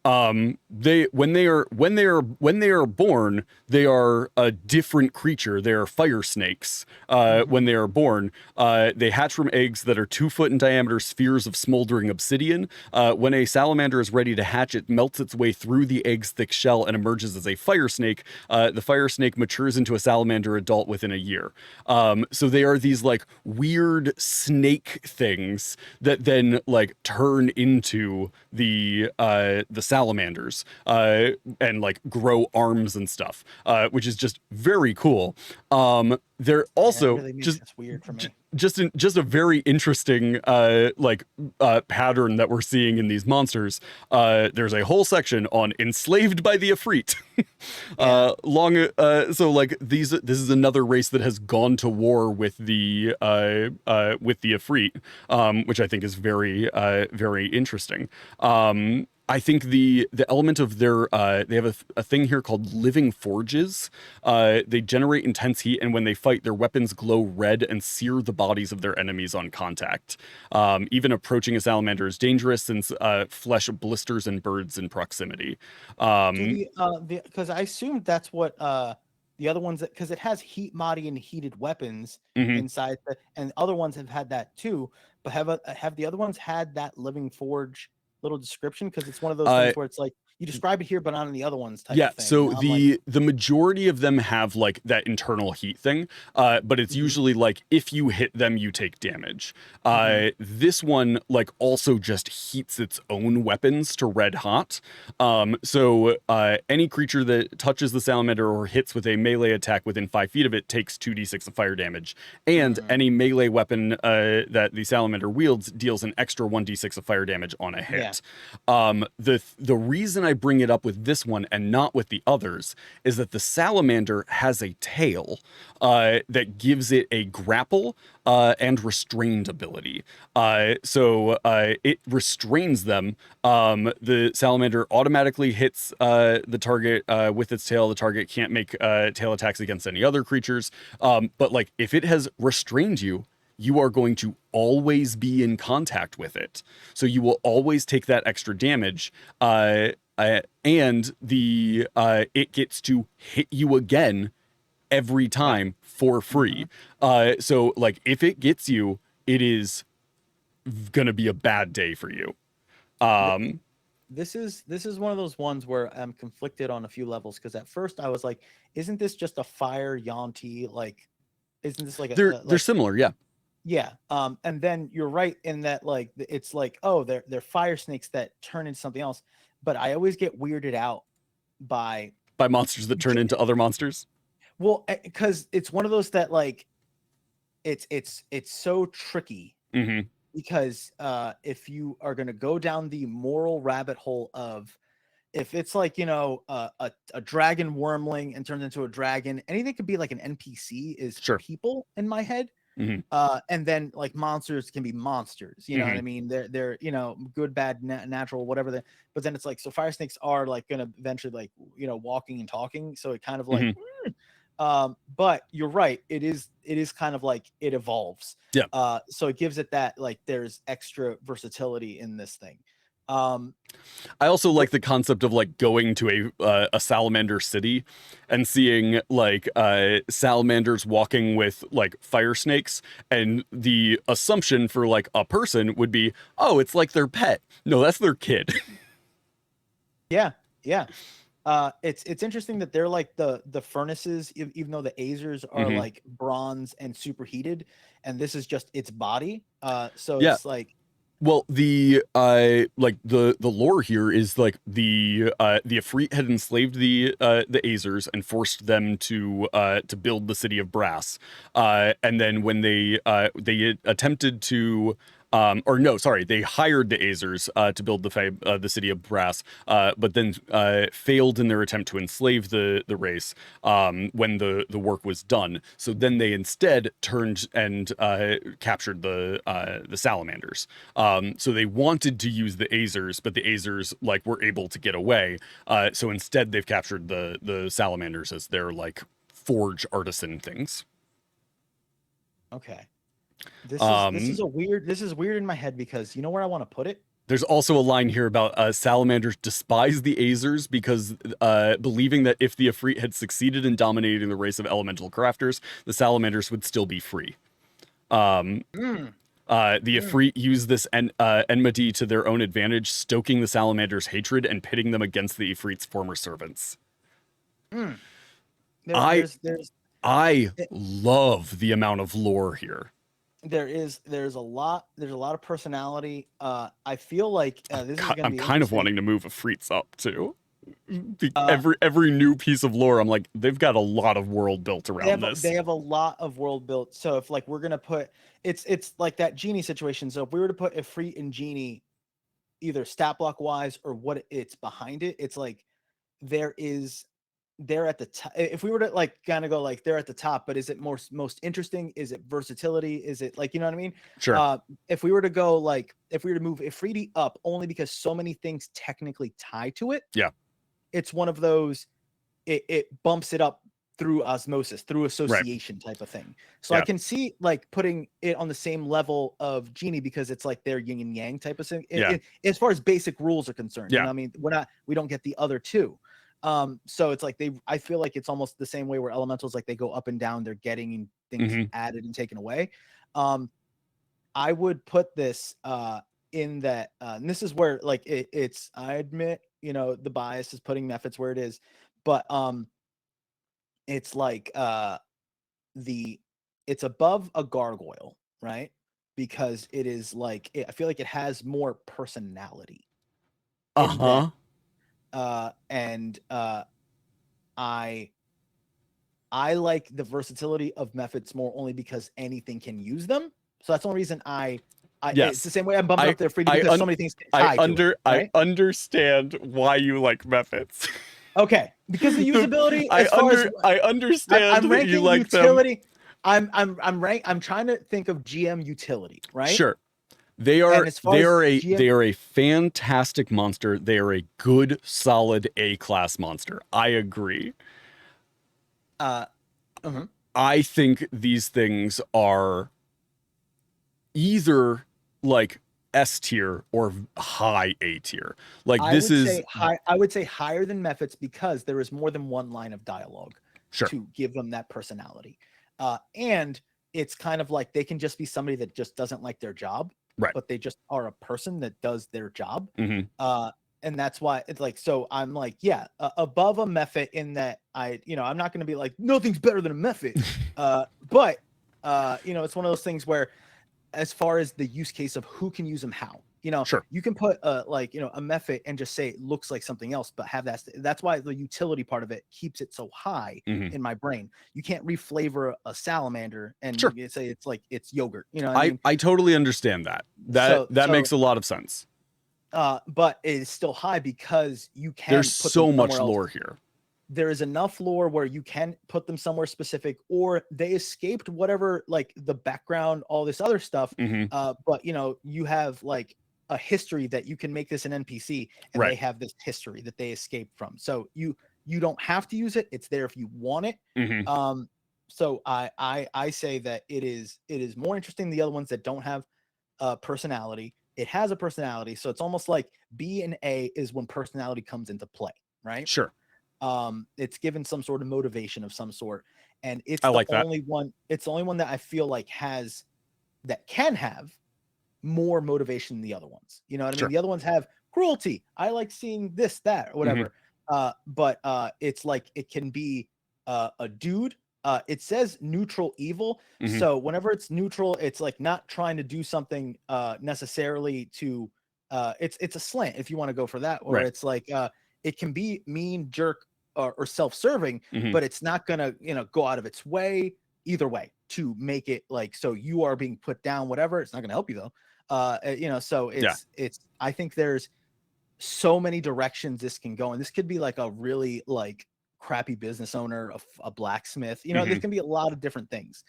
When they are born, they are a different creature. They are fire snakes. When they are born, they hatch from eggs that are 2 foot in diameter spheres of smoldering obsidian. When a salamander is ready to hatch, it melts its way through the egg's thick shell and emerges as a fire snake. The fire snake matures into a salamander adult within a year. So they are these like weird snake things that then like turn into the salamanders and like grow arms and stuff, which is just very cool. They're also really just weird for me. Just a very interesting pattern that we're seeing in these monsters. There's a whole section on enslaved by the Ifrit. So like this is another race that has gone to war with the Ifrit, which I think is very very interesting. I think the element of their they have a thing here called living forges. They generate intense heat, and when they fight, their weapons glow red and sear the bodies of their enemies on contact. Even approaching a salamander is dangerous, since flesh blisters and burns in proximity. Because I assumed that's what the other ones, because it has heat body and heated weapons inside, and other ones have had that too. But have the other ones had that living forge little description? Because it's one of those things where it's like you describe it here but not in the other ones type of thing. So the majority of them have like that internal heat thing, but it's usually like if you hit them you take damage. This one like also just heats its own weapons to red hot. So any creature that touches the salamander or hits with a melee attack within 5 feet of it takes 2d6 of fire damage, and any melee weapon that the salamander wields deals an extra 1d6 of fire damage on a hit. The reason reason I bring it up with this one and not with the others is that the salamander has a tail that gives it a grapple and restrained ability. So it restrains them. The salamander automatically hits the target with its tail. The target can't make tail attacks against any other creatures. But like if it has restrained you, you are going to always be in contact with it. So you will always take that extra damage. And the it gets to hit you again every time for free. So like if it gets you, it is gonna be a bad day for you. This is one of those ones where I'm conflicted on a few levels, because at first I was like, isn't this just a fire Yanti? Like, isn't this like they're similar, yeah. Yeah. And then you're right in that, like, it's like, oh, they're fire snakes that turn into something else. But I always get weirded out by monsters that turn into other monsters. Well, because it's one of those that, like, it's so tricky. Because if you are going to go down the moral rabbit hole of, if it's like, you know, a dragon wormling and turns into a dragon, anything could be like an NPC is people in my head. And then like monsters can be monsters, you know what I mean? They're you know, good, bad, natural, whatever. But then it's like, so fire snakes are like gonna eventually, like, you know, walking and talking. So it kind of like, but you're right. It is kind of like it evolves. Yeah. So it gives it that, like, there's extra versatility in this thing. I also like the concept of like going to a salamander city and seeing like salamanders walking with like fire snakes, and the assumption for like a person would be, oh, it's like their pet. No, that's their kid. Yeah. It's interesting that they're like the furnaces, even though the Azers are like bronze and superheated, and this is just its body. So it's like, well, the like the lore here is like the Efreet had enslaved the Azers and forced them to build the city of Brass, and then when they attempted to or no, sorry, they hired the Azers to build the city of Brass, but then failed in their attempt to enslave the race when the work was done. So then they instead turned and captured the salamanders. So they wanted to use the Azers, but the Azers like were able to get away. So instead, they've captured the salamanders as their like forge artisan things. Okay. This is weird in my head, because you know where I want to put it? There's also a line here about salamanders despise the Azers because believing that if the Efreet had succeeded in dominating the race of elemental crafters, the salamanders would still be free. The Efreet use this enmity to their own advantage, stoking the salamanders' hatred and pitting them against the Efreet's former servants. I love the amount of lore here. There's a lot of personality. I feel like I'm kind of wanting to move Efreets up too. Every new piece of lore, I'm like, they've got a lot of world built around this. They have a lot of world built. So if like we're gonna put, it's like that genie situation. So if we were to put Efreet and genie, either stat block wise or what it's behind it, it's like they're at the top. If we were to like kind of go like they're at the top, but is it most interesting? Is it versatility? Is it like, you know what I mean? Sure. If we were to go like, if we were to move Ifriti up, only because so many things technically tie to it. Yeah. It's one of those, it bumps it up through osmosis, through association type of thing. So I can see like putting it on the same level of genie, because it's like their yin and yang type of thing. As far as basic rules are concerned, you know what I mean? We don't get the other two. So it's like I feel like it's almost the same way where elementals, like they go up and down, they're getting things added and taken away. I would put this in that, and this is where like it's, I admit, you know, the bias is putting methods where it is, but it's like it's above a gargoyle, right? Because it is like, I feel like it has more personality. And I like the versatility of methods more, only because anything can use them. So that's the only reason I It's the same way I'm bumping up their Ifriti because so many things tie to it, right? I understand why you like methods. Okay, because the usability. I understand I'm ranking you like utility. them. I'm trying to think of GM utility, right? Sure. They are a fantastic monster. They are a good, solid A-class monster. I agree. I think these things are either like S tier or high A tier. Like I would say higher than Mephits because there is more than one line of dialogue to give them that personality. And it's kind of like they can just be somebody that just doesn't like their job, but they just are a person that does their job. And that's why it's like, so I'm like, above a Mephit in that I'm not going to be like, nothing's better than a Mephit. But it's one of those things where, as far as the use case of who can use them, how, you can put a Mephit and just say it looks like something else, but have that's why the utility part of it keeps it so high in my brain. You can't reflavor a salamander and say it's like it's yogurt. I totally understand that. That makes a lot of sense. But it is still high because you can. There's so much lore here. There is enough lore where you can put them somewhere specific, or they escaped whatever, like the background, all this other stuff. But you have like a history that you can make this an NPC, and they have this history that they escaped from. So you don't have to use it. It's there if you want it. So I say that it is more interesting than the other ones that don't have personality. It has a personality, so it's almost like B and A is when personality comes into play, right? Sure. It's given some sort of motivation of some sort, and it's the only one that I feel like can have more motivation than the other ones. You know what I mean? The other ones have cruelty. I like seeing this, that, or whatever. But it's like it can be a dude. It says neutral evil. So whenever it's neutral, it's like not trying to do something necessarily to it's a slant if you want to go for that, or it's like it can be mean, jerk, or self-serving, but it's not gonna go out of its way either way to make it like so you are being put down, whatever. It's not gonna help you though. So it's I think there's so many directions this can go, and this could be like a really like crappy business owner, a blacksmith, there can be a lot of different things.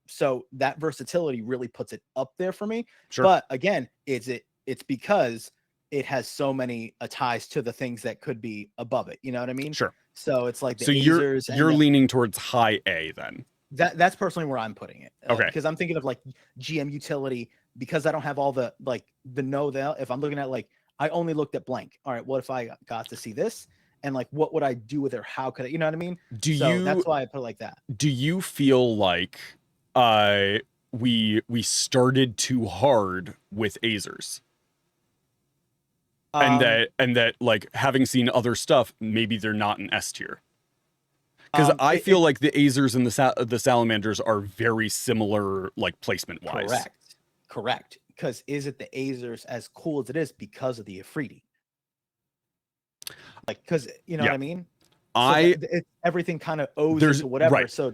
So that versatility really puts it up there for me. But again, it's because it has so many ties to the things that could be above it. You know what I mean? So it's like you're leaning towards high A then. That's personally where I'm putting it. Okay. Because I'm thinking of like GM utility, because I don't have all the like the know that if I'm looking at like I only looked at blank. All right, what if I got to see this? And like, what would I do with it? How could I, you know what I mean? That's why I put it like that. Do you feel like we started too hard with Azers? And that like having seen other stuff, maybe they're not an S tier. Because I feel like the Azers and the Salamanders are very similar, like placement wise. Correct. Because is it the Azers as cool as it is because of the Ifriti? Like, because you know what I mean. Everything kind of owes it to whatever. So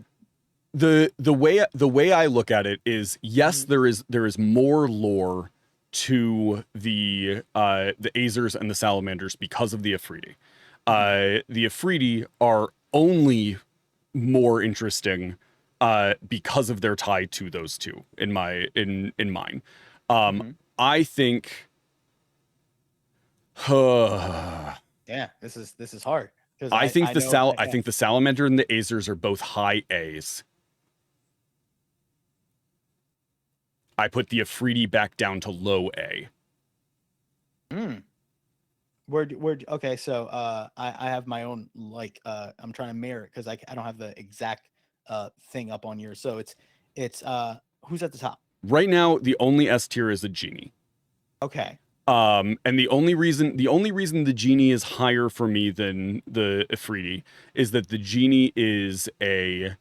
the way I look at it is yes, there is more lore to the Azers and the Salamanders because of the Ifriti. The Ifriti are only more interesting because of their tie to those two in mine. I think yeah, this is hard. I think the Salamander and the Azers are both high A's. I put the Ifriti back down to low A. Okay, so I have my own like I'm trying to mirror it because I don't have the exact thing up on yours. So it's who's at the top? Right now, the only S tier is a genie. Okay. And the only reason the genie is higher for me than the Ifriti is that the genie is a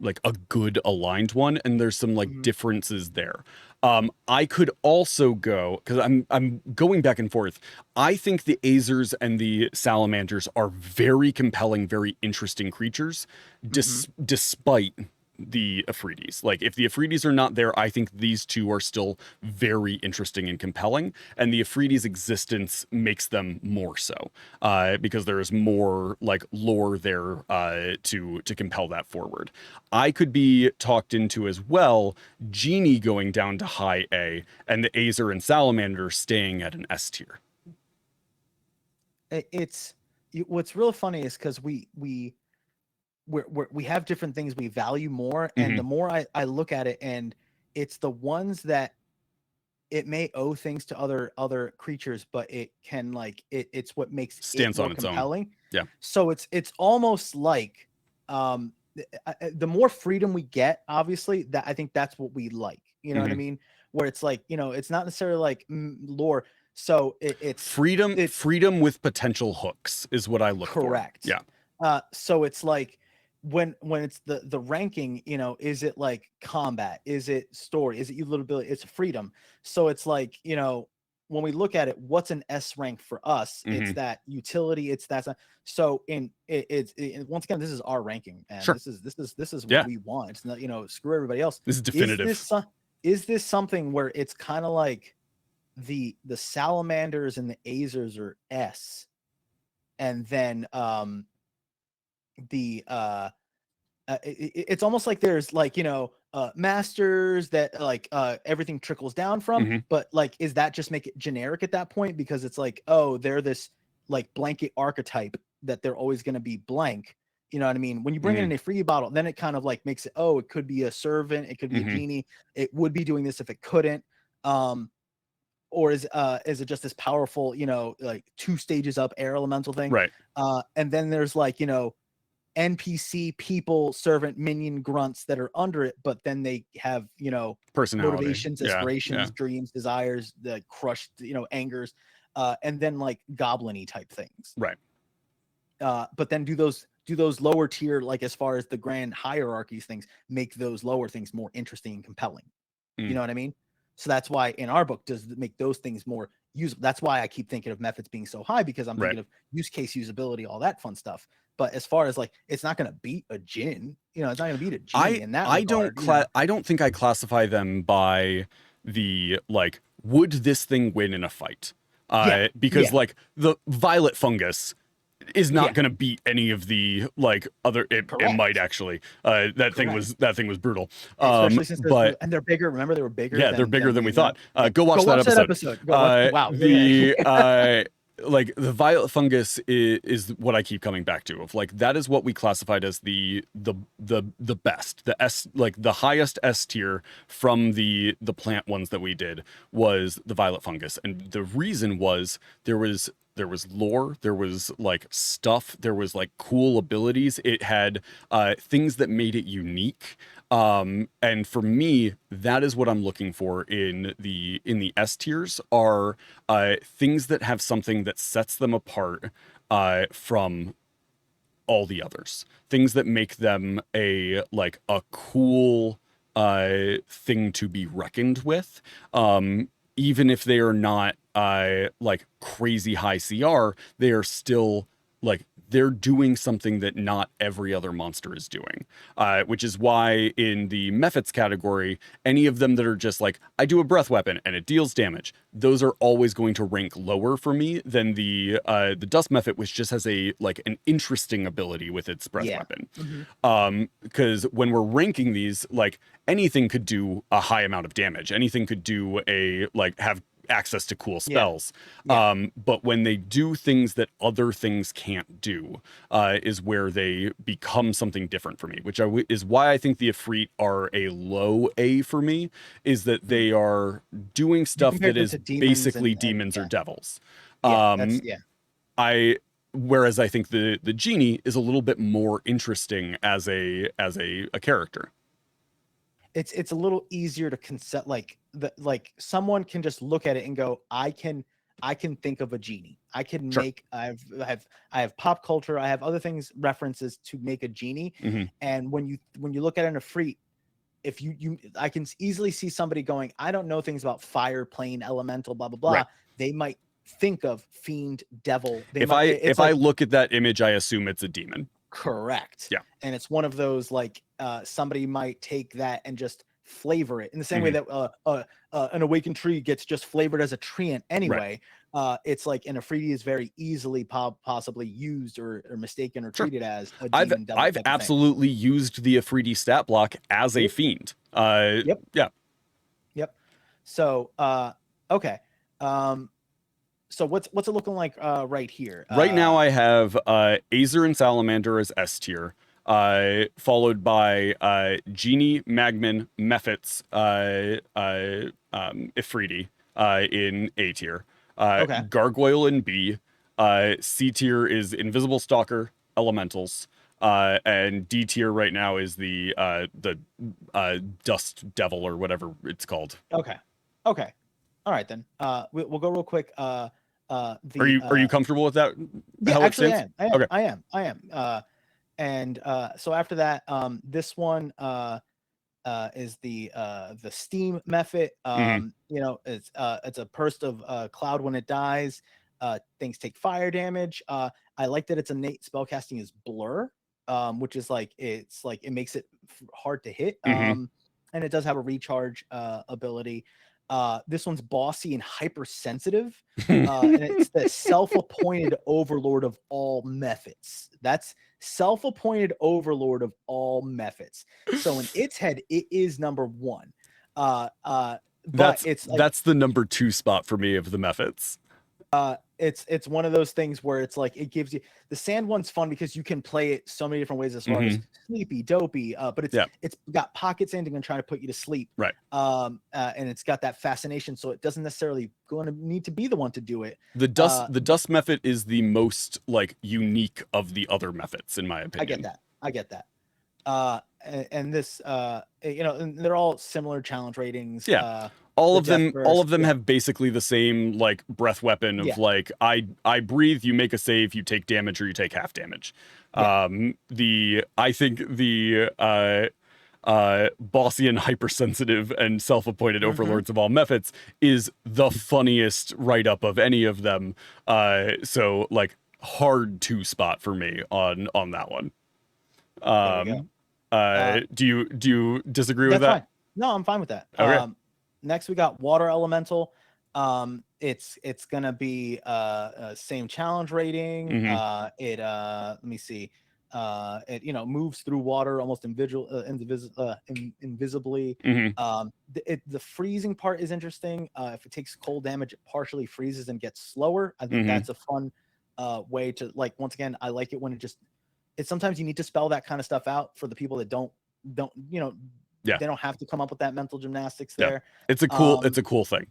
like a good aligned one, and there's some like differences there. I could also go because I'm going back and forth. I think the Azers and the Salamanders are very compelling, very interesting creatures, despite the Ifritis. Like if the Ifritis are not there, I think these two are still very interesting and compelling, and the Ifritis' existence makes them more so, because there is more like lore there to compel that forward. I could be talked into as well Genie going down to high A and the Azer and Salamander staying at an S tier. It's what's real funny is because we have different things we value more, and the more I look at it, and it's the ones that it may owe things to other creatures, but it can like it's what makes stands it more on its compelling. own. Yeah. So it's almost like the more freedom we get, obviously, that I think that's what we like. You know what I mean? Where it's like, you know, it's not necessarily like lore. So it's freedom with potential hooks is what I look for. Correct. Yeah. So it's like when it's the ranking, you know, is it like combat? Is it story? Is it ability? It's freedom. So it's like, you know, when we look at it, what's an S rank for us? It's that utility. It's that. So it's once again, this is our ranking, and sure. this is what we want. It's not, you know, screw everybody else. This is definitive. Is this something where it's kind of like the Salamanders and the Azers are S, and then it's almost like there's like, you know, masters that like everything trickles down from, but like, is that just make it generic at that point? Because it's like, oh, they're this like blanket archetype that they're always going to be blank. You know what I mean? When you bring in a free bottle, then it kind of like makes it, oh, it could be a servant, it could be a genie, it would be doing this if it couldn't. Or is it just this powerful, you know, like 2 stages up air elemental thing? Right. And then there's like, you know, NPC people, servant, minion, grunts that are under it, but then they have, you know, personality, motivations, aspirations, dreams, desires, the crushed, you know, angers, and then like goblin-y type things. Right. But then do those lower tier, like as far as the grand hierarchies things, make those lower things more interesting and compelling. You know what I mean? So that's why in our book does make those things more usable. That's why I keep thinking of methods being so high, because I'm thinking of use case, usability, all that fun stuff. But as far as like, it's not going to beat a Jin, you know, it's not going to beat a Genie in that regard. I don't think I classify them by the like, would this thing win in a fight? Because like the violet fungus is not going to beat any of the like other. It might actually. That thing was brutal. Especially since and they're bigger. Remember, they were bigger. Yeah, they're bigger than we thought. Go watch that episode. Wow. Like the violet fungus is what I keep coming back to. Of like, that is what we classified as the best, the S, like the highest S tier from the plant ones that we did was the violet fungus, and the reason was there was lore, there was like stuff, there was like cool abilities. It had things that made it unique. And for me, that is what I'm looking for in the S tiers, are things that have something that sets them apart from all the others. Things that make them a cool thing to be reckoned with. Even if they are not like crazy high CR, they are still like, they're doing something that not every other monster is doing, which is why in the methods category, any of them that are just like, I do a breath weapon and it deals damage, those are always going to rank lower for me than the dust method, which just has an interesting ability with its breath weapon. Because when we're ranking these, like, anything could do a high amount of damage, anything could do have access to cool spells. But when they do things that other things can't do, is where they become something different for me, which is why I think the Ifrit are a low A for me, is that they are doing stuff that is basically demons or devils. Whereas I think the Genie is a little bit more interesting as a character. It's a little easier to concept, like someone can just look at it and go, I can think of a Genie. I can make, I have pop culture, I have other things, references to make a Genie. And when you look at an Ifrit, if I can easily see somebody going, I don't know things about fire, plane, elemental, blah blah blah. They might think of fiend, devil. If I look at that image, I assume it's a demon. Correct. Yeah. And it's one of those like somebody might take that and just flavor it in the same way that an awakened tree gets just flavored as a treant anyway. It's like an Afridi is very easily possibly used or mistaken or treated as a demon devil. I've absolutely used the Afridi stat block as a fiend. Yep. Yeah. Yep. So okay. So what's it looking like right here? Right now I have Azer and Salamander as S tier, followed by Genie, Magman, Mephits, Ifriti in A tier. Okay. Gargoyle in B. C tier is Invisible Stalker, Elementals. And D tier right now is the Dust Devil or whatever it's called. Okay. Okay. All right then. We'll go real quick. Are you comfortable with that? Yeah, actually, I am. Okay. I am. And so after that, this one is the steam method. You know, it's a burst of cloud when it dies. Things take fire damage. I like that its innate spellcasting is blur, which is like it makes it hard to hit. And it does have a recharge ability. This one's bossy and hypersensitive, and it's the self-appointed overlord of all methods. That's self-appointed overlord of all methods. So in its head, it is number one. But that's the number 2 spot for me of the methods. It's one of those things where it's like it gives you the sand one's fun because you can play it so many different ways as far as sleepy, dopey, but it's got pocket sanding and trying to put you to sleep, right? And it's got that fascination, so it doesn't necessarily going to need to be the one to do it. The dust method is the most like unique of the other methods, in my opinion. I get that. And this, you know, and they're all similar challenge ratings. Yeah. All of them have basically the same like breath weapon of like I breathe, you make a save, you take damage or you take half damage. I think the bossy and hypersensitive and self-appointed overlords of all methods is the funniest write-up of any of them. So like hard 2 spot for me on that one. Do you disagree with that? Fine. No, I'm fine with that. Okay. Next we got water elemental. It's gonna be same challenge rating. Let me see. It moves through water almost invisibly. The freezing part is interesting. If it takes cold damage, it partially freezes and gets slower. I think that's a fun way to, like, once again, I like it when it's sometimes you need to spell that kind of stuff out for the people that don't they don't have to come up with that mental gymnastics there. It's a cool thing.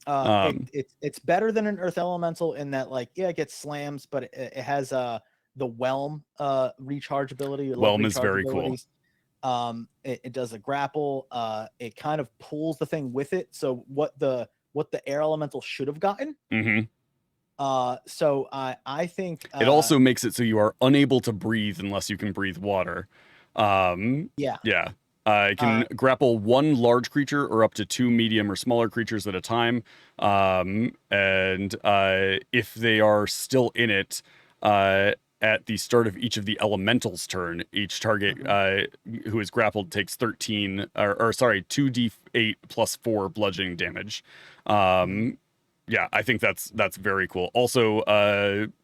It's better than an earth elemental in that, like, it gets slams, but it has the whelm recharge ability. Whelm is very cool. It does a grapple. It kind of pulls the thing with it. So what the air elemental should have gotten. So I think it also makes it so you are unable to breathe unless you can breathe water. It can grapple 1 large creature or up to 2 medium or smaller creatures at a time. And if they are still in it at the start of each of the elementals' turn, each target who is grappled takes 2d8 plus 4 bludgeoning damage. Yeah, I think that's very cool. Also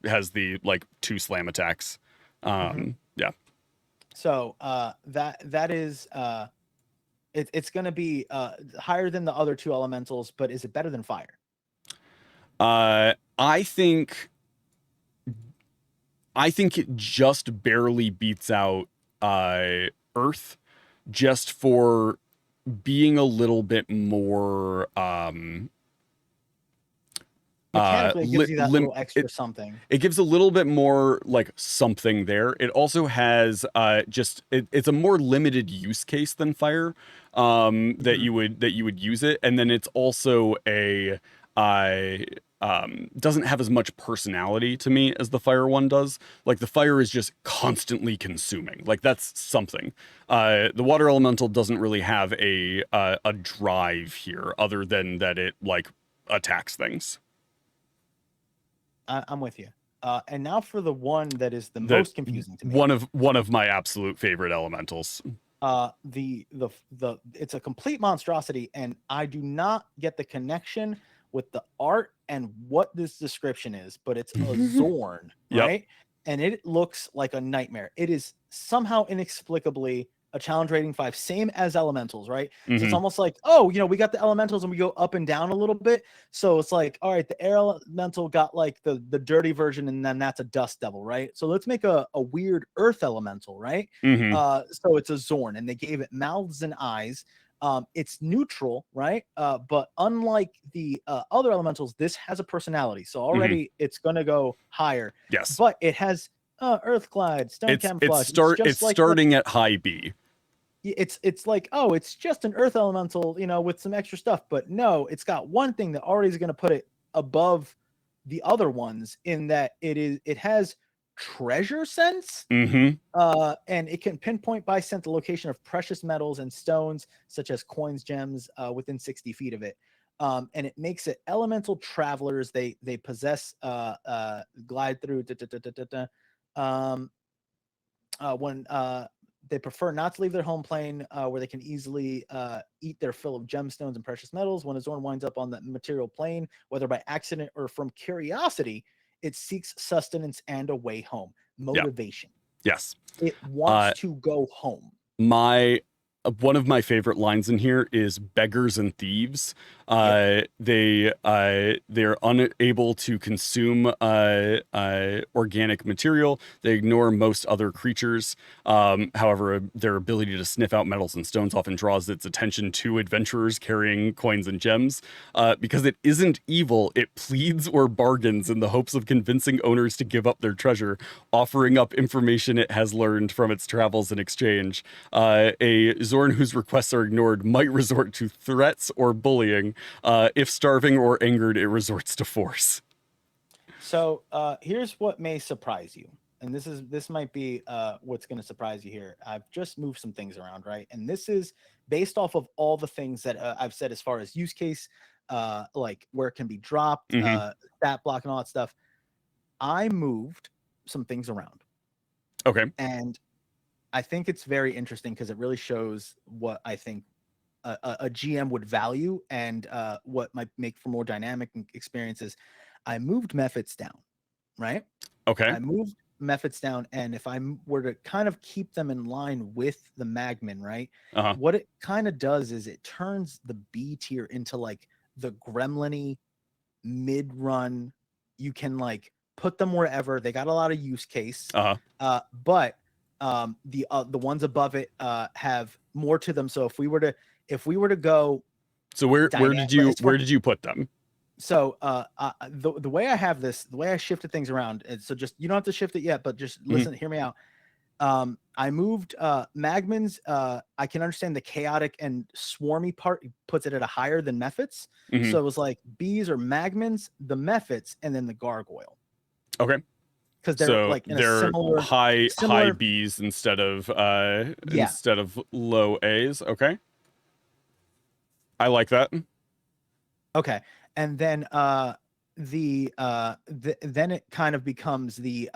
has the like 2 slam attacks. Yeah. So that is it's going to be higher than the other 2 elementals, but is it better than fire? I think it just barely beats out Earth, just for being a little bit more mechanically it gives you that little extra something. It gives a little bit more like something there. It also has it's a more limited use case than fire that you would use it, and then it's also doesn't have as much personality to me as the fire one does. Like the fire is just constantly consuming. Like that's something. The water elemental doesn't really have a drive here other than that it like attacks things. I'm with you. And now for the one that is the most confusing to me. One of my absolute favorite elementals. It's a complete monstrosity, and I do not get the connection with the art and what this description is, but it's a Zorn, right? And it looks like a nightmare. It is somehow inexplicably a challenge rating 5, same as elementals, right? So it's almost like, oh, we got the elementals and we go up and down a little bit. So it's like, all right, the air elemental got like the dirty version, and then that's a dust devil, right? So let's make a weird earth elemental, right? So it's a Zorn, and they gave it mouths and eyes. It's neutral, right? But unlike the other elementals, this has a personality. So already it's gonna go higher. Yes. But it has Earth Glide, Stone Camouflage. It's like starting at high B. It's like, oh, it's just an Earth elemental, with some extra stuff. But no, it's got one thing that already is going to put it above the other ones in that it has treasure sense, and it can pinpoint by scent the location of precious metals and stones such as coins, gems, within 60 feet of it. And it makes it elemental travelers. They possess glide through when they prefer not to leave their home plane, where they can easily eat their fill of gemstones and precious metals. When a Zorn winds up on the material plane, whether by accident or from curiosity, it seeks sustenance and a way home. Motivation. Yes. It wants to go home. One of my favorite lines in here is beggars and thieves. They're unable to consume organic material. They ignore most other creatures. However, their ability to sniff out metals and stones often draws its attention to adventurers carrying coins and gems. Because it isn't evil, it pleads or bargains in the hopes of convincing owners to give up their treasure, offering up information it has learned from its travels in exchange. A Zorn whose requests are ignored might resort to threats or bullying. If starving or angered, it resorts to force. So here's what may surprise you. And this might be what's going to surprise you here. I've just moved some things around, right? And this is based off of all the things that I've said as far as use case, like where it can be dropped, stat block, and all that stuff. I moved some things around. Okay. And I think it's very interesting because it really shows what I think a GM would value and what might make for more dynamic experiences. I moved methods down, right? Okay. I moved methods down, and if I were to kind of keep them in line with the Magman, right? What it kind of does is it turns the B tier into like the gremlin-y mid-run. You can like put them wherever. They got a lot of use case. But the ones above it have more to them. So if we were to go, so where did you put them? So the way I have this, the way I shifted things around, and so just, you don't have to shift it yet, but just listen, hear me out. I moved Magmans. I can understand the chaotic and swarmy part puts it at a higher than Mephits. So it was like bees or Magmans, the Mephits, and then the gargoyle. Okay. Because they're like in a similar high B's instead of low A's. Okay. I like that. Okay. And then then it kind of becomes the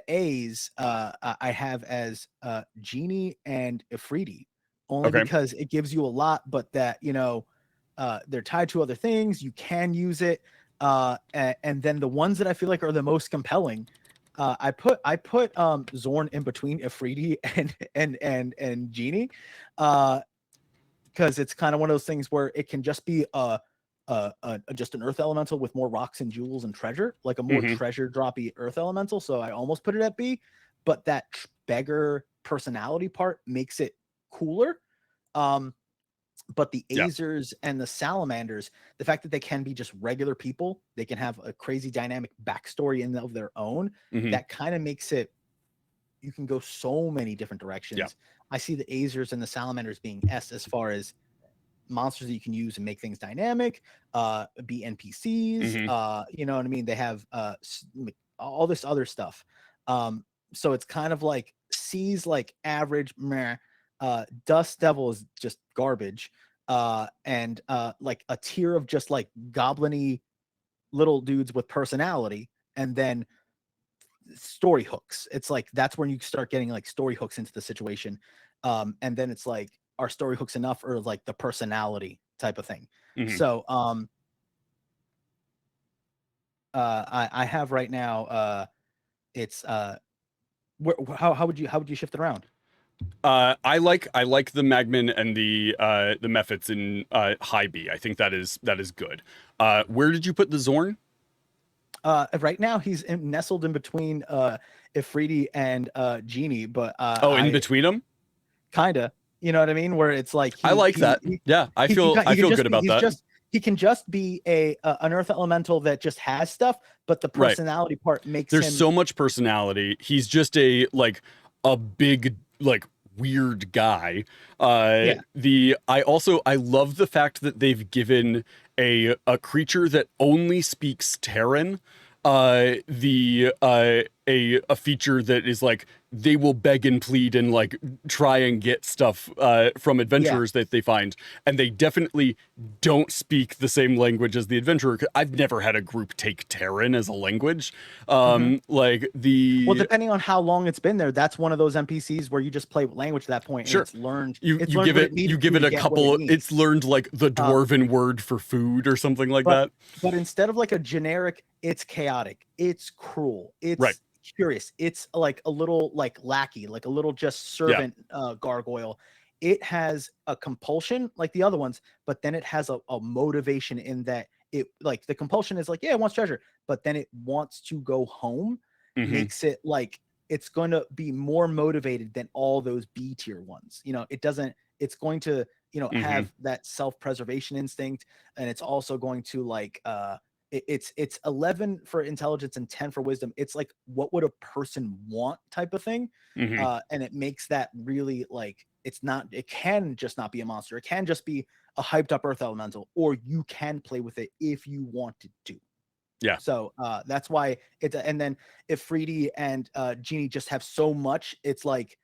A's I have as Genie and Ifriti, only because it gives you a lot, but that they're tied to other things. You can use it. And then the ones that I feel like are the most compelling, I put Zorn in between Ifriti and Genie, because it's kind of one of those things where it can just be just an earth elemental with more rocks and jewels and treasure, like a more treasure droppy earth elemental. So I almost put it at B, but that beggar personality part makes it cooler. But the Azers and the Salamanders, the fact that they can be just regular people, they can have a crazy dynamic backstory in of their own, that kind of makes it, you can go so many different directions. I see the Azers and the Salamanders being S as far as monsters that you can use and make things dynamic, be NPCs, you know what I mean? They have all this other stuff. So it's kind of like C's like average, meh. Dust Devil is just garbage, and like a tier of just like goblin-y little dudes with personality, and then story hooks. It's like that's when you start getting like story hooks into the situation. And then it's like, are story hooks enough, or like the personality type of thing? So I have right now it's how would you shift it around? I like the Magman and the Mephits in high B. I think that is good. Where did you put the Zorn? Right now he's nestled in between Ifriti and Genie, but in between them, kinda. You know what I mean? Where it's like I like that. Yeah, I feel good about that. He can just be an Earth Elemental that just has stuff, but the personality part makes there's so much personality. He's just a big weird guy. I love the fact that they've given a creature that only speaks Terran a feature that is like they will beg and plead and like try and get stuff from adventurers that they find, and they definitely don't speak the same language as the adventurer. I've never had a group take Terran as a language. Depending on how long it's been there, that's one of those NPCs where you just play with language at that point. And it's learned. You give it a couple. It's learned like the dwarven word for food or something like that. But instead of like a generic, it's chaotic, it's cruel, it's curious, it's like a little like lackey, like a little just servant gargoyle. It has a compulsion like the other ones, but then it has a motivation in that it like the compulsion is like, it wants treasure, but then it wants to go home. Makes it like it's going to be more motivated than all those B tier ones. It's going to have that self-preservation instinct, and it's also going to like it's 11 for intelligence and 10 for wisdom. It's like, what would a person want type of thing. And it makes that really like, it can just not be a monster. It can just be a hyped up Earth Elemental, or you can play with it if you wanted to. Yeah. So that's why and then if Ifriti and Genie just have so much, it's like,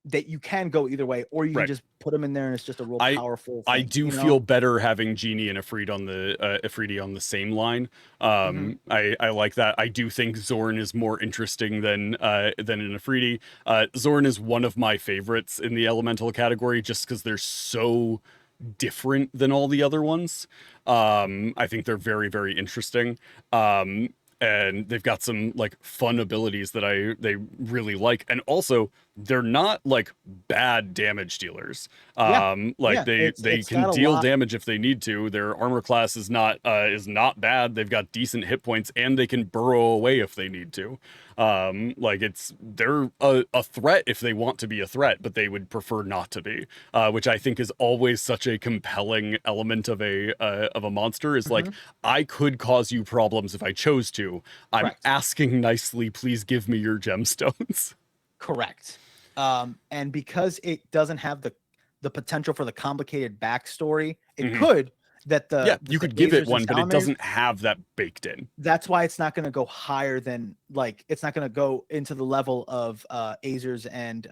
that you can go either way, or you can just put them in there and it's just a real powerful thing, I do feel better having Genie and Ifriti on the same line. I like that. I do think Zorn is more interesting than an Ifriti. Zorn is one of my favorites in the elemental category just because they're so different than all the other ones. I think they're very, very interesting. And they've got some like fun abilities that they really like, and also they're not like bad damage dealers. They can deal damage if they need to. Their armor class is not bad. They've got decent hit points, and they can burrow away if they need to. They're a threat if they want to be a threat, but they would prefer not to be, which I think is always such a compelling element of a monster. Is like, I could cause you problems if I chose to. I'm asking nicely, please give me your gemstones. Correct. And because it doesn't have the potential for the complicated backstory, it could. You could give it one, but it doesn't have that baked in. That's why it's not going to go higher than like, it's not going to go into the level of Azers and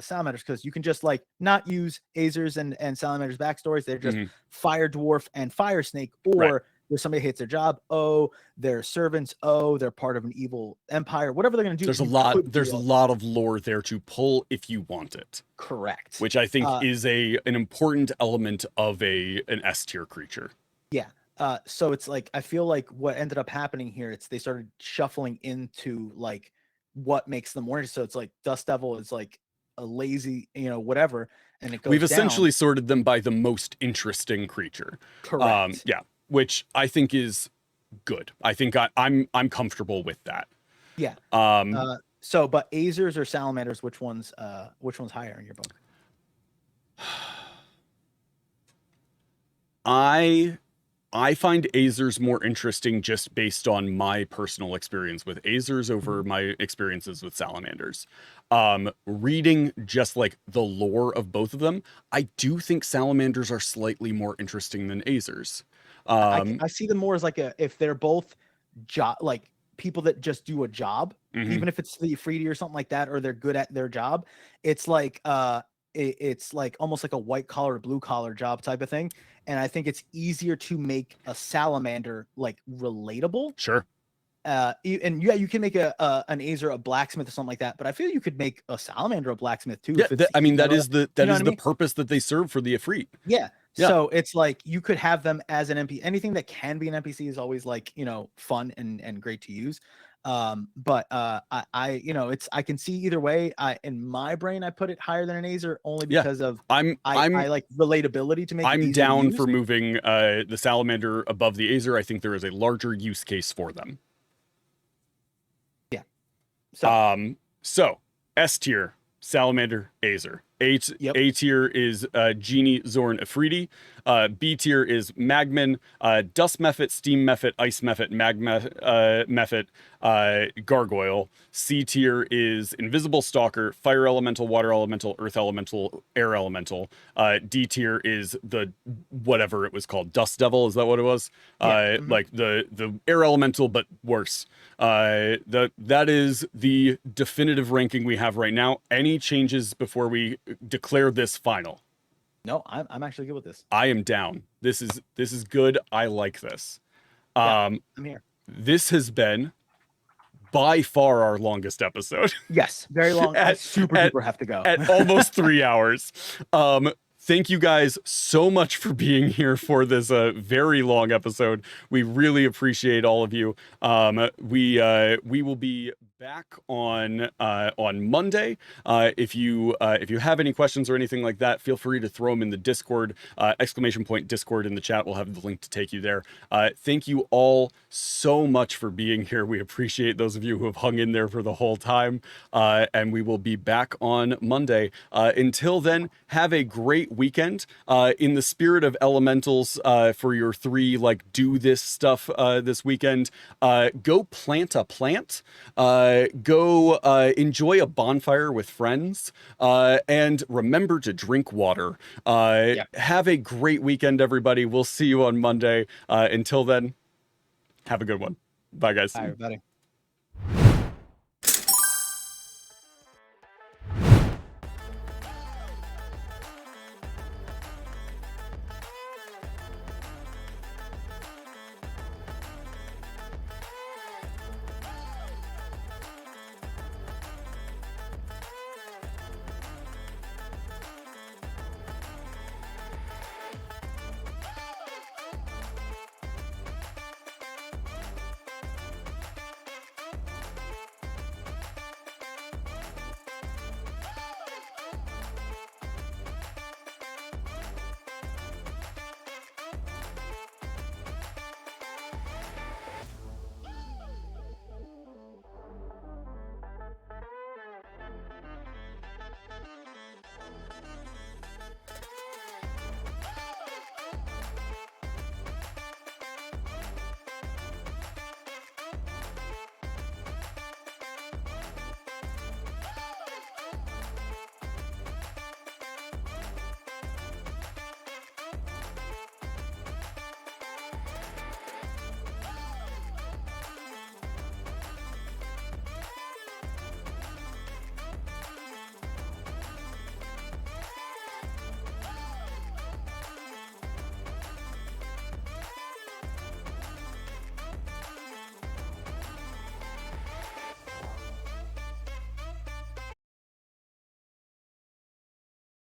Salamanders, because you can just like not use Azers and Salamanders backstories. They're just Fire Dwarf and Fire Snake, or there's somebody hates their job. Oh, they're servants. Oh, they're part of an evil empire. Whatever they're going to do. There's a lot of lore there to pull if you want it. Correct. Which I think is an important element of an S tier creature. Yeah. So it's like, I feel like what ended up happening here, they started shuffling into like what makes them more. So it's like Dust Devil is like a lazy, whatever. And it goes We've essentially sorted them by the most interesting creature. Correct. Which I think is good. I think I'm comfortable with that. Yeah. But Azers or Salamanders, which one's higher in your book? I find Azers more interesting just based on my personal experience with Azers over my experiences with Salamanders. Reading just like the lore of both of them, I do think Salamanders are slightly more interesting than Azers. I see them more as like if they're both like people that just do a job, even if it's the Ifriti or something like that, or they're good at their job. It's like it's like almost like a white collar, blue collar job type of thing. And I think it's easier to make a salamander like relatable. Sure. And yeah, you can make an Azer a blacksmith or something like that, but I feel you could make a salamander a blacksmith too. Yeah, I mean that is the the purpose that they serve for the Ifrit. Yeah. So it's like you could have them as an NPC. Anything that can be an NPC is always like, you know, fun and great to use. But I you know, I can see either way. In my brain I put it higher than an Azer only because of I like relatability to make I'm down for moving the salamander above the Azer. I think there is a larger use case for them. Yeah. So S tier, salamander, Azer. A tier is Genie, Zorn, Afridi. B tier is Magman, Dust Mephit, Steam Mephit, Ice Mephit, Mephit, Gargoyle. C tier is Invisible Stalker, Fire Elemental, Water Elemental, Earth Elemental, Air Elemental. D tier is the whatever it was called, Dust Devil. Is that what it was? Like the Air Elemental, but worse. That is the definitive ranking we have right now. Any changes before we declare this final? No, I'm actually good with this. I am down. This is good. I like this. I'm here. This has been by far our longest episode. Yes, very long. I super duper have to go at almost 3 hours. Thank you guys so much for being here for this very long episode. We really appreciate all of you. We will be back on Monday. If you have any questions or anything like that, feel free to throw them in the Discord, ! Discord in the chat. We'll have the link to take you there. Thank you all so much for being here. We appreciate those of you who have hung in there for the whole time. And we will be back on Monday. Until then, have a great weekend. In the spirit of elementals, for your 3 like do this stuff this weekend, go plant a plant. Go enjoy a bonfire with friends, and remember to drink water. Have a great weekend, everybody. We'll see you on Monday. Until then, have a good one. Bye, guys. Bye, everybody.